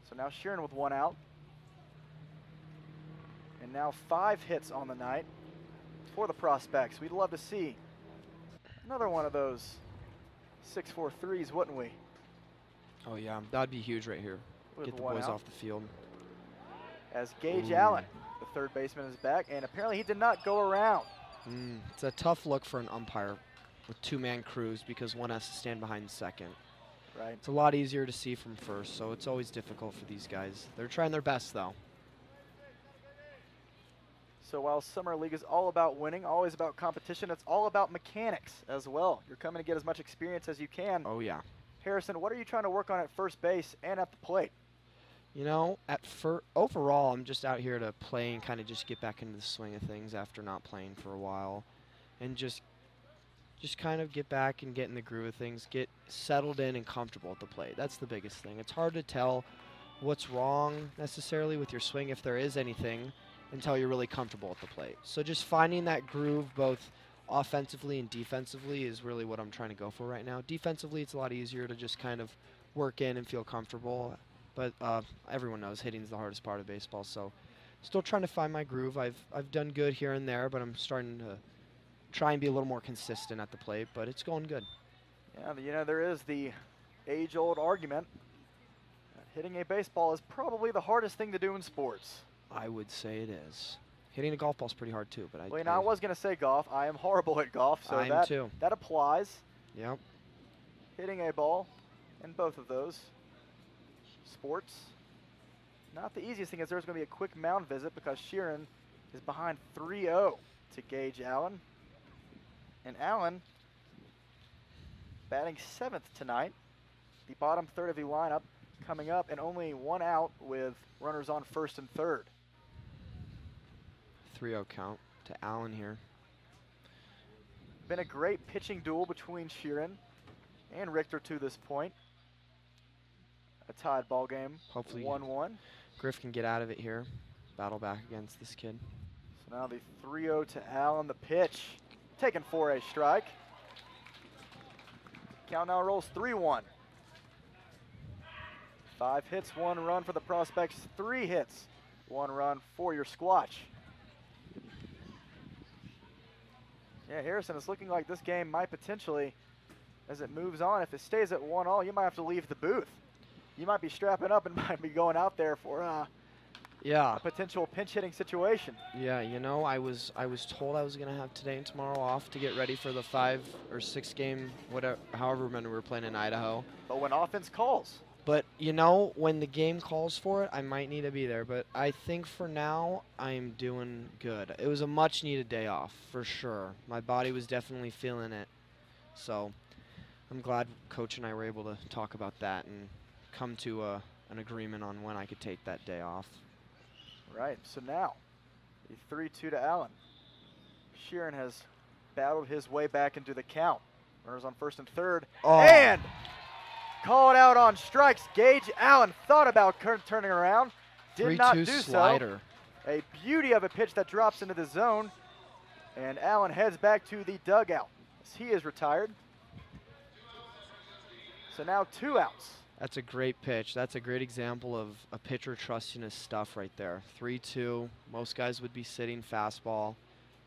So now Sheeran with 1 out. And now 5 hits on the night for the prospects. We'd love to see another one of those 6-4 threes, wouldn't we? Oh yeah, that'd be huge right here. With Get the 1 boys out. off the field. As Gage Ooh. Allen, the third baseman, is back, and apparently he did not go around. It's a tough look for an umpire with 2-man crews because one has to stand behind second. Right. It's a lot easier to see from first, so it's always difficult for these guys. They're trying their best though. So while Summer League is all about winning, always about competition, it's all about mechanics as well. You're coming to get as much experience as you can. Oh yeah. Harrison, what are you trying to work on at first base and at the plate? You know, overall, I'm just out here to play and kind of just get back into the swing of things after not playing for a while, and just kind of get back and get in the groove of things, get settled in and comfortable at the plate. That's the biggest thing. It's hard to tell what's wrong necessarily with your swing, if there is anything, until you're really comfortable at the plate. So just finding that groove both offensively and defensively is really what I'm trying to go for right now. Defensively, it's a lot easier to just kind of work in and feel comfortable. But everyone knows hitting is the hardest part of baseball. So still trying to find my groove. I've done good here and there, but I'm starting to try and be a little more consistent at the plate. But it's going good. Yeah, you know, there is the age-old argument that hitting a baseball is probably the hardest thing to do in sports. I would say it is. Hitting a golf ball is pretty hard too. But Well, you know, I was going to say golf. I am horrible at golf, so I am too. that applies. Yep. Hitting a ball in both of those sports. Not the easiest thing is there's going to be a quick mound visit because Sheeran is behind 3-0 to Gage Allen. And Allen batting 7th tonight. The bottom third of the lineup coming up, and only 1 out with runners on first and third. 3-0 count to Allen here. Been a great pitching duel between Sheeran and Richter to this point. A tied ball game, Hopefully 1-1. Griff can get out of it here. Battle back against this kid. So now the 3-0 to Allen, the pitch. Taken for a strike. Count now rolls 3-1. 5 hits, 1 run for the prospects, 3 hits, 1 run for your Squatch. Yeah, Harrison, it's looking like this game might potentially, as it moves on, if it stays at 1-1, you might have to leave the booth. You might be strapping up and might be going out there for a potential pinch hitting situation. Yeah, you know, I was told I was gonna have today and tomorrow off to get ready for the 5 or 6 game, whatever, however many we were playing in Idaho. But when offense calls, But, you know, when the game calls for it, I might need to be there. But I think for now, I'm doing good. It was a much-needed day off, for sure. My body was definitely feeling it. So I'm glad Coach and I were able to talk about that and come to an agreement on when I could take that day off. Right, so now, the 3-2 to Allen. Sheeran has battled his way back into the count. Runners on first and third, and called out on strikes. Gage Allen thought about turning around, did not do slider. So. A beauty of a pitch that drops into the zone, and Allen heads back to the dugout as he is retired. So now 2 outs. That's a great pitch. That's a great example of a pitcher trusting his stuff right there. 3-2. Most guys would be sitting fastball,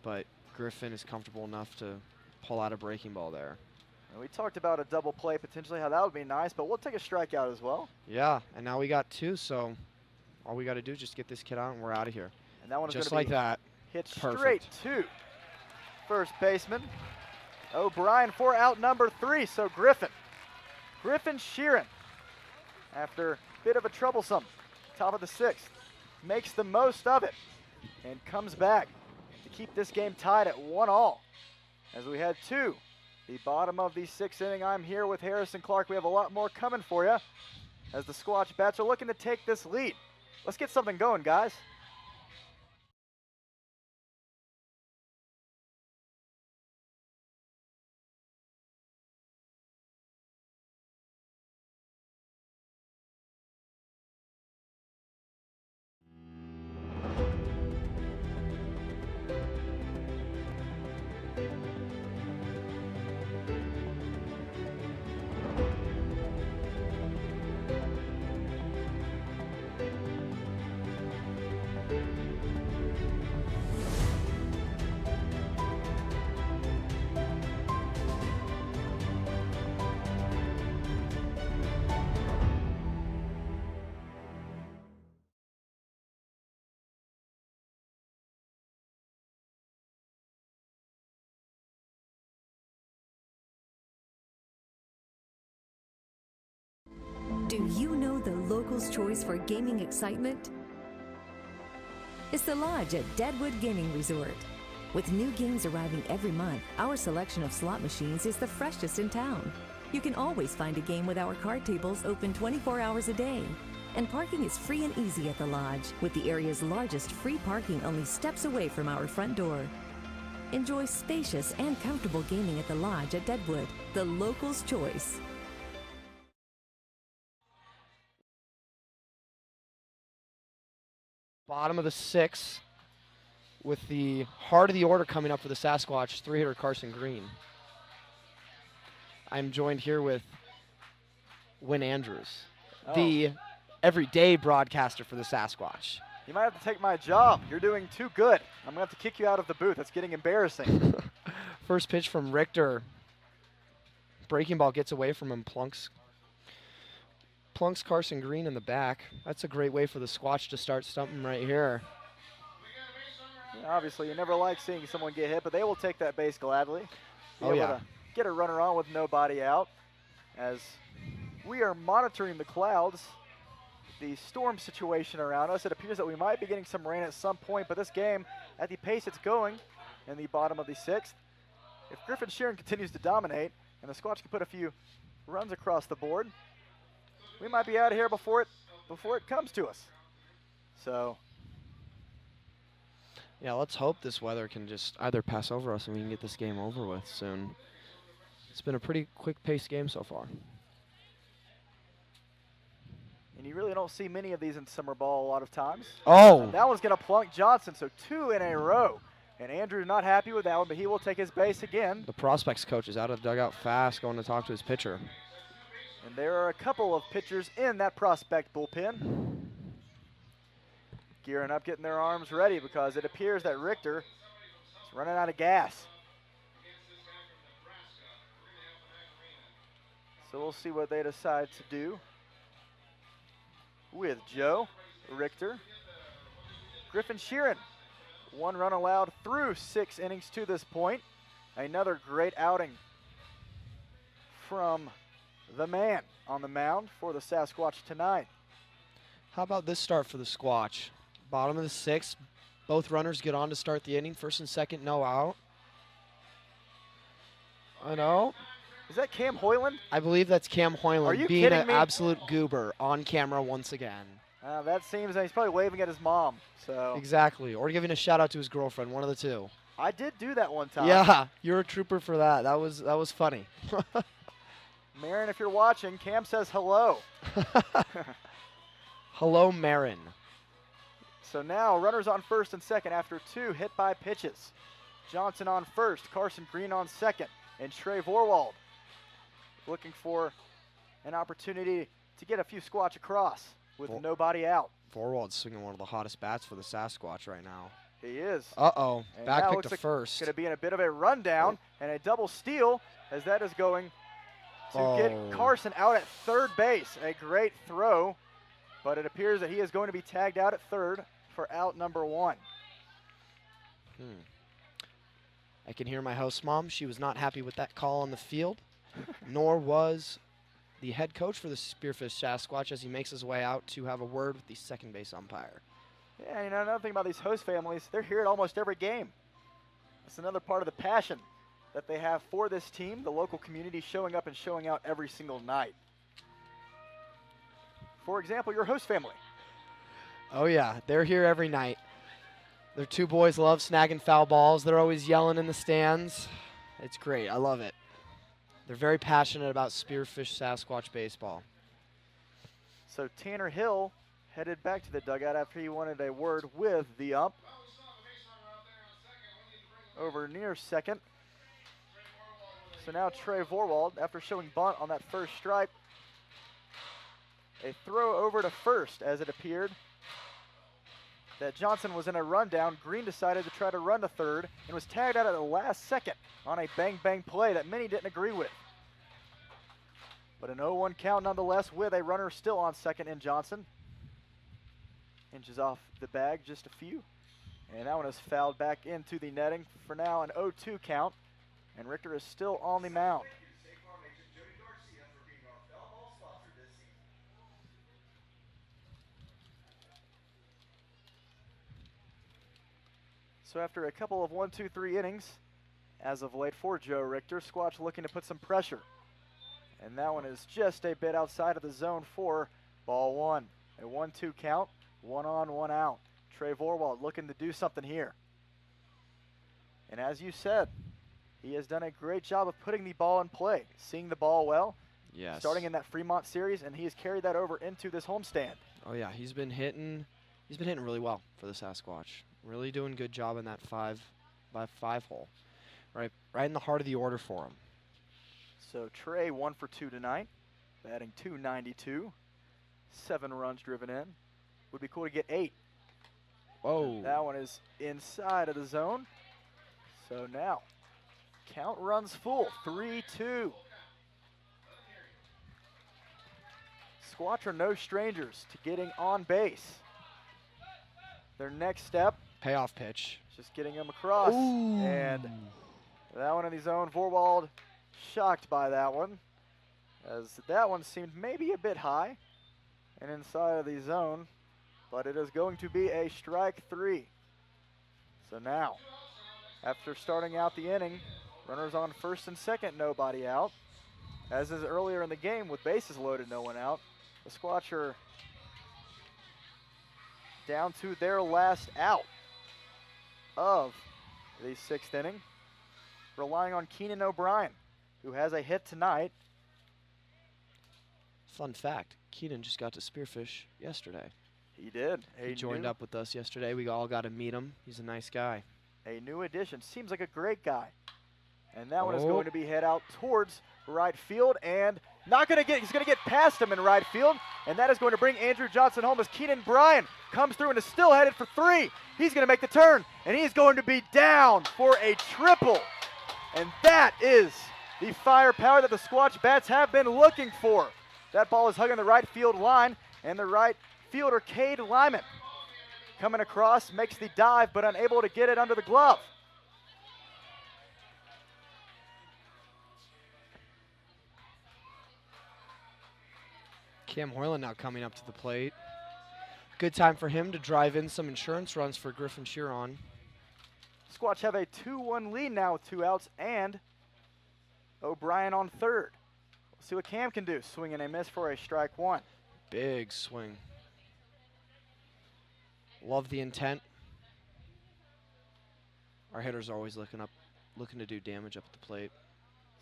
but Griffin is comfortable enough to pull out a breaking ball there. And we talked about a double play potentially, how that would be nice, but we'll take a strikeout as well. Yeah, and now we got 2, so all we got to do is just get this kid out and we're out of here. And that one is just gonna like be that. Hit Perfect. straight to first baseman O'Brien for out number 3. So Griffin Sheeran, after a bit of a troublesome top of the 6th, makes the most of it and comes back to keep this game tied at 1-all as we head to the bottom of the 6th inning. I'm here with Harrison Clark. We have a lot more coming for you as the Squatch bats are looking to take this lead. Let's get something going, guys. Do you know the locals' choice for gaming excitement? It's the Lodge at Deadwood Gaming Resort. With new games arriving every month, our selection of slot machines is the freshest in town. You can always find a game with our card tables open 24 hours a day. And parking is free and easy at the Lodge, with the area's largest free parking only steps away from our front door. Enjoy spacious and comfortable gaming at the Lodge at Deadwood, the locals' choice. Bottom of the 6th with the heart of the order coming up for the Sasquatch, 3-hitter Carson Green. I'm joined here with Wynn Andrews, the everyday broadcaster for the Sasquatch. You might have to take my job. You're doing too good. I'm going to have to kick you out of the booth. That's getting embarrassing. First pitch from Richter. Breaking ball gets away from him, plunks Carson Green in the back. That's a great way for the Squatch to start stumping right here. Yeah, obviously, you never like seeing someone get hit, but they will take that base gladly. Be able to get a runner on with nobody out. As we are monitoring the clouds, the storm situation around us, it appears that we might be getting some rain at some point, but this game, at the pace it's going in the bottom of the 6th, if Griffin Sheeran continues to dominate and the Squatch can put a few runs across the board, we might be out of here before it comes to us. So, yeah, let's hope this weather can just either pass over us and we can get this game over with soon. It's been a pretty quick-paced game so far. And you really don't see many of these in summer ball a lot of times. Oh! That one's going to plunk Johnson, so 2 in a row. And Andrew's not happy with that one, but he will take his base again. The prospects coach is out of the dugout fast, going to talk to his pitcher. And there are a couple of pitchers in that prospect bullpen. Gearing up, getting their arms ready because it appears that Richter is running out of gas. So we'll see what they decide to do with Joe, Richter, Griffin Sheeran. 1 run allowed through 6 innings to this point. Another great outing from the man on the mound for the Sasquatch tonight. How about this start for the Squatch? Bottom of the 6th. Both runners get on to start the inning. First and second, no out. I know. Is that Cam Hoyland? I believe that's Cam Hoyland Are you being kidding an me? absolute goober on camera once again. That seems he's probably waving at his mom. So Exactly. Or giving a shout out to his girlfriend, one of the two. I did do that one time. Yeah, you're a trooper for that. That was funny. Marin, if you're watching, Cam says hello. Hello, Marin. So now runners on first and second after 2 hit by pitches. Johnson on first, Carson Green on second, and Trey Vorwald looking for an opportunity to get a few Squatch across with nobody out. Vorwald's swinging one of the hottest bats for the Sasquatch right now. He is. Uh-oh. And Back now pick looks to like first. Going to be in a bit of a rundown and a double steal as that is going to get Carson out at third base. A great throw, but it appears that he is going to be tagged out at third for out number 1. I can hear my host mom. She was not happy with that call on the field, nor was the head coach for the Spearfish Sasquatch as he makes his way out to have a word with the second base umpire. Yeah, you know, another thing about these host families, they're here at almost every game. It's another part of the passion that they have for this team, the local community showing up and showing out every single night. For example, your host family. Oh, yeah. They're here every night. Their 2 boys love snagging foul balls. They're always yelling in the stands. It's great. I love it. They're very passionate about Spearfish Sasquatch baseball. So Tanner Hill headed back to the dugout after he wanted a word with the ump. Over near second. So now Trey Vorwald, after showing bunt on that first strike, a throw over to first as it appeared that Johnson was in a rundown. Green decided to try to run to third and was tagged out at the last second on a bang-bang play that many didn't agree with. But an 0-1 count nonetheless with a runner still on second in Johnson. Inches off the bag just a few. And that one is fouled back into the netting. For now, an 0-2 count. And Richter is still on the mound. So after a couple of 1, 2, 3 innings, as of late for Joe Richter, Squatch looking to put some pressure. And that one is just a bit outside of the zone for ball 1. A 1-2 count, 1 on, 1 out. Trey Vorwald looking to do something here. And as you said, he has done a great job of putting the ball in play, seeing the ball well. Yes. Starting in that Fremont series, and he has carried that over into this homestand. Oh yeah, he's been hitting really well for the Sasquatch. Really doing a good job in that 5-by-5 hole. Right in the heart of the order for him. So Trey 1 for 2 tonight, batting .292, 7 runs driven in. Would be cool to get 8. Whoa. That one is inside of the zone. So now, count runs full, 3-2. Squatch are no strangers to getting on base. Their next step, Payoff pitch. just getting him across. Ooh. And that one in the zone. Vorwald shocked by that one, as that one seemed maybe a bit high and inside of the zone, but it is going to be a strike 3. So now, after starting out the inning, runners on first and second, nobody out. As is earlier in the game with bases loaded, no one out. The Squatch are down to their last out of the 6th inning, relying on Keenan O'Brien, who has a hit tonight. Fun fact, Keenan just got to Spearfish yesterday. He did. He joined up with us yesterday. We all got to meet him. He's a nice guy. A new addition. Seems like a great guy. And that one is going to be hit out towards right field, and not going to get, he's going to get past him in right field, and that is going to bring Andrew Johnson home as Keenan Bryan comes through and is still headed for 3. He's going to make the turn, and he's going to be down for a triple. And that is the firepower that the Squatch bats have been looking for. That ball is hugging the right field line, and the right fielder, Cade Lyman, coming across, makes the dive, but unable to get it under the glove. Cam Hoyland now coming up to the plate. Good time for him to drive in some insurance runs for Griffin Sheeron. Squatch have a 2-1 lead now with 2 outs and O'Brien on third. We'll see what Cam can do. Swing and a miss for a strike 1. Big swing. Love the intent. Our hitters are always looking to do damage up at the plate.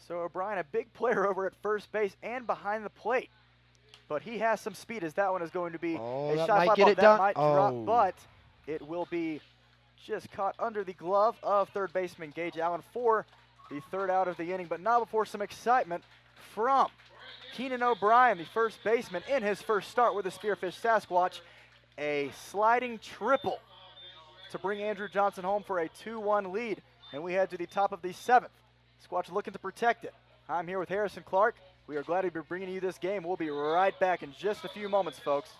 So O'Brien, a big player over at first base and behind the plate. But he has some speed as that one is going to be a that shot might fly get ball. it That done. might drop, Oh. but it will be just caught under the glove of third baseman Gage Allen for the 3rd out of the inning. But now before some excitement from Keenan O'Brien, the first baseman in his first start with the Spearfish Sasquatch, a sliding triple to bring Andrew Johnson home for a 2-1 lead. And we head to the top of the 7th. Squatch looking to protect it. I'm here with Harrison Clark. We are glad to be bringing you this game. We'll be right back in just a few moments, folks.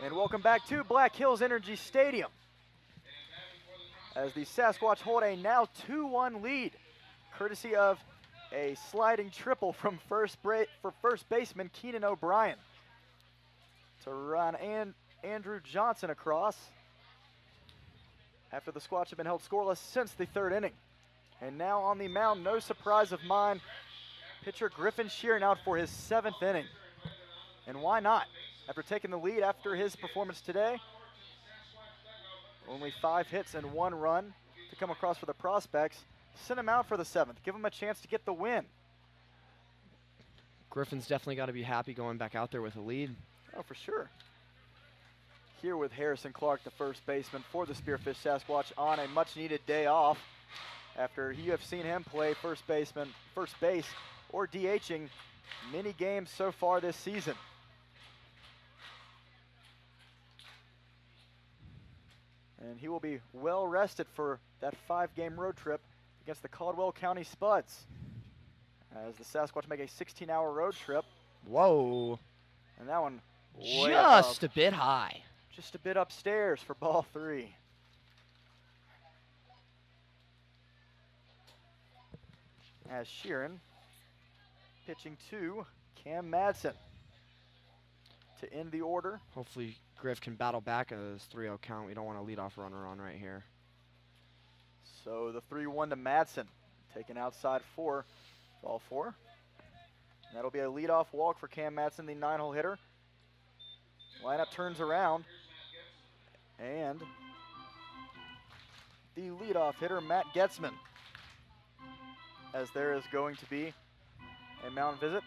And welcome back to Black Hills Energy Stadium, as the Sasquatch hold a now 2-1 lead, courtesy of a sliding triple from first baseman Keenan O'Brien to run Andrew Johnson across after the Squatch have been held scoreless since the 3rd inning. And now on the mound, no surprise of mine, pitcher Griffin Sheeran out for his 7th inning. And why not? After taking the lead after his performance today, only 5 hits and 1 run to come across for the prospects. Send him out for the 7th. Give him a chance to get the win. Griffin's definitely got to be happy going back out there with a lead. Oh, for sure. Here with Harrison Clark, the first baseman for the Spearfish Sasquatch, on a much-needed day off after you have seen him play first base or DHing many games so far this season. And he will be well rested for that 5-game road trip against the Caldwell County Spuds, as the Sasquatch make a 16-hour road trip. Whoa. And that one way Just above. a bit high. Just a bit upstairs for ball 3. As Sheeran pitching to Cam Madsen to end the order. Hopefully Griff can battle back at this 3-0 count. We don't want a leadoff runner on right here. So the 3-1 to Madsen, taken outside for ball 4. And that'll be a leadoff walk for Cam Madsen, the 9-hole hitter. Lineup turns around, and the leadoff hitter, Matt Getzman, as there is going to be a mound visit.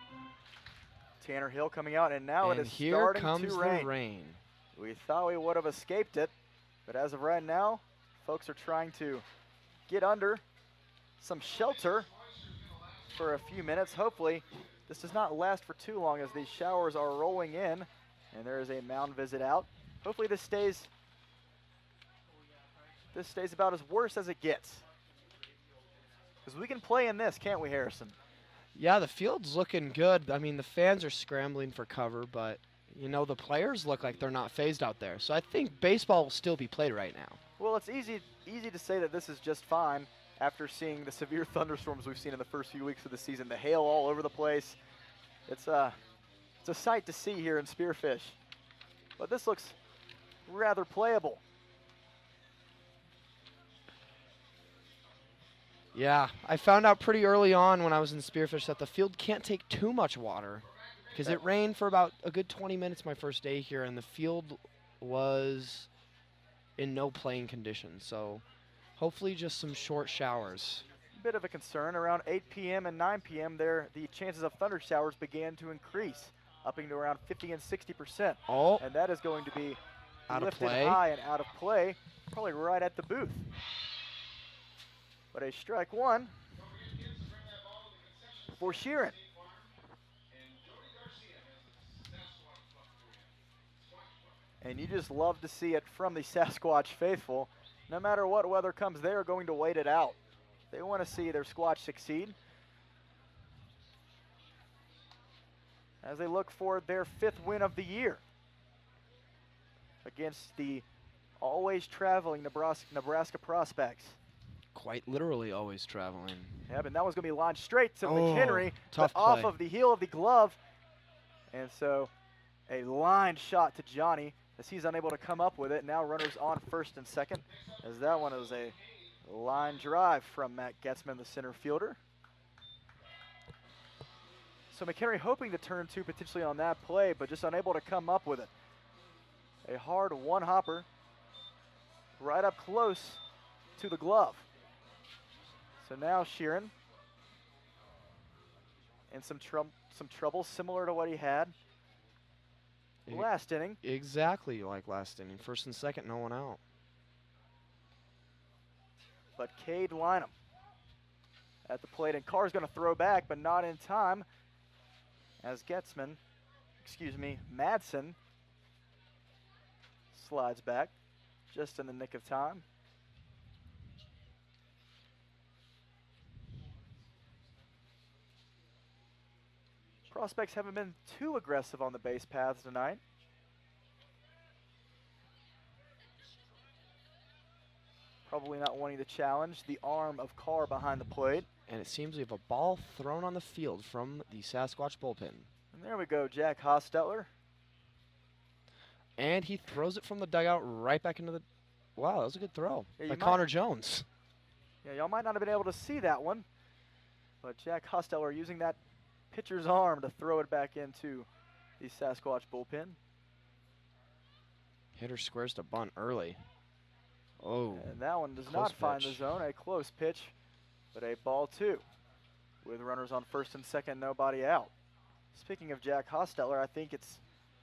Tanner Hill coming out, and now it is here starting comes to the rain. We thought we would have escaped it, but as of right now, folks are trying to get under some shelter for a few minutes. Hopefully, this does not last for too long as these showers are rolling in, and there is a mound visit out. Hopefully this stays this stays about as worse as it gets. Because we can play in this, can't we, Harrison? Yeah, the field's looking good. I mean, the fans are scrambling for cover, but, you know, the players look like they're not phased out there. So I think baseball will still be played right now. Well, it's easy to say that this is just fine after seeing the severe thunderstorms we've seen in the first few weeks of the season. The hail all over the place. It's a sight to see here in Spearfish. But this looks rather playable. Yeah, I found out pretty early on when I was in Spearfish that the field can't take too much water because it rained for about a good 20 minutes my first day here, and the field was in no playing conditions. So hopefully just some short showers. Bit of a concern. Around 8 p.m. and 9 p.m. there, the chances of thunder showers began to increase, upping to around 50 and 60%. Oh. And that is going to be Out of lifted play. high and out of play, probably right at the booth. But a strike one for Sheeran. And you just love to see it from the Sasquatch faithful. No matter what weather comes, they are going to wait it out. They want to see their Squatch succeed as they look for their 5th win of the year against the always traveling Nebraska prospects. Quite literally always traveling. Yep, and that one's going to be launched straight to McHenry, tough but off play. of the heel of the glove. And so a line shot to Johnny as he's unable to come up with it. Now runners on first and second, as that one is a line drive from Matt Getzman, the center fielder. So McHenry hoping to turn two potentially on that play, but just unable to come up with it. A hard one hopper right up close to the glove. So now Sheeran in some trouble similar to what he had last inning. Exactly like last inning. First and second, no one out. But Cade Lynham at the plate, and Carr's going to throw back, but not in time as Madsen slides back just in the nick of time. Prospects haven't been too aggressive on the base paths tonight. Probably not wanting to challenge the arm of Carr behind the plate. And it seems we have a ball thrown on the field from the Sasquatch bullpen. And there we go, Jack Hostetler. And he throws it from the dugout right back into the... Wow, that was a good throw Yeah, by Connor Jones. Yeah, y'all might not have been able to see that one, but Jack Hostetler using that pitcher's arm to throw it back into the Sasquatch bullpen. Hitter squares to bunt early. Oh. And that one does close not find the pitch. zone. A close pitch, but a ball two with runners on first and second, nobody out. Speaking of Jack Hostetler, I think it's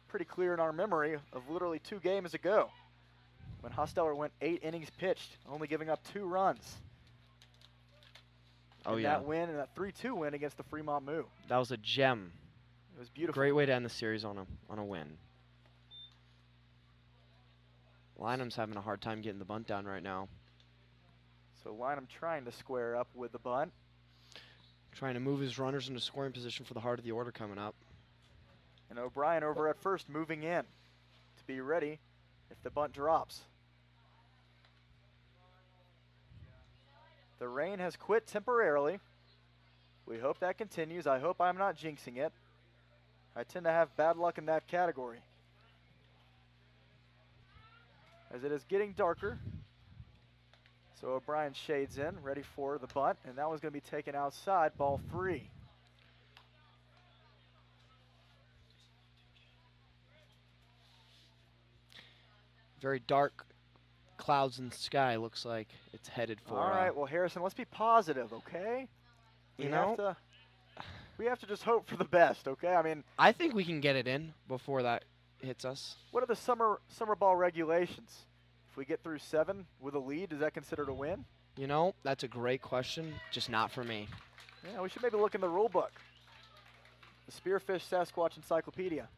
pretty clear in our memory of literally 2 games ago when Hostetler went 8 innings pitched, only giving up 2 runs. Oh, and yeah. that win, and that 3-2 win against the Fremont Moo. That was a gem. It was beautiful. Great way to end the series on a win. Lynham's having a hard time getting the bunt down right now. So Lynham trying to square up with the bunt. Trying to move his runners into scoring position for the heart of the order coming up. And O'Brien over at first moving in to be ready if the bunt drops. The rain has quit temporarily. We hope that continues. I hope I'm not jinxing it. I tend to have bad luck in that category. As it is getting darker. So O'Brien shades in, ready for the bunt, and that one's going to be taken outside, ball 3. Very dark clouds in the sky. Looks like it's headed for... All right, well, Harrison, let's be positive, okay? You know, We have to just hope for the best, okay? I mean, I think we can get it in before that hits us. what are the summer ball regulations? If we get through 7 with a lead, is that considered a win? You know, that's a great question, just not for me. Yeah, we should maybe look in the rule book. The Spearfish Sasquatch Encyclopedia.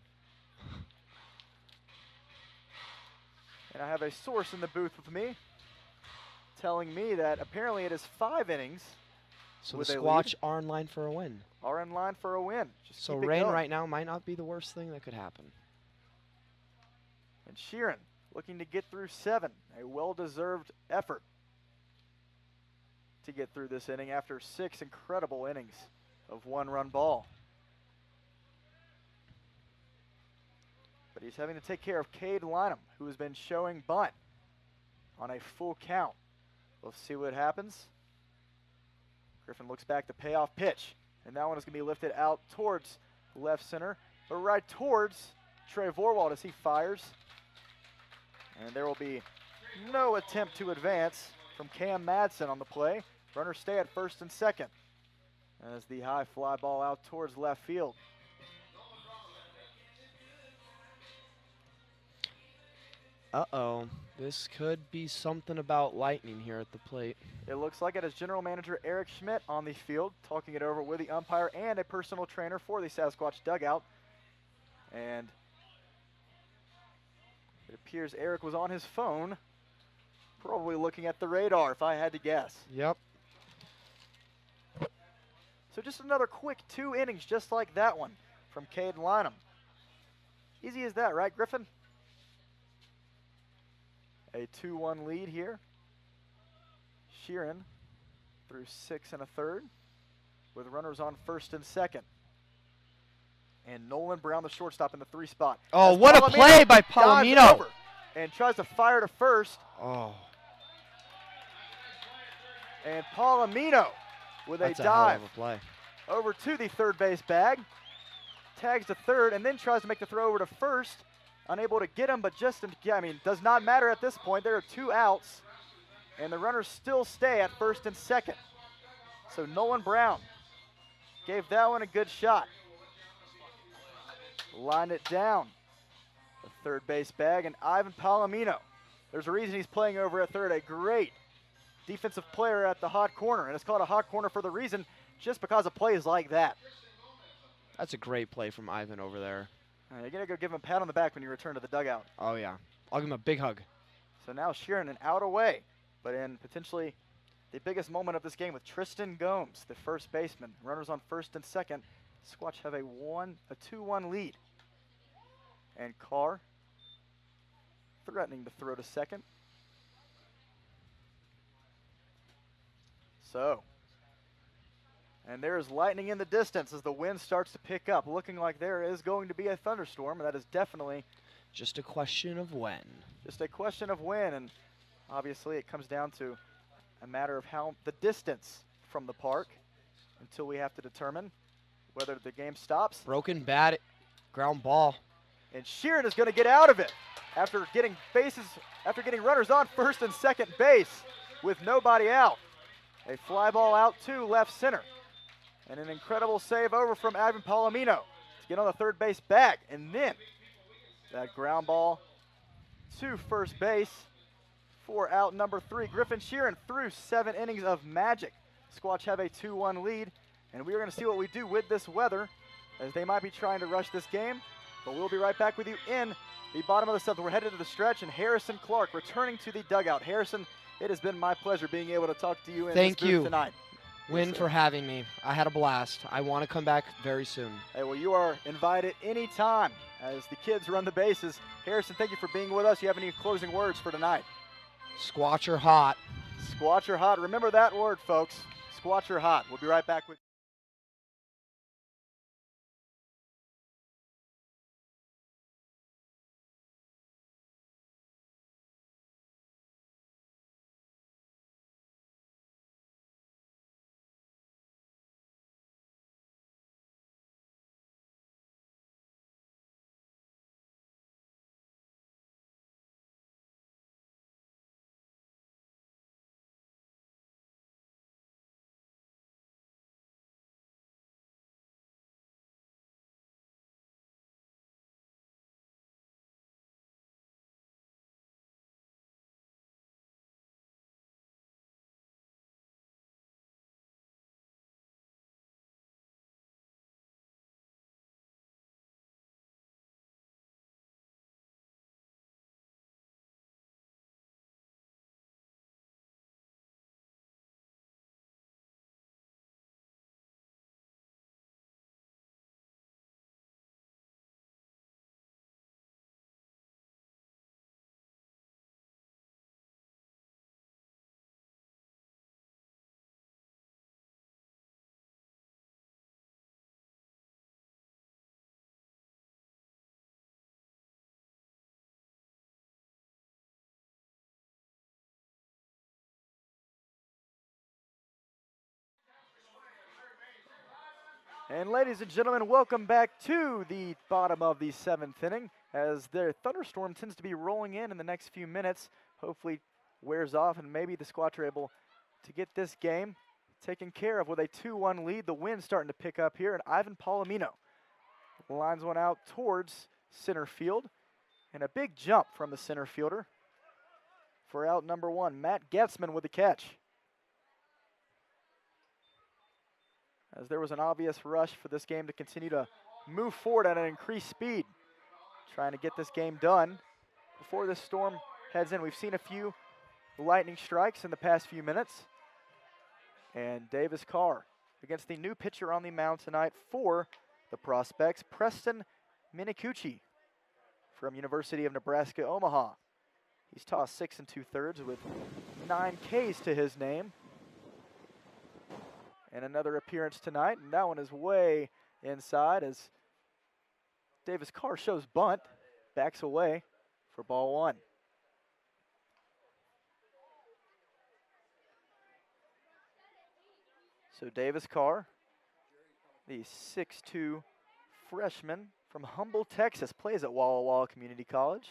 And I have a source in the booth with me. telling me that apparently it is 5 innings. So with the a Squatch lead. are in line for a win. Are in line for a win. Just So keep it rain going. right now might not be the worst thing that could happen. And Sheeran looking to get through 7. A well-deserved effort to get through this inning after 6 incredible innings of 1-run ball. But he's having to take care of Cade Lynham, who has been showing bunt on a full count. We'll see what happens. Griffin looks back, the payoff pitch, and that one is going to be lifted out towards left center, but right towards Trey Vorwald as he fires. And there will be no attempt to advance from Cam Madsen on the play. Runners stay at first and second as the high fly ball out towards left field. Uh-oh. This could be something about lightning here at the plate. It looks like it is general manager Eric Schmidt on the field, talking it over with the umpire and a personal trainer for the Sasquatch dugout. And it appears Eric was on his phone, probably looking at the radar, if I had to guess. Yep. So just another quick 2 innings just like that one from Cade Lynham. Easy as that, right, Griffin? A 2-1 lead here. Sheeran through 6 1/3 with runners on first and second. And Nolan Brown, the shortstop, in the 3 spot. Oh, As what a play by dives Palomino. over and tries to fire to first. Oh, And Palomino with that's a a hell dive of a play. over to the third base bag. Tags to third and then tries to make the throw over to first. Unable to get him, but does not matter at this point. There are 2 outs, and the runners still stay at first and second. So Nolan Brown gave that one a good shot. Lined it down. The third base bag, and Ivan Palomino. There's a reason he's playing over at third. A great defensive player at the hot corner, and it's called a hot corner for the reason, just because of plays like that. That's a great play from Ivan over there. You're going to go give him a pat on the back when you return to the dugout. Oh, yeah. I'll give him a big hug. So now Sheeran an out away, but in potentially the biggest moment of this game with Tristan Gomes, the first baseman. Runners on first and second. Squatch have a 2-1 lead. And Carr threatening to throw to second. And there's lightning in the distance as the wind starts to pick up, looking like there is going to be a thunderstorm, and that is definitely just a question of when. Just a question of when, and obviously it comes down to a matter of how the distance from the park until we have to determine whether the game stops. Broken bat, ground ball. And Sheeran is going to get out of it after getting runners on first and second base with nobody out. A fly ball out to left center. And an incredible save over from Ivan Palomino to get on the third base bag. And then that ground ball to first base for out number 3. Griffin Sheeran through 7 innings of magic. Squatch have a 2-1 lead. And we are going to see what we do with this weather, as they might be trying to rush this game. But we'll be right back with you in the bottom of the 7th. We're headed to the stretch, and Harrison Clark returning to the dugout. Harrison, it has been my pleasure being able to talk to you in this group tonight. Win for having me. I had a blast. I want to come back very soon. Hey, well, you are invited anytime as the kids run the bases. Harrison, thank you for being with us. You have any closing words for tonight? Squatch or hot. Squatch or hot. Remember that word, folks. Squatch or hot. We'll be right back with And ladies and gentlemen, welcome back to the bottom of the 7th inning as their thunderstorm tends to be rolling in the next few minutes. Hopefully wears off and maybe the Squatch are able to get this game taken care of with a 2-1 lead. The wind's starting to pick up here, and Ivan Palomino lines one out towards center field. And a big jump from the center fielder for out number 1. Matt Getzman with the catch. As there was an obvious rush for this game to continue to move forward at an increased speed. Trying to get this game done before this storm heads in. We've seen a few lightning strikes in the past few minutes. And Davis Carr against the new pitcher on the mound tonight for the Prospects, Preston Minicucci from University of Nebraska, Omaha. He's tossed 6 2/3 with 9 Ks to his name. And another appearance tonight, and that one is way inside as Davis Carr shows bunt, backs away for ball 1. So Davis Carr, the 6'2" freshman from Humble, Texas, plays at Walla Walla Community College.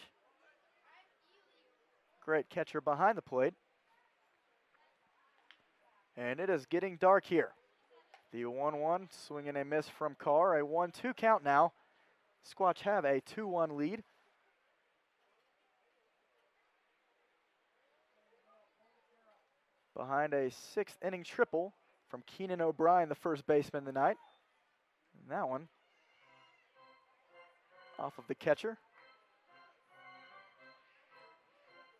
Great catcher behind the plate. And it is getting dark here. The 1-1, swing and a miss from Carr. A 1-2 count now. Squatch have a 2-1 lead. Behind a 6th inning triple from Keenan O'Brien, the first baseman of the night. And that one off of the catcher.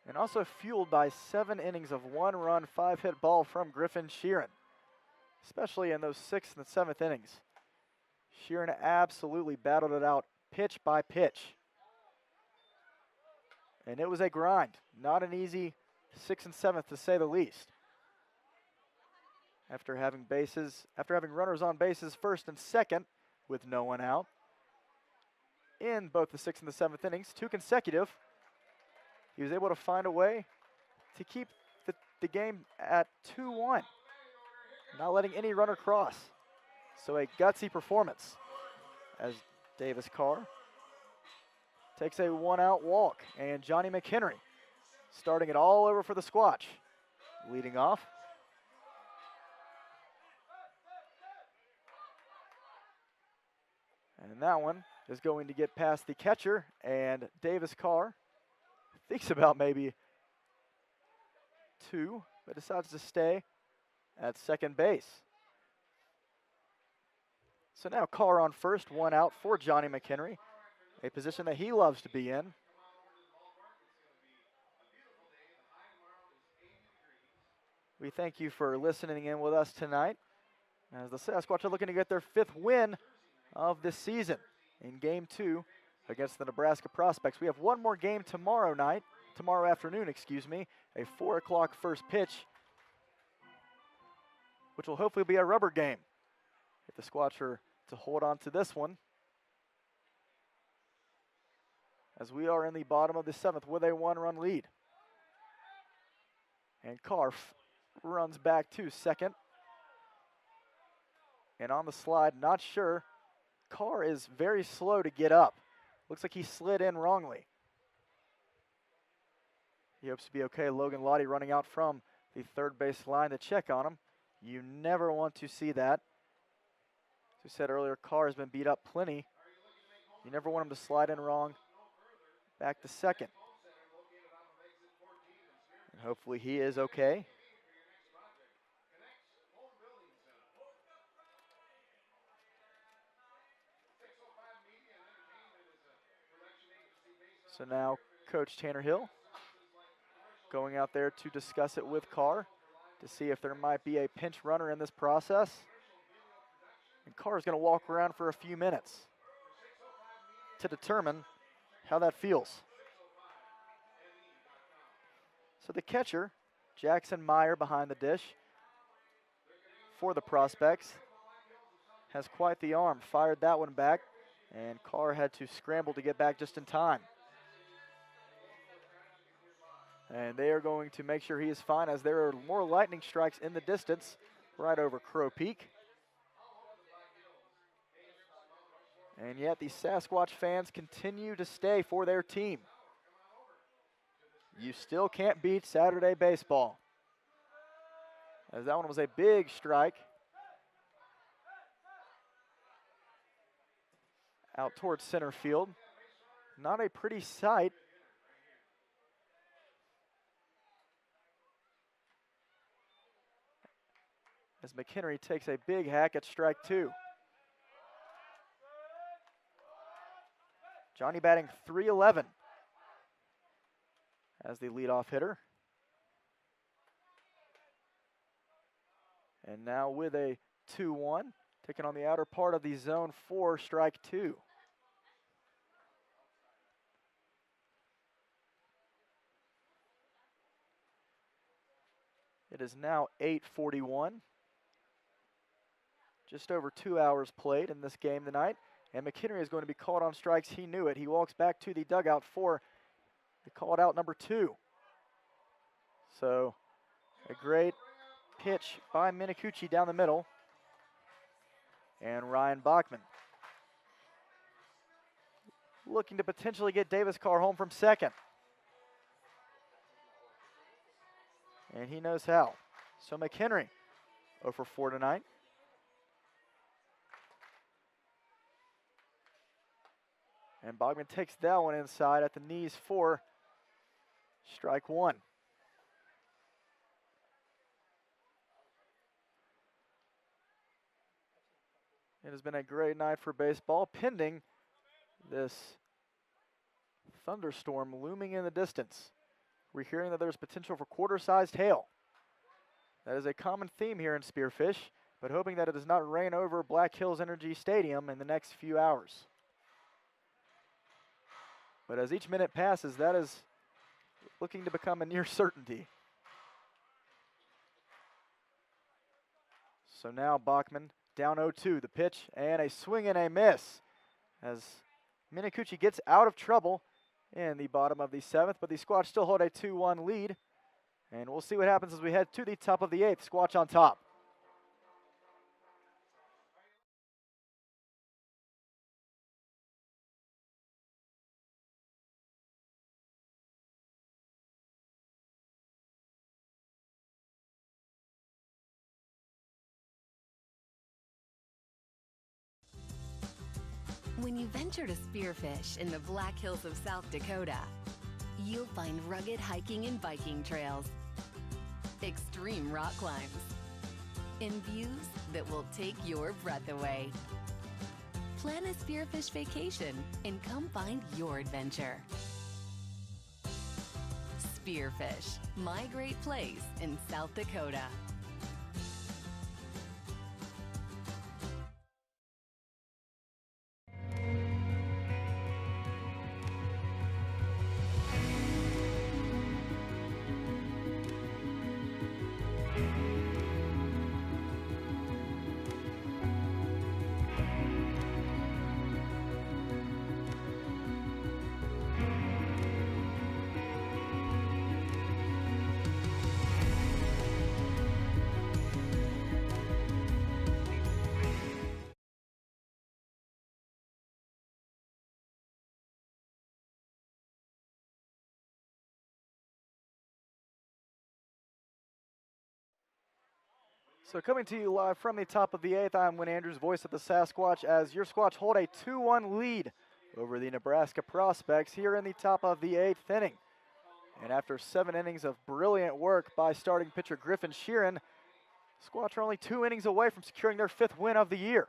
And also fueled by 7 innings of 1-run, 5-hit ball from Griffin Sheeran, especially in those 6th and 7th innings. Sheeran absolutely battled it out pitch by pitch. And it was a grind, not an easy 6th and 7th to say the least. After having runners on bases first and second with no one out in both the 6th and the 7th innings, 2 consecutive, he was able to find a way to keep the game at 2-1, not letting any runner cross. So a gutsy performance as Davis Carr takes a 1-out walk, and Johnny McHenry starting it all over for the Squatch. Leading off. And that one is going to get past the catcher, and Davis Carr thinks about maybe 2, but decides to stay at second base. So now Carr on first, 1 out for Johnny McHenry, a position that he loves to be in. We thank you for listening in with us tonight as the Sasquatch are looking to get their 5th win of this season in Game 2 against the Nebraska Prospects. We have one more game tomorrow afternoon, a 4 o'clock first pitch, which will hopefully be a rubber game if the Squatch are to hold on to this one. As we are in the bottom of the 7th with a 1-run lead. And Carr runs back to second. And on the slide, not sure. Carr is very slow to get up. Looks like he slid in wrongly. He hopes to be okay. Logan Lottie running out from the third base line to check on him. You never want to see that. As we said earlier, Carr has been beat up plenty. You never want him to slide in wrong. Back to second. And hopefully he is okay. So now Coach Tanner Hill going out there to discuss it with Carr to see if there might be a pinch runner in this process. And Carr is going to walk around for a few minutes to determine how that feels. So the catcher, Jackson Meyer behind the dish for the Prospects, has quite the arm. Fired that one back, and Carr had to scramble to get back just in time. And they are going to make sure he is fine as there are more lightning strikes in the distance right over Crow Peak. And yet the Sasquatch fans continue to stay for their team. You still can't beat Saturday baseball. As that one was a big strike. Out towards center field. Not a pretty sight. As McHenry takes a big hack at strike 2. Johnny batting .311 as the leadoff hitter. And now with a 2-1, taking on the outer part of the zone 4, strike 2. It is now 8:41. Just over 2 hours played in this game tonight. And McHenry is going to be called on strikes. He knew it. He walks back to the dugout for the called out number 2. So a great pitch by Minicucci down the middle. And Ryan Bachman looking to potentially get Davis Carr home from second. And he knows how. So McHenry 0 for 4 tonight. And Bachman takes that one inside at the knees for strike 1. It has been a great night for baseball, pending this thunderstorm looming in the distance. We're hearing that there's potential for quarter-sized hail. That is a common theme here in Spearfish, but hoping that it does not rain over Black Hills Energy Stadium in the next few hours. But as each minute passes, that is looking to become a near certainty. So now Bachman down 0-2, the pitch, and a swing and a miss as Minicucci gets out of trouble in the bottom of the 7th, but the Squatch still hold a 2-1 lead. And we'll see what happens as we head to the top of the 8th. Squatch on top. When you venture to Spearfish in the Black Hills of South Dakota, you'll find rugged hiking and biking trails, extreme rock climbs, and views that will take your breath away. Plan a Spearfish vacation and come find your adventure. Spearfish, my great place in South Dakota. So coming to you live from the top of the 8th, I'm Win Andrews, voice of the Sasquatch, as your Squatch hold a 2-1 lead over the Nebraska Prospects here in the top of the 8th inning. And after 7 innings of brilliant work by starting pitcher Griffin Sheeran, Squatch are only 2 innings away from securing their 5th win of the year.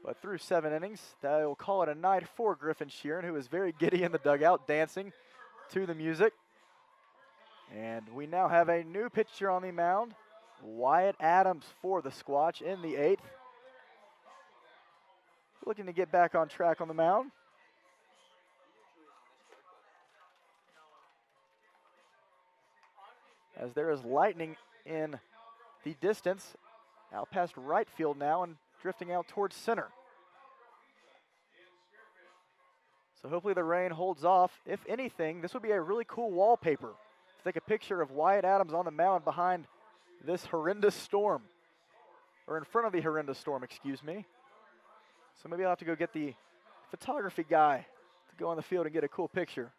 But through 7 innings, they will call it a night for Griffin Sheeran, who is very giddy in the dugout, dancing to the music. And we now have a new pitcher on the mound, Wyatt Adams for the Squatch in the 8th. Looking to get back on track on the mound. As there is lightning in the distance, out past right field now and drifting out towards center. So hopefully the rain holds off. If anything, this would be a really cool wallpaper. Take a picture of Wyatt Adams on the mound behind this horrendous storm. or in front of the horrendous storm, excuse me. So maybe I'll have to go get the photography guy to go on the field and get a cool picture.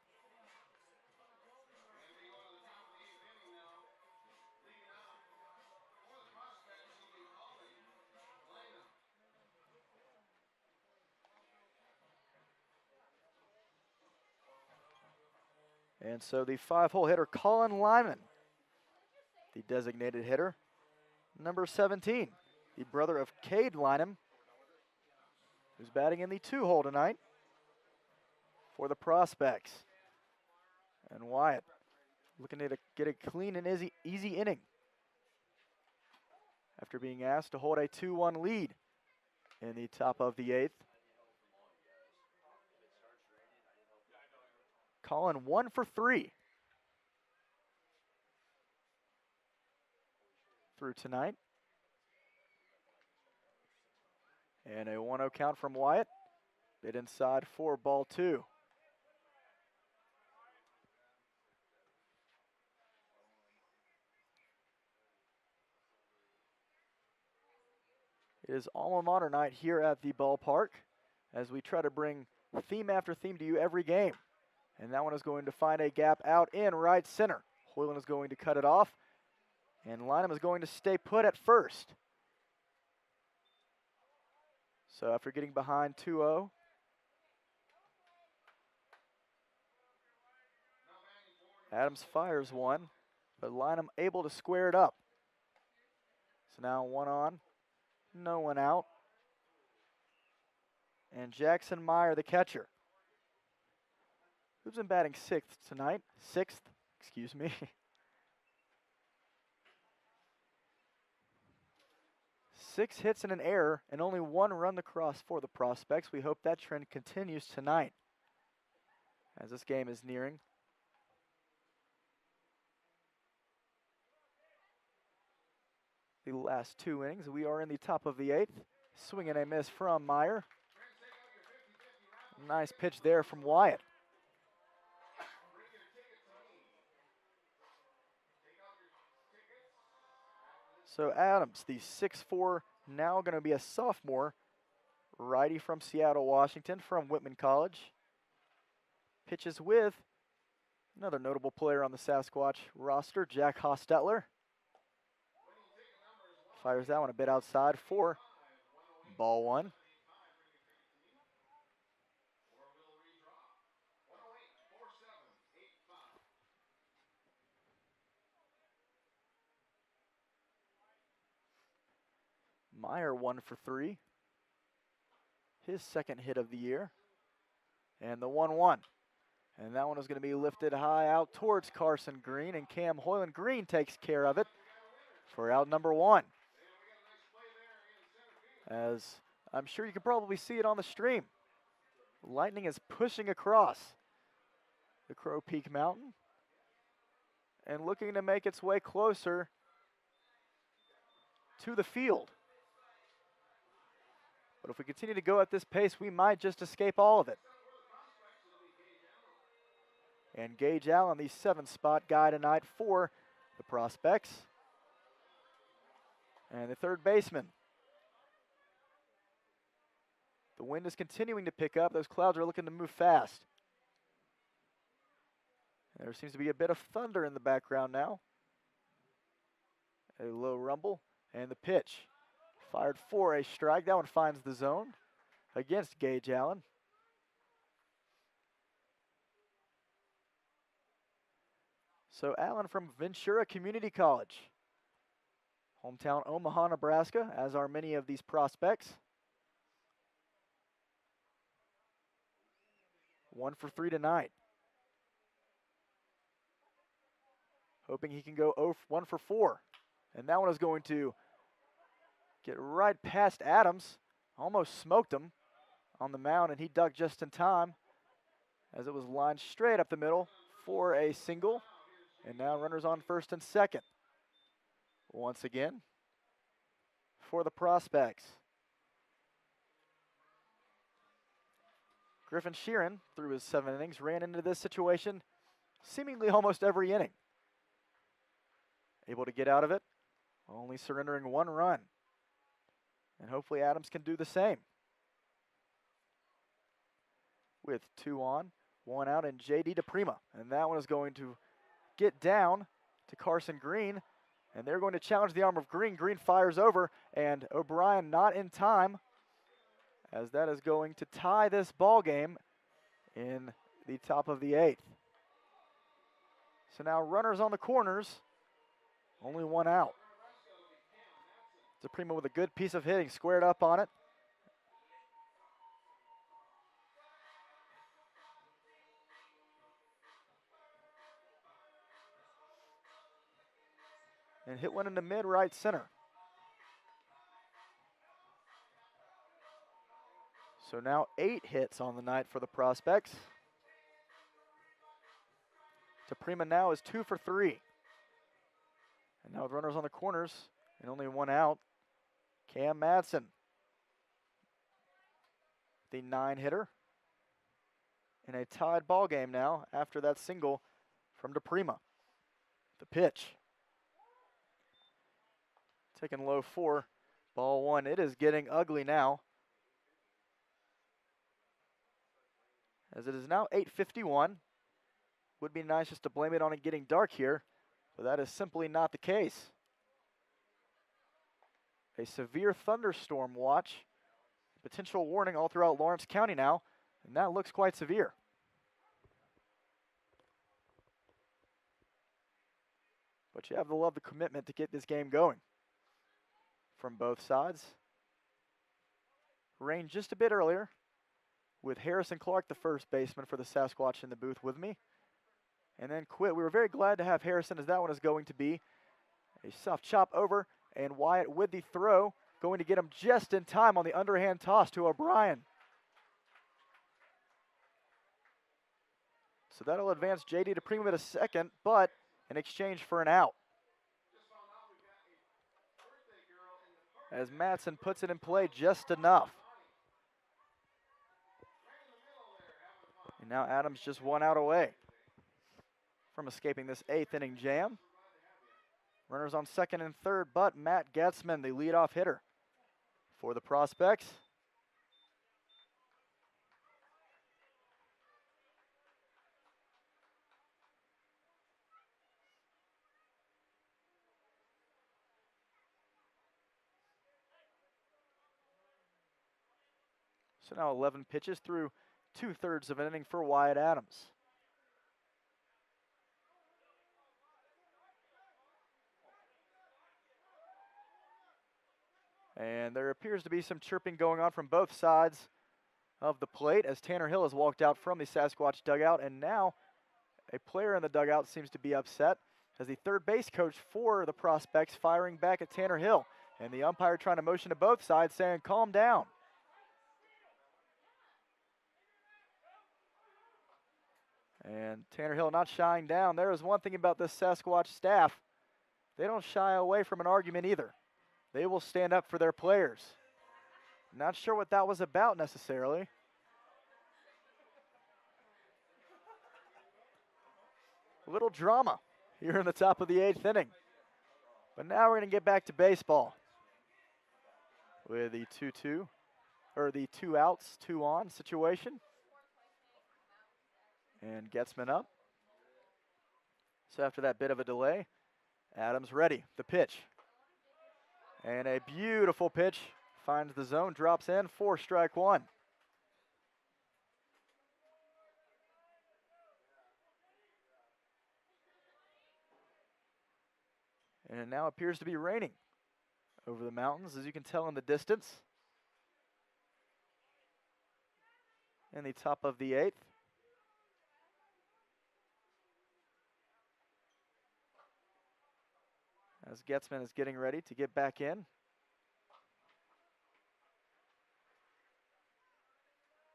And so the 5-hole hitter, Colin Lyman, the designated hitter, number 17, the brother of Cade Lynham, who's batting in the 2-hole tonight for the Prospects. And Wyatt looking to get a clean and easy inning after being asked to hold a 2-1 lead in the top of the 8th. Colin 1 for 3 through tonight. And a 1-0 count from Wyatt. Bit inside for ball 2. It is alma mater night here at the ballpark as we try to bring theme after theme to you every game. And that one is going to find a gap out in right center. Hoyland is going to cut it off, and Lynham is going to stay put at first. So after getting behind 2-0, Adams fires one, but Lynham able to square it up. So now 1 on, no one out. And Jackson Meyer, the catcher, who's been batting 6th tonight. 6th, excuse me. 6 hits and an error, and only 1 run across for the Prospects. We hope that trend continues tonight as this game is nearing the last 2 innings. We are in the top of the 8th. Swing and a miss from Meyer. Nice pitch there from Wyatt. So Adams, the 6'4", now going to be a sophomore, righty from Seattle, Washington, from Whitman College. Pitches with another notable player on the Sasquatch roster, Jack Hostetler. Fires that one a bit outside for ball 1. Meyer 1 for 3. His 2nd hit of the year. And the 1-1. And that one is going to be lifted high out towards Carson Green, and Cam Hoyland Green takes care of it for out number 1. As I'm sure you can probably see it on the stream, lightning is pushing across the Crow Peak Mountain and looking to make its way closer to the field. But if we continue to go at this pace, we might just escape all of it. And Gage Allen, the 7th-spot guy tonight for the Prospects. And the 3rd baseman. The wind is continuing to pick up. Those clouds are looking to move fast. There seems to be a bit of thunder in the background now. A low rumble, and the pitch. Fired for a strike. That one finds the zone against Gage Allen. So Allen from Ventura Community College. Hometown Omaha, Nebraska, as are many of these prospects. 1 for 3 tonight. Hoping he can go 1 for 4. And that one is going to get right past Adams. Almost smoked him on the mound, and he ducked just in time as it was lined straight up the middle for a single. And now runners on 1st and 2nd. Once again for the Prospects. Griffin Sheeran, through his 7 innings, ran into this situation seemingly almost every inning. Able to get out of it, only surrendering 1 run. And hopefully Adams can do the same. With 2 on, 1 out, and J.D. DePrima. And that one is going to get down to Carson Green. And they're going to challenge the arm of Green. Green fires over, and O'Brien not in time, as that is going to tie this ball game in the top of the 8th. So now runners on the corners, only 1 out. DePrima with a good piece of hitting, squared up on it. And hit one into mid-right center. So now 8 hits on the night for the Prospects. DePrima now is 2 for 3. And now with runners on the corners and only 1 out, Cam Madsen, the 9-hitter. In a tied ball game now after that single from DePrima. The pitch. Taking low 4, ball 1. It is getting ugly now, as it is now 8:51. Would be nice just to blame it on it getting dark here, but that is simply not the case. A severe thunderstorm watch, potential warning all throughout Lawrence County now, and that looks quite severe. But you have to love the commitment to get this game going from both sides. Rain just a bit earlier with Harrison Clark, the first baseman for the Sasquatch, in the booth with me. And then quit. We were very glad to have Harrison, as that one is going to be a soft chop over, and Wyatt with the throw, going to get him just in time on the underhand toss to O'Brien. So that'll advance J.D. DePrima to second, but in exchange for an out. As Madsen puts it in play just enough. And now Adams just 1 out away from escaping this 8th inning jam. Runners on second and third, but Matt Getzman, the leadoff hitter for the Prospects. So now 11 pitches through 2/3 of an inning for Wyatt Adams. And there appears to be some chirping going on from both sides of the plate as Tanner Hill has walked out from the Sasquatch dugout, and now a player in the dugout seems to be upset as the third base coach for the Prospects firing back at Tanner Hill, and the umpire trying to motion to both sides saying calm down. And Tanner Hill not shying down. There is one thing about this Sasquatch staff. They don't shy away from an argument either. They will stand up for their players. Not sure what that was about necessarily. A little drama here in the top of the 8th inning. But now we're going to get back to baseball with the 2-2, or the 2 outs, 2 on situation. And Getzman up. So after that bit of a delay, Adams ready. The pitch. And a beautiful pitch. Finds the zone, drops in for strike 1. And it now appears to be raining over the mountains, as you can tell in the distance. In the top of the 8th. As Getzman is getting ready to get back in.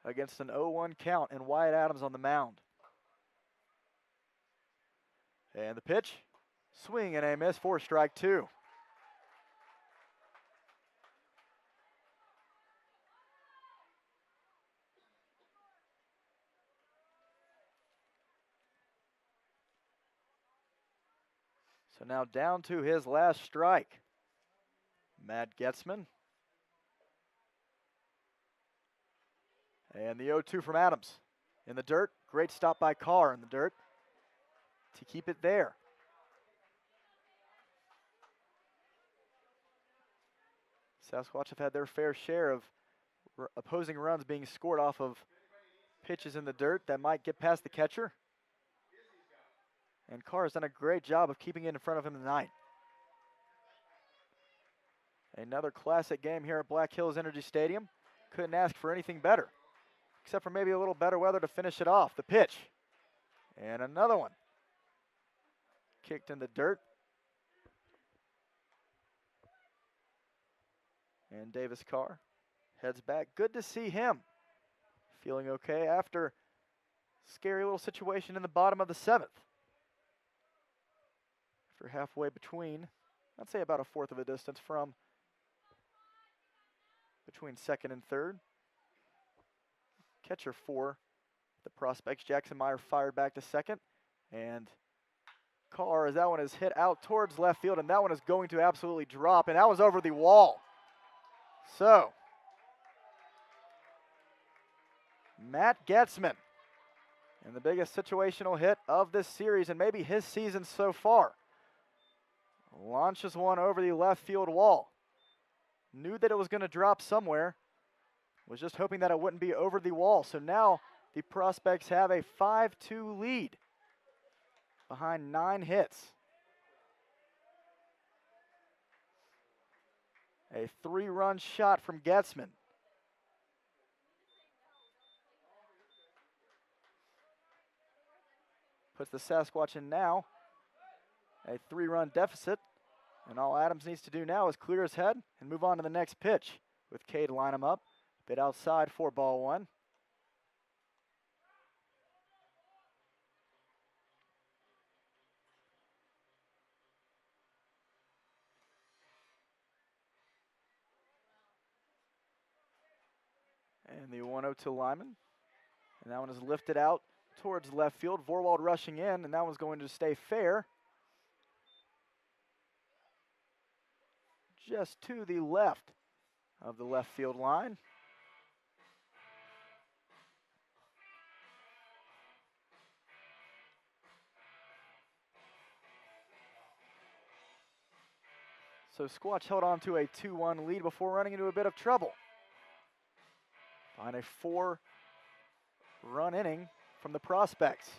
Against an 0-1 count and Wyatt Adams on the mound. And the pitch, swing and a miss for strike 2. So now down to his last strike. Matt Getzman. And the 0-2 from Adams. In the dirt, great stop by Carr in the dirt to keep it there. Sasquatch have had their fair share of opposing runs being scored off of pitches in the dirt that might get past the catcher. And Carr has done a great job of keeping it in front of him tonight. Another classic game here at Black Hills Energy Stadium. Couldn't ask for anything better, except for maybe a little better weather to finish it off. The pitch. And another one. Kicked in the dirt. And Davis Carr heads back. Good to see him feeling okay after scary little situation in the bottom of the 7th. After halfway between, I'd say about a fourth of a distance from between 2nd and 3rd. Catcher for the prospects, Jackson Meyer, fired back to 2nd. And Carr, as that one is hit out towards left field, and that one is going to absolutely drop, and that was over the wall. So, Matt Getzman, and the biggest situational hit of this series and maybe his season so far, launches one over the left field wall. Knew that it was going to drop somewhere, was just hoping that it wouldn't be over the wall. So now the prospects have a 5-2 lead behind 9 hits. A 3-run shot from Getzman. Puts the Sasquatch in now. A 3-run deficit. And all Adams needs to do now is clear his head and move on to the next pitch with K to line him up. Bit outside for ball 1. And the 1-0 to Lyman. And that one is lifted out towards left field. Vorwald rushing in, and that one's going to stay fair. Just to the left of the left field line. So Squatch held on to a 2-1 lead before running into a bit of trouble. Find a 4-run inning from the prospects.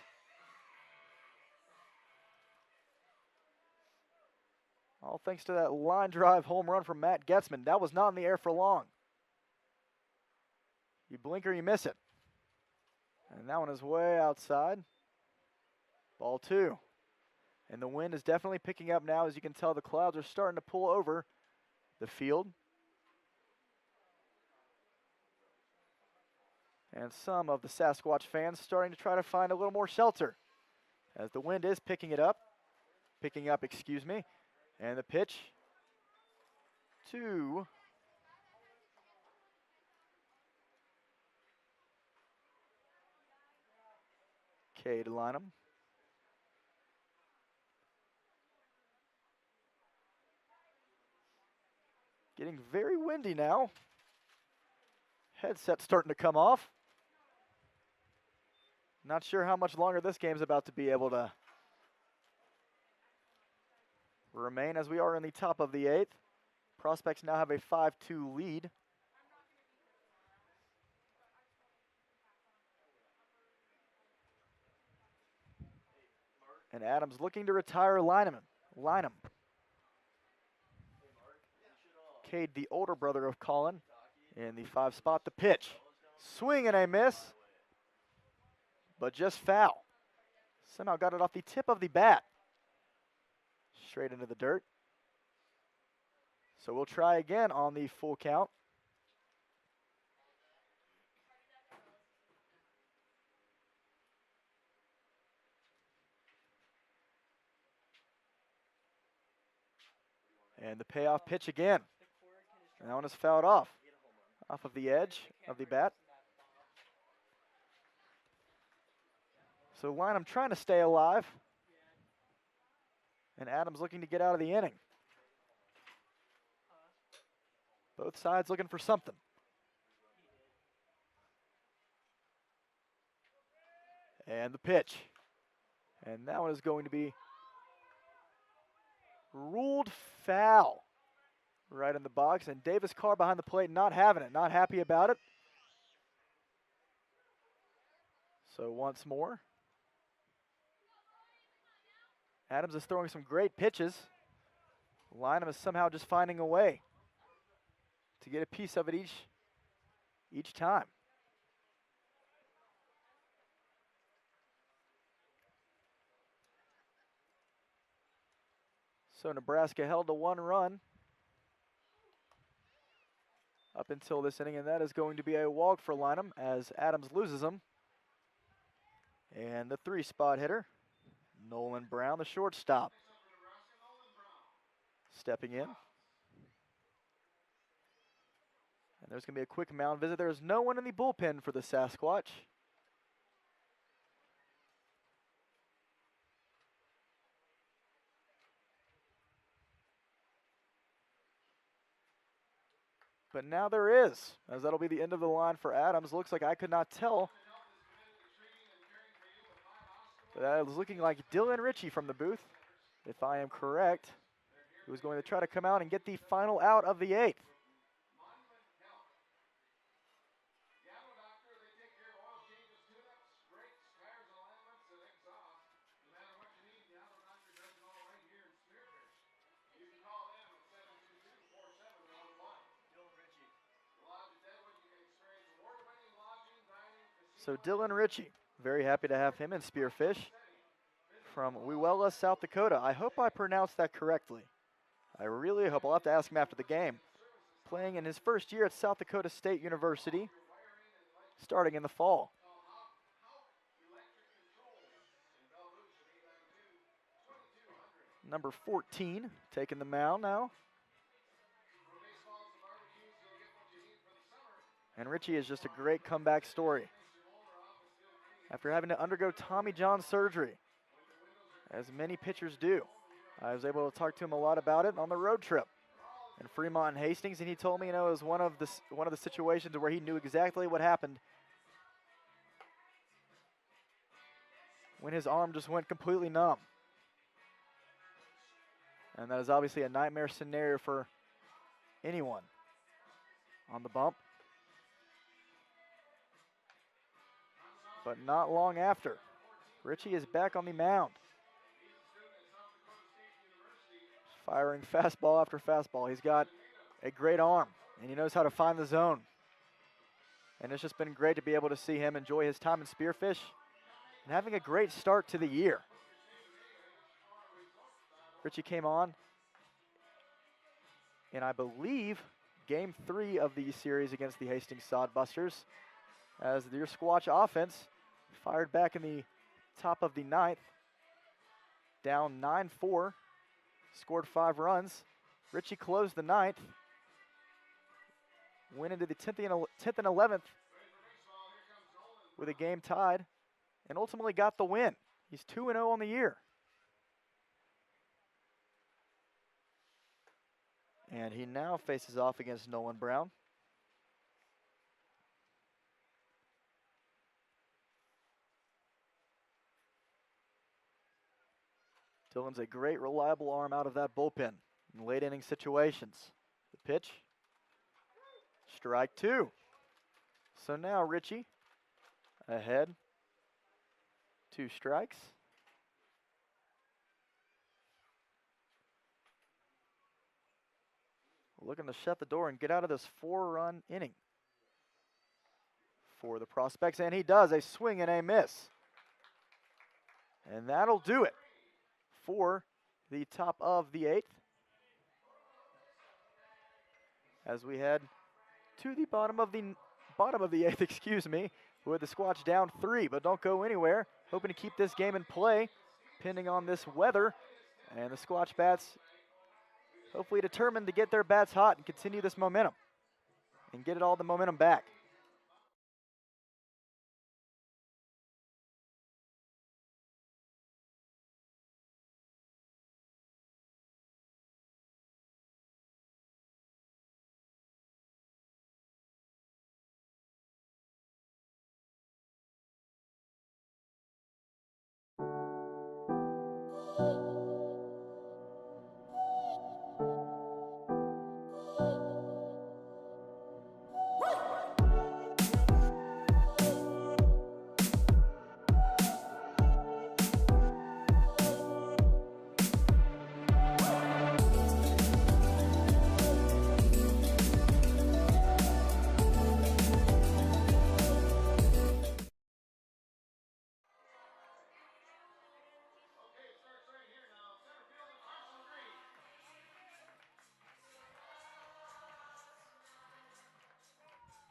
All thanks to that line drive home run from Matt Getzman. That was not in the air for long. You blink or you miss it. And that one is way outside. Ball 2. And the wind is definitely picking up now. As you can tell, the clouds are starting to pull over the field. And some of the Sasquatch fans starting to try to find a little more shelter as the wind is picking up, excuse me. And the pitch to K to line him. Getting very windy now. Headset starting to come off. Not sure how much longer this game's about to be able to remain, as we are in the top of the 8th. Prospects now have a 5-2 lead. And Adams looking to retire Lynham. Cade, the older brother of Colin, in the 5 spot. The pitch. Swing and a miss, but just foul. Somehow got it off the tip of the bat. Straight into the dirt. So we'll try again on the full count. And the payoff pitch again. And that one is fouled off of the edge of the bat. So Lynham trying to stay alive. And Adams looking to get out of the inning. Both sides looking for something. And the pitch. And that one is going to be ruled foul right in the box. And Davis Carr behind the plate not having it, not happy about it. So once more, Adams is throwing some great pitches. Lynham is somehow just finding a way to get a piece of it each time. So Nebraska held to 1 run up until this inning, and that is going to be a walk for Lynham as Adams loses them. And the 3-spot hitter, Nolan Brown, the shortstop, stepping in. And there's going to be a quick mound visit. There's no one in the bullpen for the Sasquatch. But now there is, as that'll be the end of the line for Adams. Looks like I could not tell. But that was looking like Dylan Ritchie from the booth, if I am correct, who was going to try to come out and get the final out of the 8th. So Dylan Ritchie, very happy to have him in Spearfish from Wewella, South Dakota. I hope I pronounced that correctly. I really hope. I'll have to ask him after the game. Playing in his first year at South Dakota State University, starting in the fall. Number 14, taking the mound now. And Ritchie is just a great comeback story. After having to undergo Tommy John surgery, as many pitchers do. I was able to talk to him a lot about it on the road trip in Fremont and Hastings, and he told me, it was one of the situations where he knew exactly what happened when his arm just went completely numb. And that is obviously a nightmare scenario for anyone on the bump. But not long after, Ritchie is back on the mound, firing fastball after fastball. He's got a great arm, and he knows how to find the zone. And it's just been great to be able to see him enjoy his time in Spearfish and having a great start to the year. Ritchie came on in, I believe, Game 3 of the series against the Hastings Sodbusters, as your Squatch offense fired back in the top of the 9th, down 9-4, scored 5 runs. Ritchie closed the 9th, went into the 10th and 11th with a game tied, and ultimately got the win. He's 2-0 on the year. And he now faces off against Nolan Brown. Dylan's a great, reliable arm out of that bullpen in late inning situations. The pitch, strike 2. So now Ritchie ahead, 2 strikes. Looking to shut the door and get out of this 4-run inning for the Prospects, and he does. A swing and a miss. And that'll do it for the top of the 8th, as we head to the bottom of the 8th, excuse me, with the Squatch down 3. But don't go anywhere. Hoping to keep this game in play, pending on this weather, and the Squatch bats hopefully determined to get their bats hot and continue this momentum and get it all the momentum back.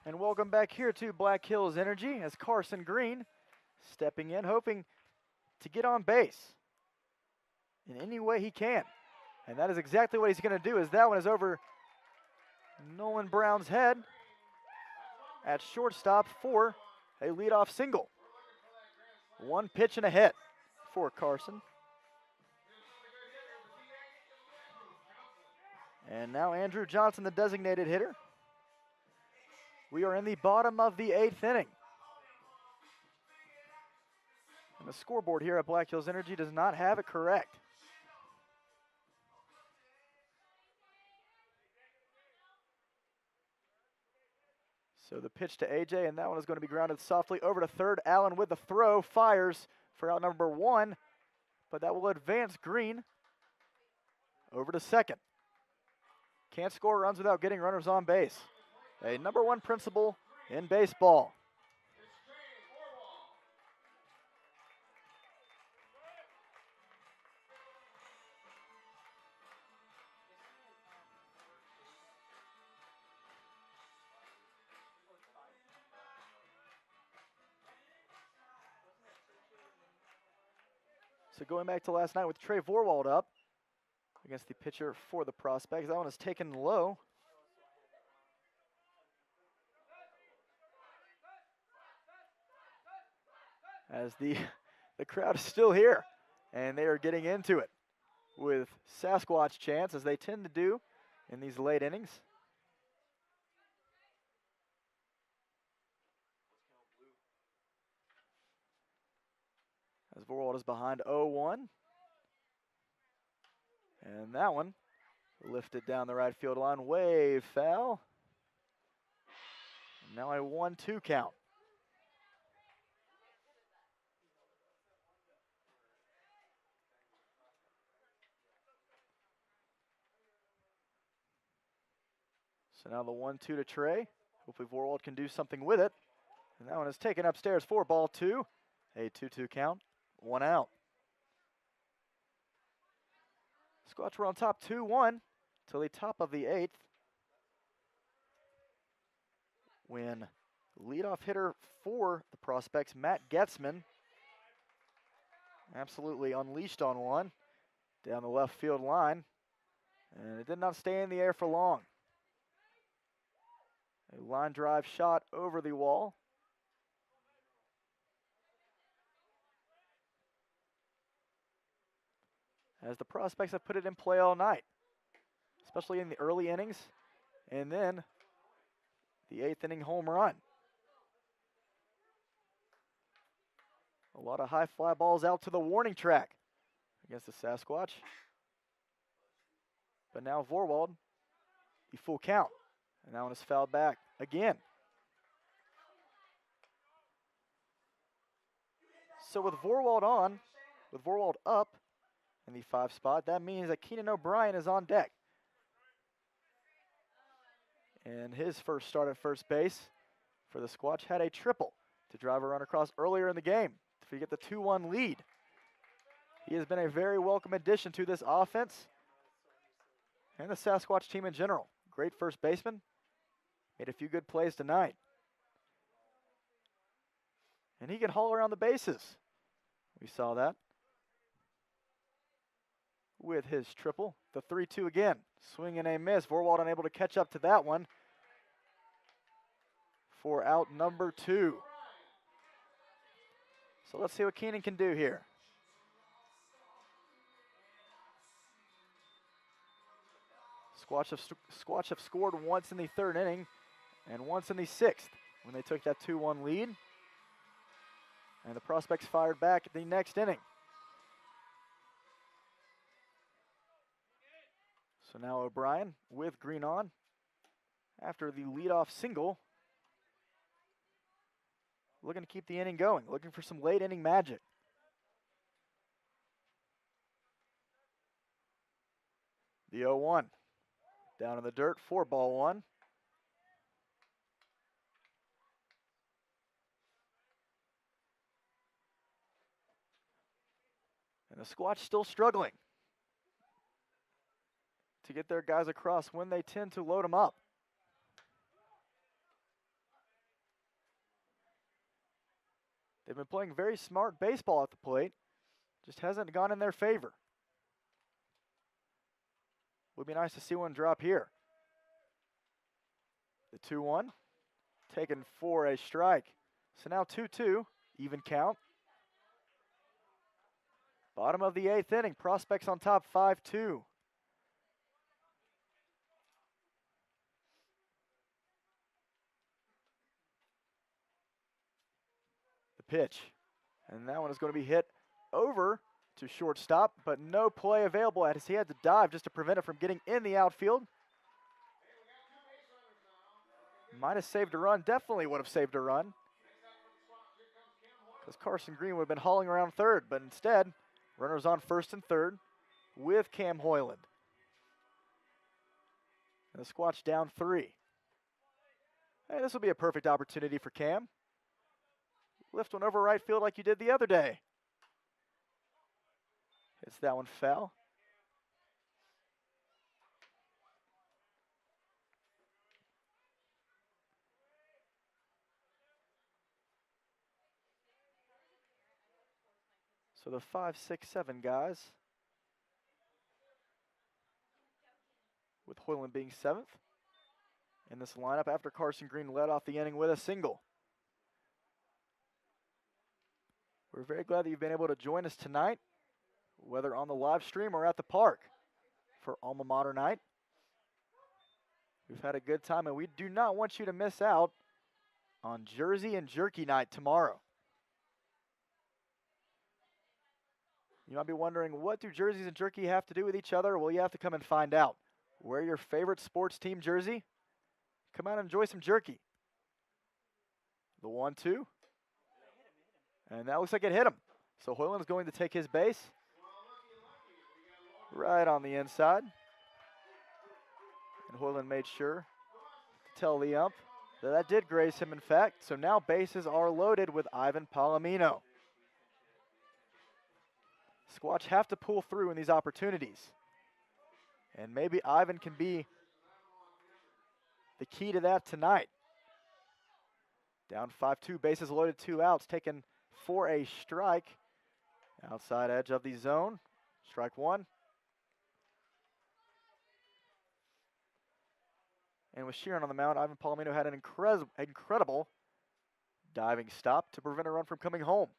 And welcome back here to Black Hills Energy as Carson Green stepping in, hoping to get on base in any way he can. And that is exactly what he's going to do, as that one is over Nolan Brown's head at shortstop for a leadoff single. One pitch and a hit for Carson. And now Andrew Johnson, the designated hitter. We are in the bottom of the 8th inning. And the scoreboard here at Black Hills Energy does not have it correct. So the pitch to AJ, and that one is going to be grounded softly over to third. Allen with the throw, fires for out number 1, but that will advance Green over to second. Can't score runs without getting runners on base. A number 1 principle in baseball. So going back to last night with Trey Vorwald up against the pitcher for the Prospects. That one is taken low. As the crowd is still here, and they are getting into it with Sasquatch chants, as they tend to do in these late innings. As Vorwald is behind 0-1. And that one lifted down the right field line, way foul. Now a 1-2 count. So now the 1-2 to Trey. Hopefully Vorwald can do something with it. And that one is taken upstairs for ball 2. A 2-2 count, 1 out. Squatch were on top 2-1 till the top of the 8th, when leadoff hitter for the Prospects, Matt Getzman, absolutely unleashed on one down the left field line, and it did not stay in the air for long. A line drive shot over the wall. As the Prospects have put it in play all night, especially in the early innings, and then the 8th inning home run. A lot of high fly balls out to the warning track against the Sasquatch. But now Vorwald, the full count, and that one is fouled back again. So with Vorwald up in the 5 spot, that means that Keenan O'Brien is on deck. And his first start at first base for the Squatch had a triple to drive a run across earlier in the game to get the 2-1 lead. He has been a very welcome addition to this offense and the Sasquatch team in general. Great first baseman, made a few good plays tonight. And he can haul around the bases. We saw that with his triple. The 3-2 again. Swing and a miss. Vorwald unable to catch up to that one for out number 2. So let's see what Keenan can do here. Squatch have scored once in the 3rd inning and once in the 6th when they took that 2-1 lead. And the Prospects fired back at the next inning. So now O'Brien with Green on after the leadoff single. Looking to keep the inning going, looking for some late inning magic. The 0-1 down in the dirt for ball 1. And the Squatch still struggling to get their guys across when they tend to load them up. They've been playing very smart baseball at the plate. Just hasn't gone in their favor. Would be nice to see one drop here. The 2-1, taken for a strike. So now 2-2, even count. Bottom of the 8th inning, Prospects on top 5-2. The pitch, and that one is going to be hit over to shortstop, but no play available as he had to dive just to prevent it from getting in the outfield. Might have saved a run, definitely would have saved a run, because Carson Green would have been hauling around third, but instead, runners on first and third with Cam Hoyland. And the Squatch down 3. Hey, this will be a perfect opportunity for Cam. Lift one over right field like you did the other day. Hits that one foul. So the 5, 6, 7 guys, with Hoyland being 7th in this lineup after Carson Green led off the inning with a single. We're very glad that you've been able to join us tonight, whether on the live stream or at the park, for Alma Mater Night. We've had a good time, and we do not want you to miss out on Jersey and Jerky Night tomorrow. You might be wondering, what do jerseys and jerky have to do with each other? Well, you have to come and find out. Wear your favorite sports team jersey. Come out and enjoy some jerky. The 1-2. And that looks like it hit him. So Hoyland is going to take his base. Right on the inside. And Hoyland made sure to tell the ump that that did graze him, in fact. So now bases are loaded with Ivan Palomino. Squatch have to pull through in these opportunities. And maybe Ivan can be the key to that tonight. Down 5-2, bases loaded, 2 outs, taken for a strike. Outside edge of the zone, strike 1. And with Sheeran on the mound, Ivan Palomino had an incredible diving stop to prevent a run from coming home.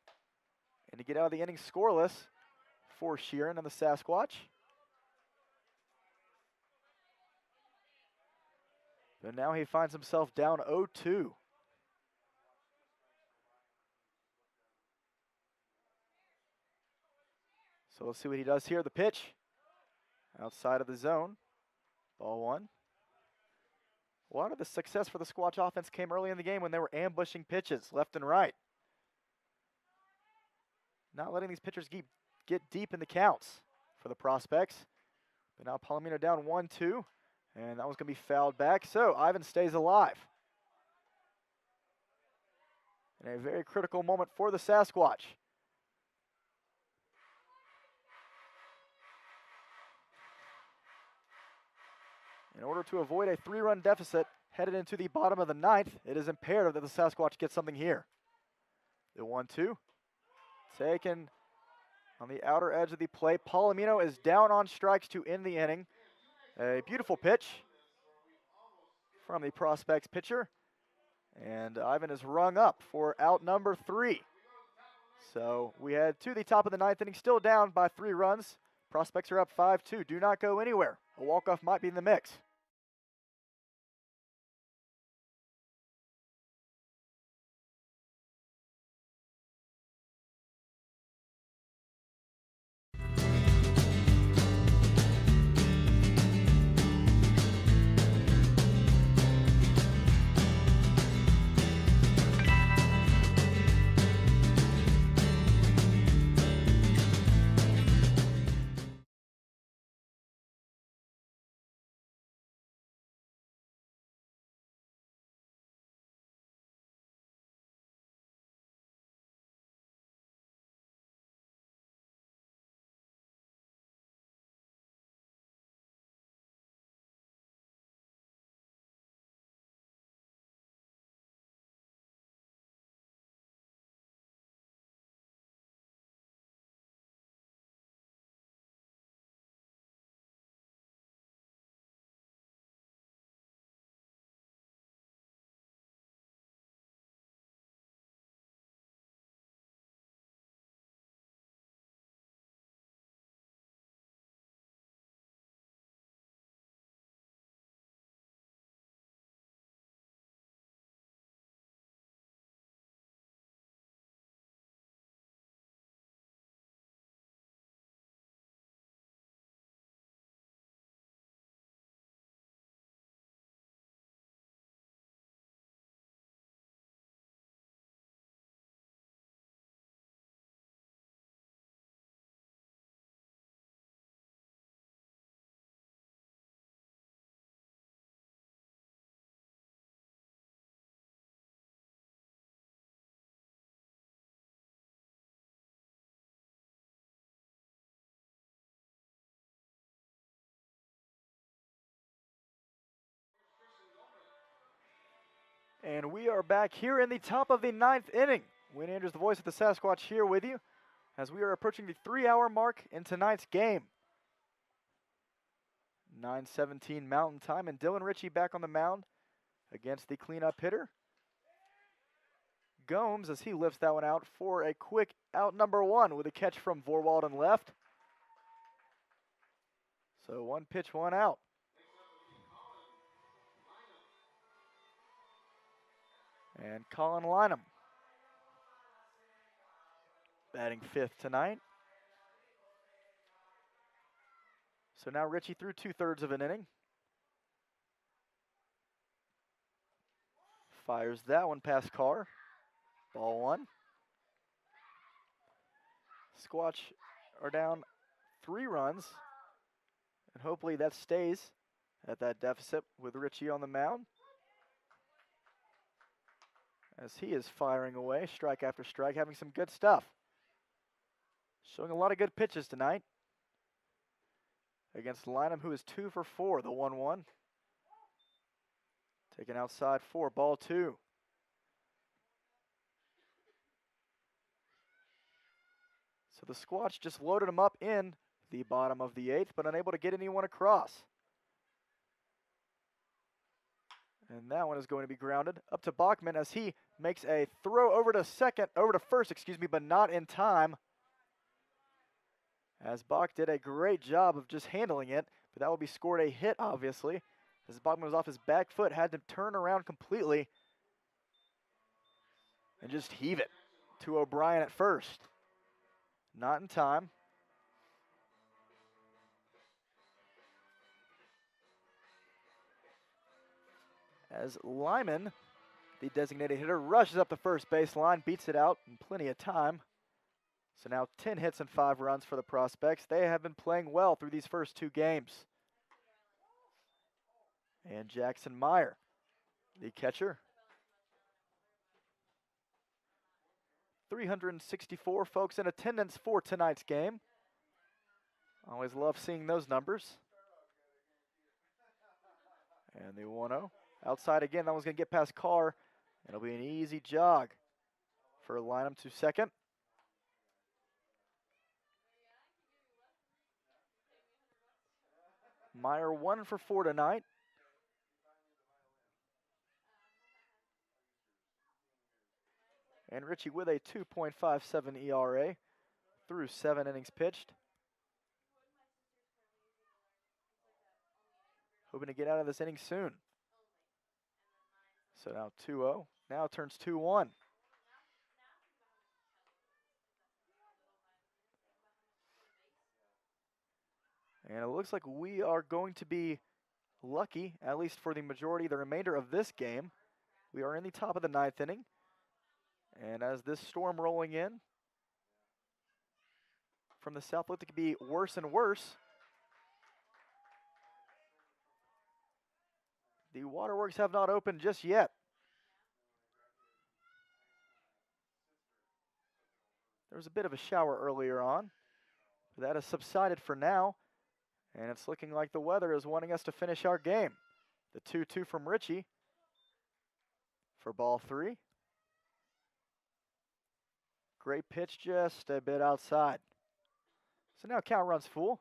And to get out of the inning scoreless for Sheeran and the Sasquatch. But now he finds himself down 0-2. So let's see what he does here. The pitch outside of the zone. Ball 1. A lot of the success for the Squatch offense came early in the game when they were ambushing pitches left and right. Not letting these pitchers get deep in the counts for the Prospects. But now Palomino down 1-2. And that one's going to be fouled back. So Ivan stays alive. In a very critical moment for the Sasquatch. In order to avoid a 3-run deficit headed into the bottom of the 9th, it is imperative that the Sasquatch get something here. The 1-2. Taken on the outer edge of the plate. Palomino is down on strikes to end the inning. A beautiful pitch from the Prospects pitcher. And Ivan is rung up for out number 3. So we head to the top of the 9th inning, still down by 3 runs. Prospects are up 5-2. Do not go anywhere. A walk-off might be in the mix. And we are back here in the top of the 9th inning. Wayne Andrews, the voice of the Sasquatch, here with you as we are approaching the 3-hour mark in tonight's game. 9:17 Mountain Time, and Dylan Ritchie back on the mound against the cleanup hitter, Gomes, as he lifts that one out for a quick out number 1 with a catch from Vorwald on left. So 1 pitch, 1 out. And Colin Lynham batting 5th tonight. So now Ritchie through 2/3 of an inning. Fires that one past Carr. Ball 1. Squatch are down 3 runs. And hopefully that stays at that deficit with Ritchie on the mound, as he is firing away, strike after strike, having some good stuff. Showing a lot of good pitches tonight against Lynham, who is 2 for 4, the 1-1. Taken outside for ball 2. So the Squatch just loaded him up in the bottom of the 8th, but unable to get anyone across. And that one is going to be grounded up to Bachman as he makes a throw over to first, but not in time. As Bach did a great job of just handling it, but that will be scored a hit, obviously, as Bachman was off his back foot, had to turn around completely and just heave it to O'Brien at first. Not in time. As Lyman, the designated hitter, rushes up the first baseline, beats it out in plenty of time. So now 10 hits and 5 runs for the Prospects. They have been playing well through these first 2 games. And Jackson Meyer, the catcher. 364 folks in attendance for tonight's game. Always love seeing those numbers. And the 1-0. Outside again, that one's going to get past Carr. It'll be an easy jog for Lynham to second. Meyer 1 for 4 tonight. And Ritchie with a 2.57 ERA through 7 innings pitched. Hoping to get out of this inning soon. So now 2-0. Now it turns 2-1. And it looks like we are going to be lucky, at least for the majority, the remainder of this game. We are in the top of the 9th inning. And as this storm rolling in from the south looked to be worse and worse, the waterworks have not opened just yet. There was a bit of a shower earlier on, but that has subsided for now, and it's looking like the weather is wanting us to finish our game. The 2-2 from Ritchie for ball 3. Great pitch, just a bit outside. So now count runs full.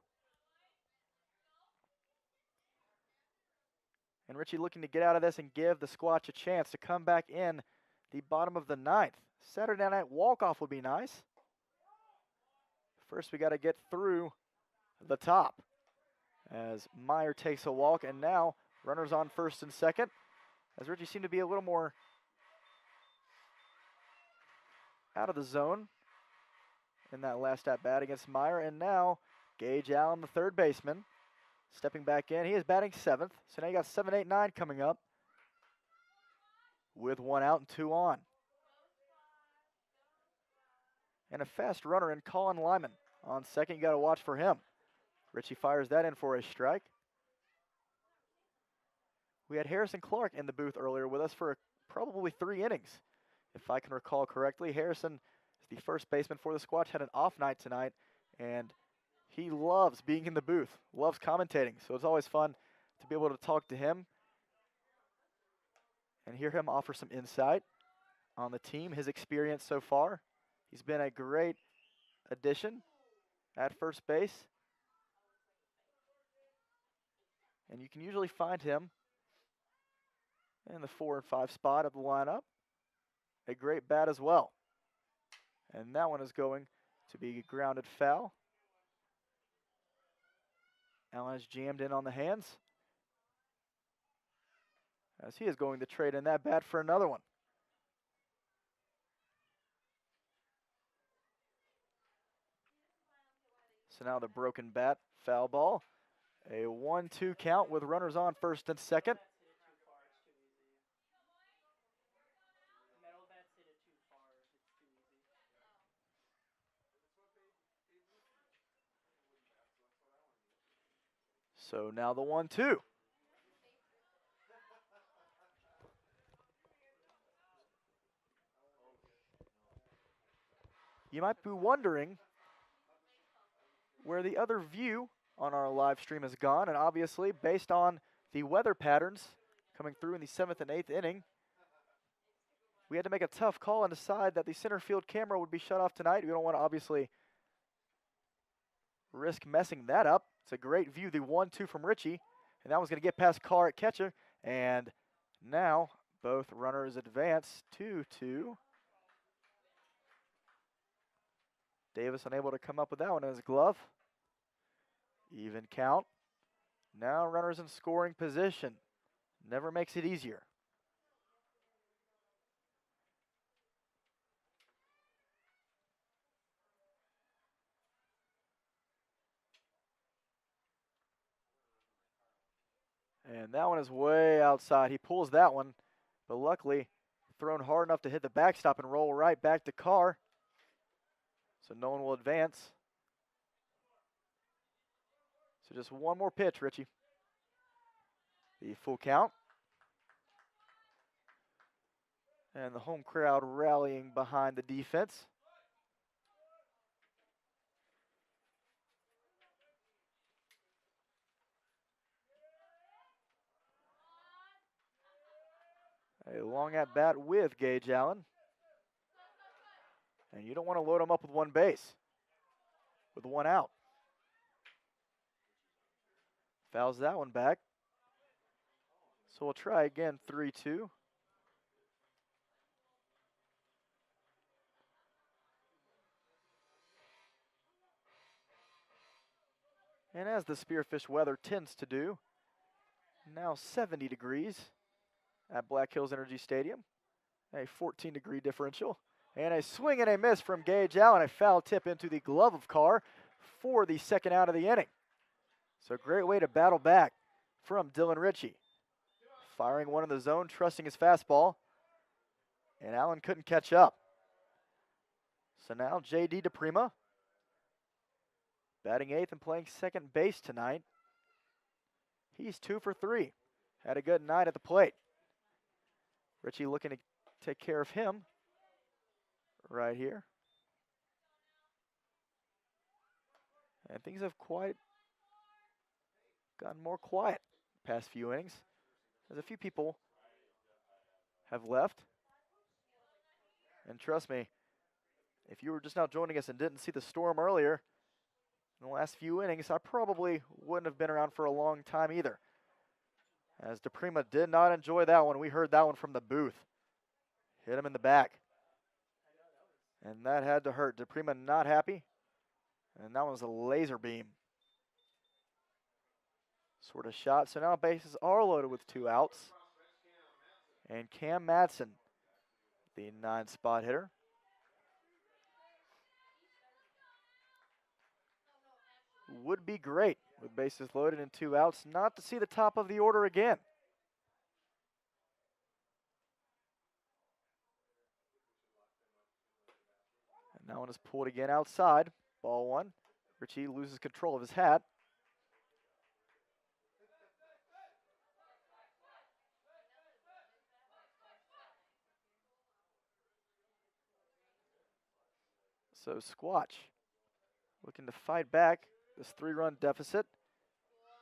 And Ritchie looking to get out of this and give the Squatch a chance to come back in the bottom of the 9th. Saturday night walk-off would be nice. First, we got to get through the top as Meyer takes a walk, and now runners on first and second, as Ritchie seemed to be a little more out of the zone in that last at-bat against Meyer. And now Gage Allen, the third baseman, stepping back in. He is batting 7th, so now you got 7, 8, 9 coming up with 1 out and 2 on. And a fast runner in Colin Lyman on second. You got to watch for him. Ritchie fires that in for a strike. We had Harrison Clark in the booth earlier with us for probably 3 innings, if I can recall correctly. Harrison is the first baseman for the Squatch, had an off night tonight, and he loves being in the booth, loves commentating. So it's always fun to be able to talk to him and hear him offer some insight on the team, his experience so far. He's been a great addition at first base. And you can usually find him in the 4 and 5 spot of the lineup. A great bat as well. And that one is going to be a grounded foul. Allen has jammed in on the hands, as he is going to trade in that bat for another one. So now the broken bat, foul ball. A 1-2 count with runners on first and second. So now the 1-2. You might be wondering where the other view on our live stream has gone, and obviously based on the weather patterns coming through in the 7th and 8th inning, we had to make a tough call and decide that the center field camera would be shut off tonight. We don't want to obviously risk messing that up. It's a great view, the 1-2 from Richie, and that one's going to get past Carr at catcher, and now both runners advance 2-2. Davis unable to come up with that one in his glove. Even count. Now runners in scoring position. Never makes it easier. And that one is way outside. He pulls that one, but luckily thrown hard enough to hit the backstop and roll right back to Carr. So no one will advance. So just one more pitch, Richie. The full count. And the home crowd rallying behind the defense. A long at bat with Gage Allen. And you don't want to load him up with one base, with one out. Fouls that one back. So we'll try again, 3-2. And as the Spearfish weather tends to do, now 70 degrees at Black Hills Energy Stadium. A 14-degree differential. And a swing and a miss from Gage Allen. A foul tip into the glove of Carr for the second out of the inning. So great way to battle back from Dylan Ritchie. Firing one in the zone, trusting his fastball. And Allen couldn't catch up. So now J.D. DePrima batting 8th and playing second base tonight. He's 2 for 3. Had a good night at the plate. Ritchie looking to take care of him right here. And things have quite gotten more quiet past few innings, as a few people have left. And trust me, if you were just now joining us and didn't see the storm earlier, in the last few innings, I probably wouldn't have been around for a long time either. As DePrima did not enjoy that one. We heard that one from the booth. Hit him in the back. And that had to hurt. DePrima not happy. And that was a laser beam sort of shot. So now bases are loaded with 2 outs. And Cam Madsen, the 9-spot hitter. Would be great with bases loaded and 2 outs not to see the top of the order again. And that one is pulled again outside. Ball 1. Ritchie loses control of his hat. So Squatch looking to fight back this 3-run deficit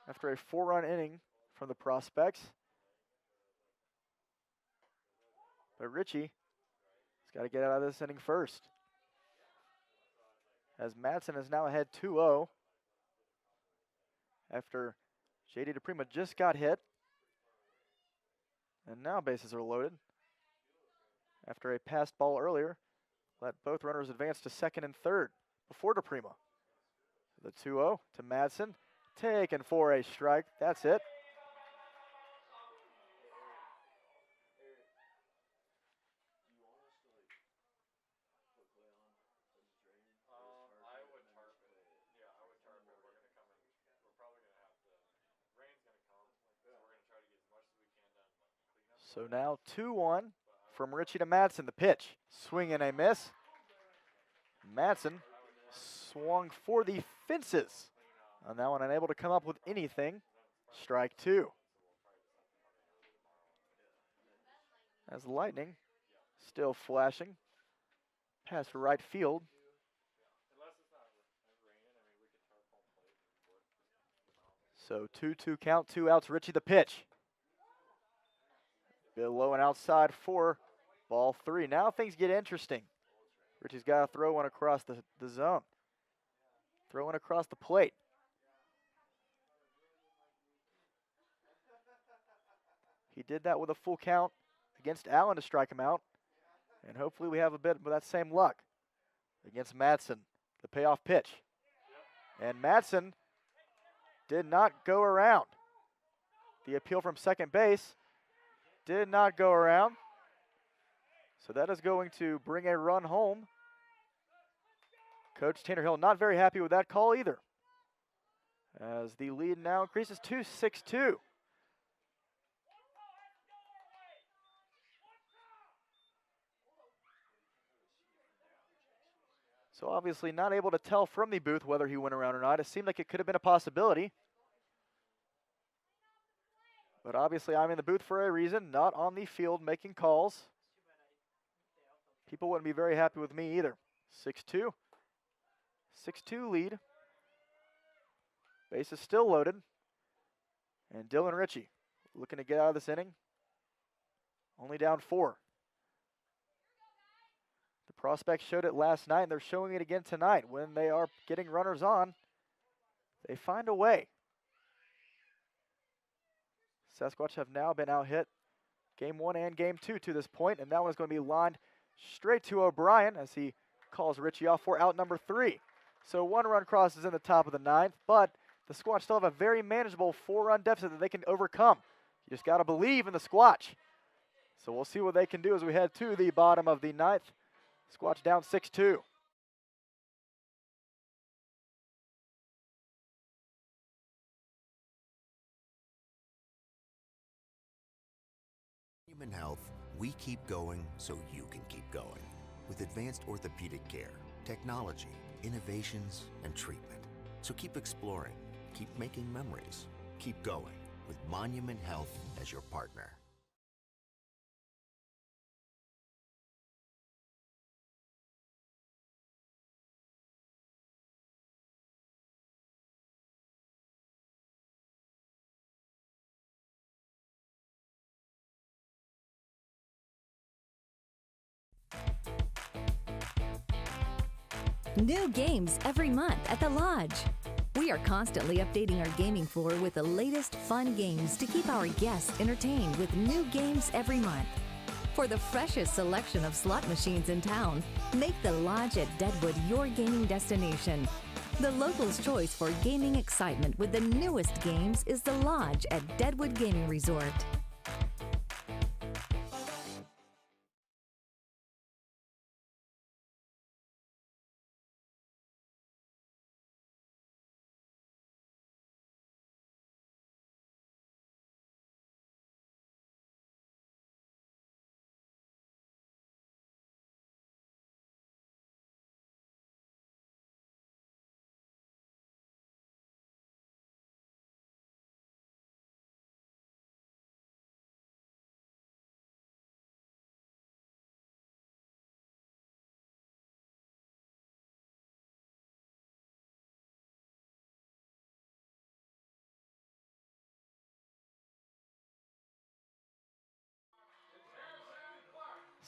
after a 4-run inning from the prospects. But Richie has got to get out of this inning first, as Madsen is now ahead 2-0 after J.D. DePrima just got hit. And now bases are loaded after a passed ball earlier let both runners advance to second and third before DePrima. The 2-0 to Madsen, taken for a strike. That's it. So now 2-1 from Richie to Madsen. The pitch, swing and a miss. Madsen swung for the fences. On that one, unable to come up with anything. Strike two. As lightning still flashing past right field. So 2-2 count, 2 outs. Richie the pitch. Bit low and outside for ball 3. Now things get interesting. Richie's got to throw one across the zone. Throw one across the plate. He did that with a full count against Allen to strike him out. And hopefully we have a bit of that same luck against Madsen. The payoff pitch. And Madsen did not go around. The appeal from second base did not go around. So that is going to bring a run home. Coach Tanner Hill not very happy with that call either, as the lead now increases to 6-2. So obviously not able to tell from the booth whether he went around or not. It seemed like it could have been a possibility. But obviously I'm in the booth for a reason, not on the field making calls. People wouldn't be very happy with me either. 6-2. 6-2 lead. Base is still loaded. And Dylan Ritchie looking to get out of this inning. Only down 4. The prospects showed it last night, and they're showing it again tonight. When they are getting runners on, they find a way. Sasquatch have now been out hit game 1 and game 2 to this point, and that one's going to be lined straight to O'Brien as he calls Ritchie off for out number 3. So 1 run crosses in the top of the 9th, but the Squatch still have a very manageable 4-run deficit that they can overcome. You just got to believe in the Squatch. So we'll see what they can do as we head to the bottom of the 9th. Squatch down 6-2. Human Health, we keep going so you can keep going. With advanced orthopedic care, technology, innovations, and treatment. So keep exploring, keep making memories, keep going with Monument Health as your partner. New games every month at the Lodge. We are constantly updating our gaming floor with the latest fun games to keep our guests entertained with new games every month. For the freshest selection of slot machines in town, make the Lodge at Deadwood your gaming destination. The locals' choice for gaming excitement with the newest games is the Lodge at Deadwood Gaming Resort.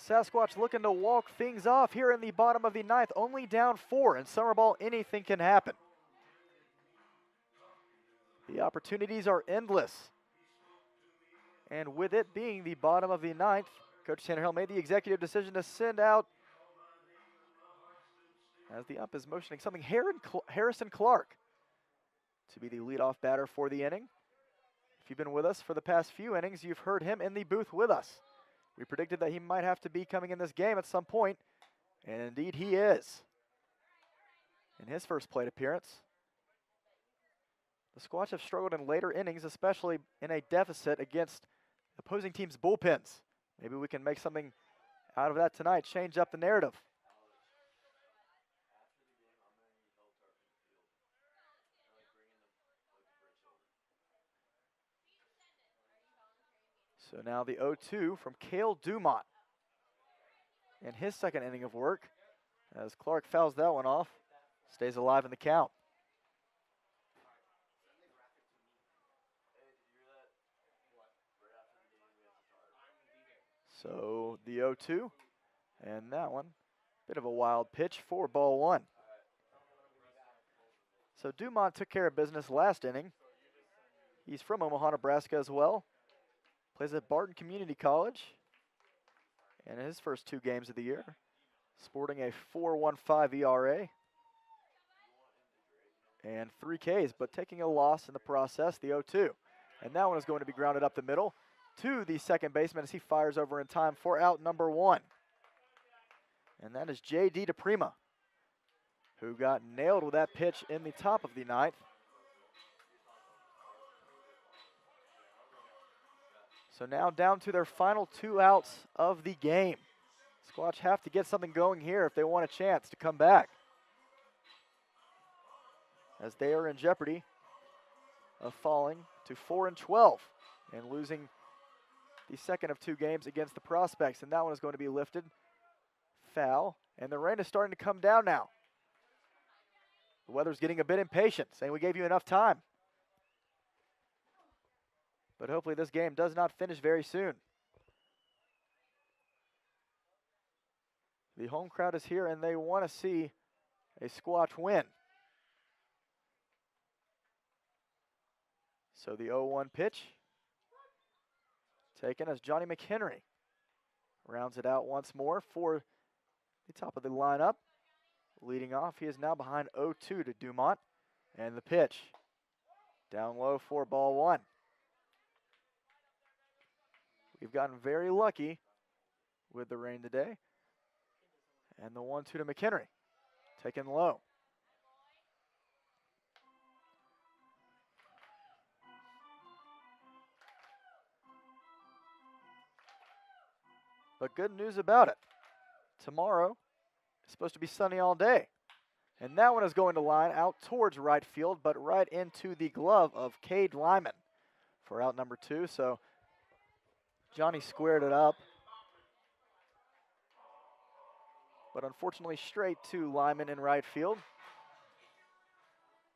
Sasquatch looking to walk things off here in the bottom of the ninth, only down 4. In summer ball, anything can happen. The opportunities are endless. And with it being the bottom of the ninth, Coach Tannerhill made the executive decision to send out, as the ump is motioning something, Harrison Clark to be the leadoff batter for the inning. If you've been with us for the past few innings, you've heard him in the booth with us. We predicted that he might have to be coming in this game at some point, and indeed he is. In his first plate appearance, the Squatch have struggled in later innings, especially in a deficit against opposing teams' bullpens. Maybe we can make something out of that tonight, change up the narrative. So now the 0-2 from Cale Dumont in his second inning of work, as Clark fouls that one off, stays alive in the count. So the 0-2, and that one, bit of a wild pitch for ball 1. So Dumont took care of business last inning. He's from Omaha, Nebraska as well. Plays at Barton Community College. And in his first 2 games of the year, sporting a 4.15 ERA and 3 Ks, but taking a loss in the process, the 0-2. And that one is going to be grounded up the middle to the second baseman as he fires over in time for out number 1. And that is J.D. DePrima, who got nailed with that pitch in the top of the ninth. So now down to their final 2 outs of the game. Squatch have to get something going here if they want a chance to come back, as they are in jeopardy of falling to 4-12 and losing the second of 2 games against the Prospects. And that one is going to be lifted foul, and the rain is starting to come down now. The weather's getting a bit impatient, saying we gave you enough time. But hopefully this game does not finish very soon. The home crowd is here, and they want to see a Squatch win. So the 0-1 pitch taken as Johnny McHenry rounds it out once more for the top of the lineup. Leading off, he is now behind 0-2 to Dumont. And the pitch down low for ball 1. We've gotten very lucky with the rain today. And the 1-2 to McHenry, taken low. But good news about it. Tomorrow, it's supposed to be sunny all day. And that one is going to line out towards right field, but right into the glove of Cade Lyman for out number 2. So Johnny squared it up, but unfortunately straight to Lyman in right field.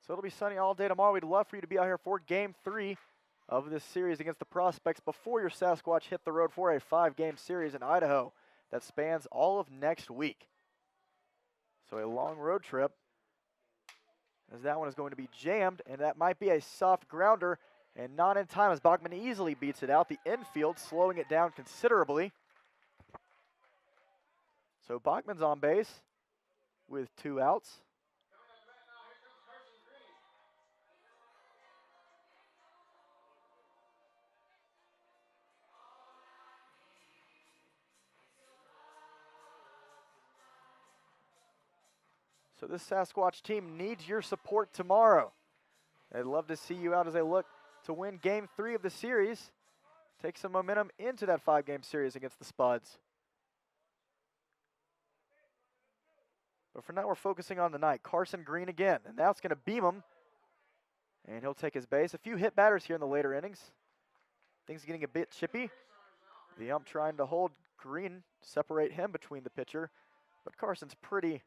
So it'll be sunny all day tomorrow. We'd love for you to be out here for Game 3 of this series against the Prospects before your Sasquatch hit the road for a 5-game series in Idaho that spans all of next week. So a long road trip, as that one is going to be jammed, and that might be a soft grounder, and not in time as Bachman easily beats it out. The infield slowing it down considerably. So Bachman's on base with 2 outs. So this Sasquatch team needs your support tomorrow. I'd love to see you out as they look to win Game 3 of the series. Take some momentum into that 5-game series against the Spuds. But for now, we're focusing on the night. Carson Green again, and now it's going to beam him. And he'll take his base. A few hit batters here in the later innings. Things getting a bit chippy. The ump trying to hold Green, separate him between the pitcher. But Carson's pretty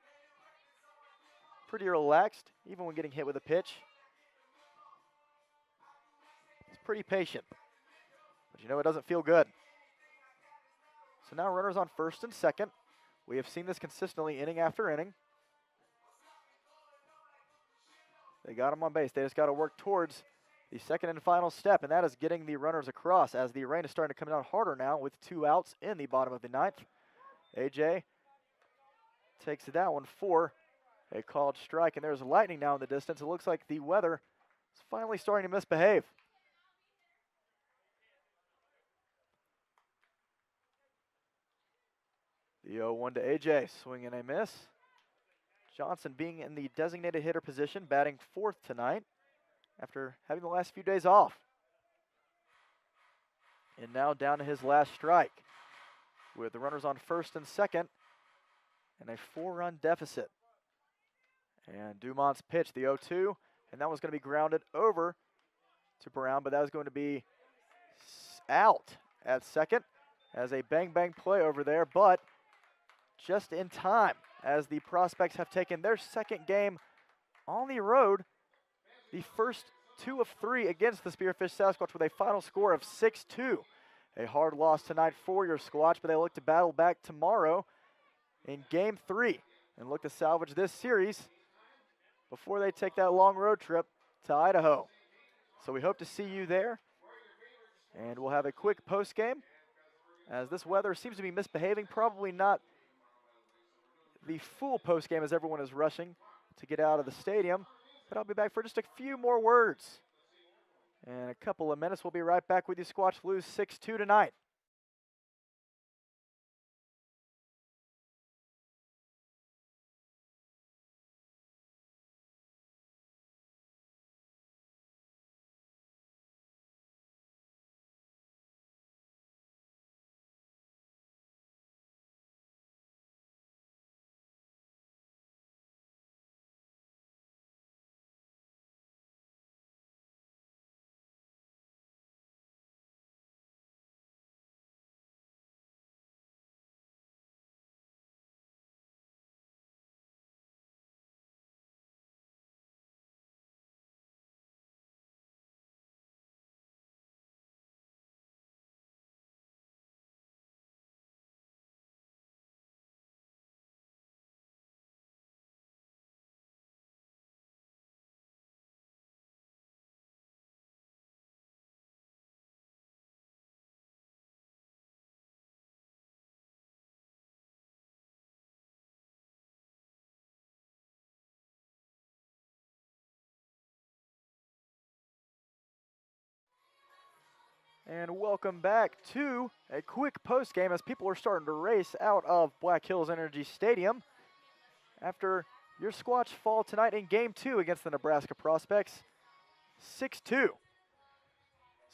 relaxed, even when getting hit with a pitch. He's pretty patient. But you know, it doesn't feel good. So now runners on first and second. We have seen this consistently inning after inning. They got them on base. They just got to work towards the second and final step, and that is getting the runners across as the rain is starting to come down harder now with 2 outs in the bottom of the ninth. AJ takes that one for a called strike, and there's lightning now in the distance. It looks like the weather is finally starting to misbehave. The 0-1 to AJ, swing and a miss. Johnson being in the designated hitter position, batting fourth tonight after having the last few days off. And now down to his last strike with the runners on first and second and a 4-run deficit. And Dumont's pitch, the 0-2, and that was going to be grounded over to Brown, but that was going to be out at second as a bang-bang play over there, but just in time as the Prospects have taken their second game on the road, the first 2 of 3 against the Spearfish Sasquatch with a final score of 6-2. A hard loss tonight for your Squatch, but they look to battle back tomorrow in Game 3 and look to salvage this series before they take that long road trip to Idaho. So we hope to see you there, and we'll have a quick post-game as this weather seems to be misbehaving. Probably not the full post-game as everyone is rushing to get out of the stadium, but I'll be back for just a few more words. In a couple of minutes, we'll be right back with you. Squatch lose 6-2 tonight. And welcome back to a quick post-game as people are starting to race out of Black Hills Energy Stadium after your Squatch fall tonight in Game 2 against the Nebraska Prospects, 6-2.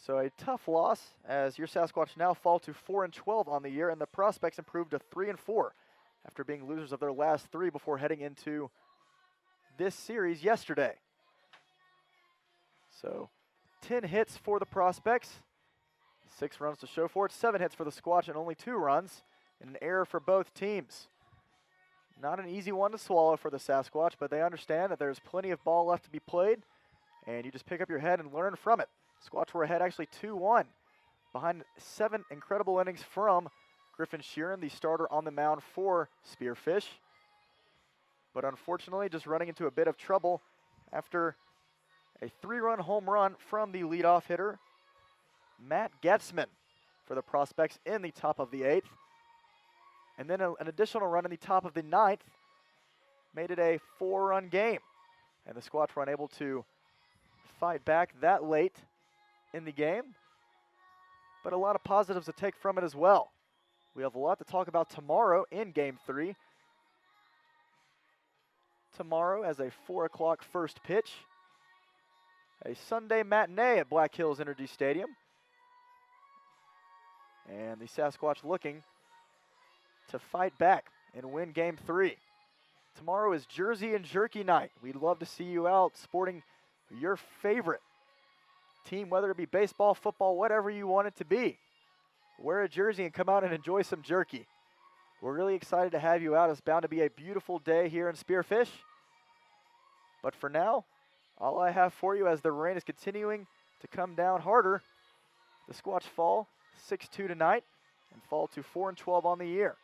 So a tough loss as your Sasquatch now fall to 4-12 on the year, and the Prospects improved to 3-4 after being losers of their last 3 before heading into this series yesterday. So 10 hits for the Prospects, 6 runs to show for it, 7 hits for the Squatch and only 2 runs, and an error for both teams. Not an easy one to swallow for the Sasquatch, but they understand that there's plenty of ball left to be played, and you just pick up your head and learn from it. Squatch were ahead actually 2-1 behind 7 incredible innings from Griffin Sheeran, the starter on the mound for Spearfish. But unfortunately, just running into a bit of trouble after a 3-run home run from the leadoff hitter, Matt Getzman, for the Prospects in the top of the 8th. And then an additional run in the top of the 9th made it a 4-run game. And the Squatch were unable to fight back that late in the game, but a lot of positives to take from it as well. We have a lot to talk about tomorrow in Game 3. Tomorrow as a 4 o'clock first pitch, a Sunday matinee at Black Hills Energy Stadium. And the Sasquatch looking to fight back and win Game 3. Tomorrow is Jersey and Jerky night. We'd love to see you out sporting your favorite team, whether it be baseball, football, whatever you want it to be. Wear a jersey and come out and enjoy some jerky. We're really excited to have you out. It's bound to be a beautiful day here in Spearfish. But for now, all I have for you as the rain is continuing to come down harder, the Squatch fall 6-2 tonight and fall to 4-12 on the year.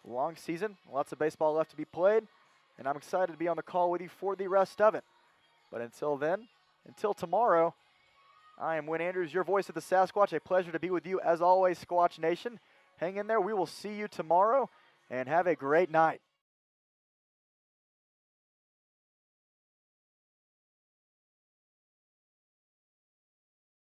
Long season, lots of baseball left to be played, and I'm excited to be on the call with you for the rest of it. But until then, until tomorrow, I am Win Andrews, your voice of the Sasquatch. A pleasure to be with you as always, Squatch Nation. Hang in there. We will see you tomorrow, and have a great night.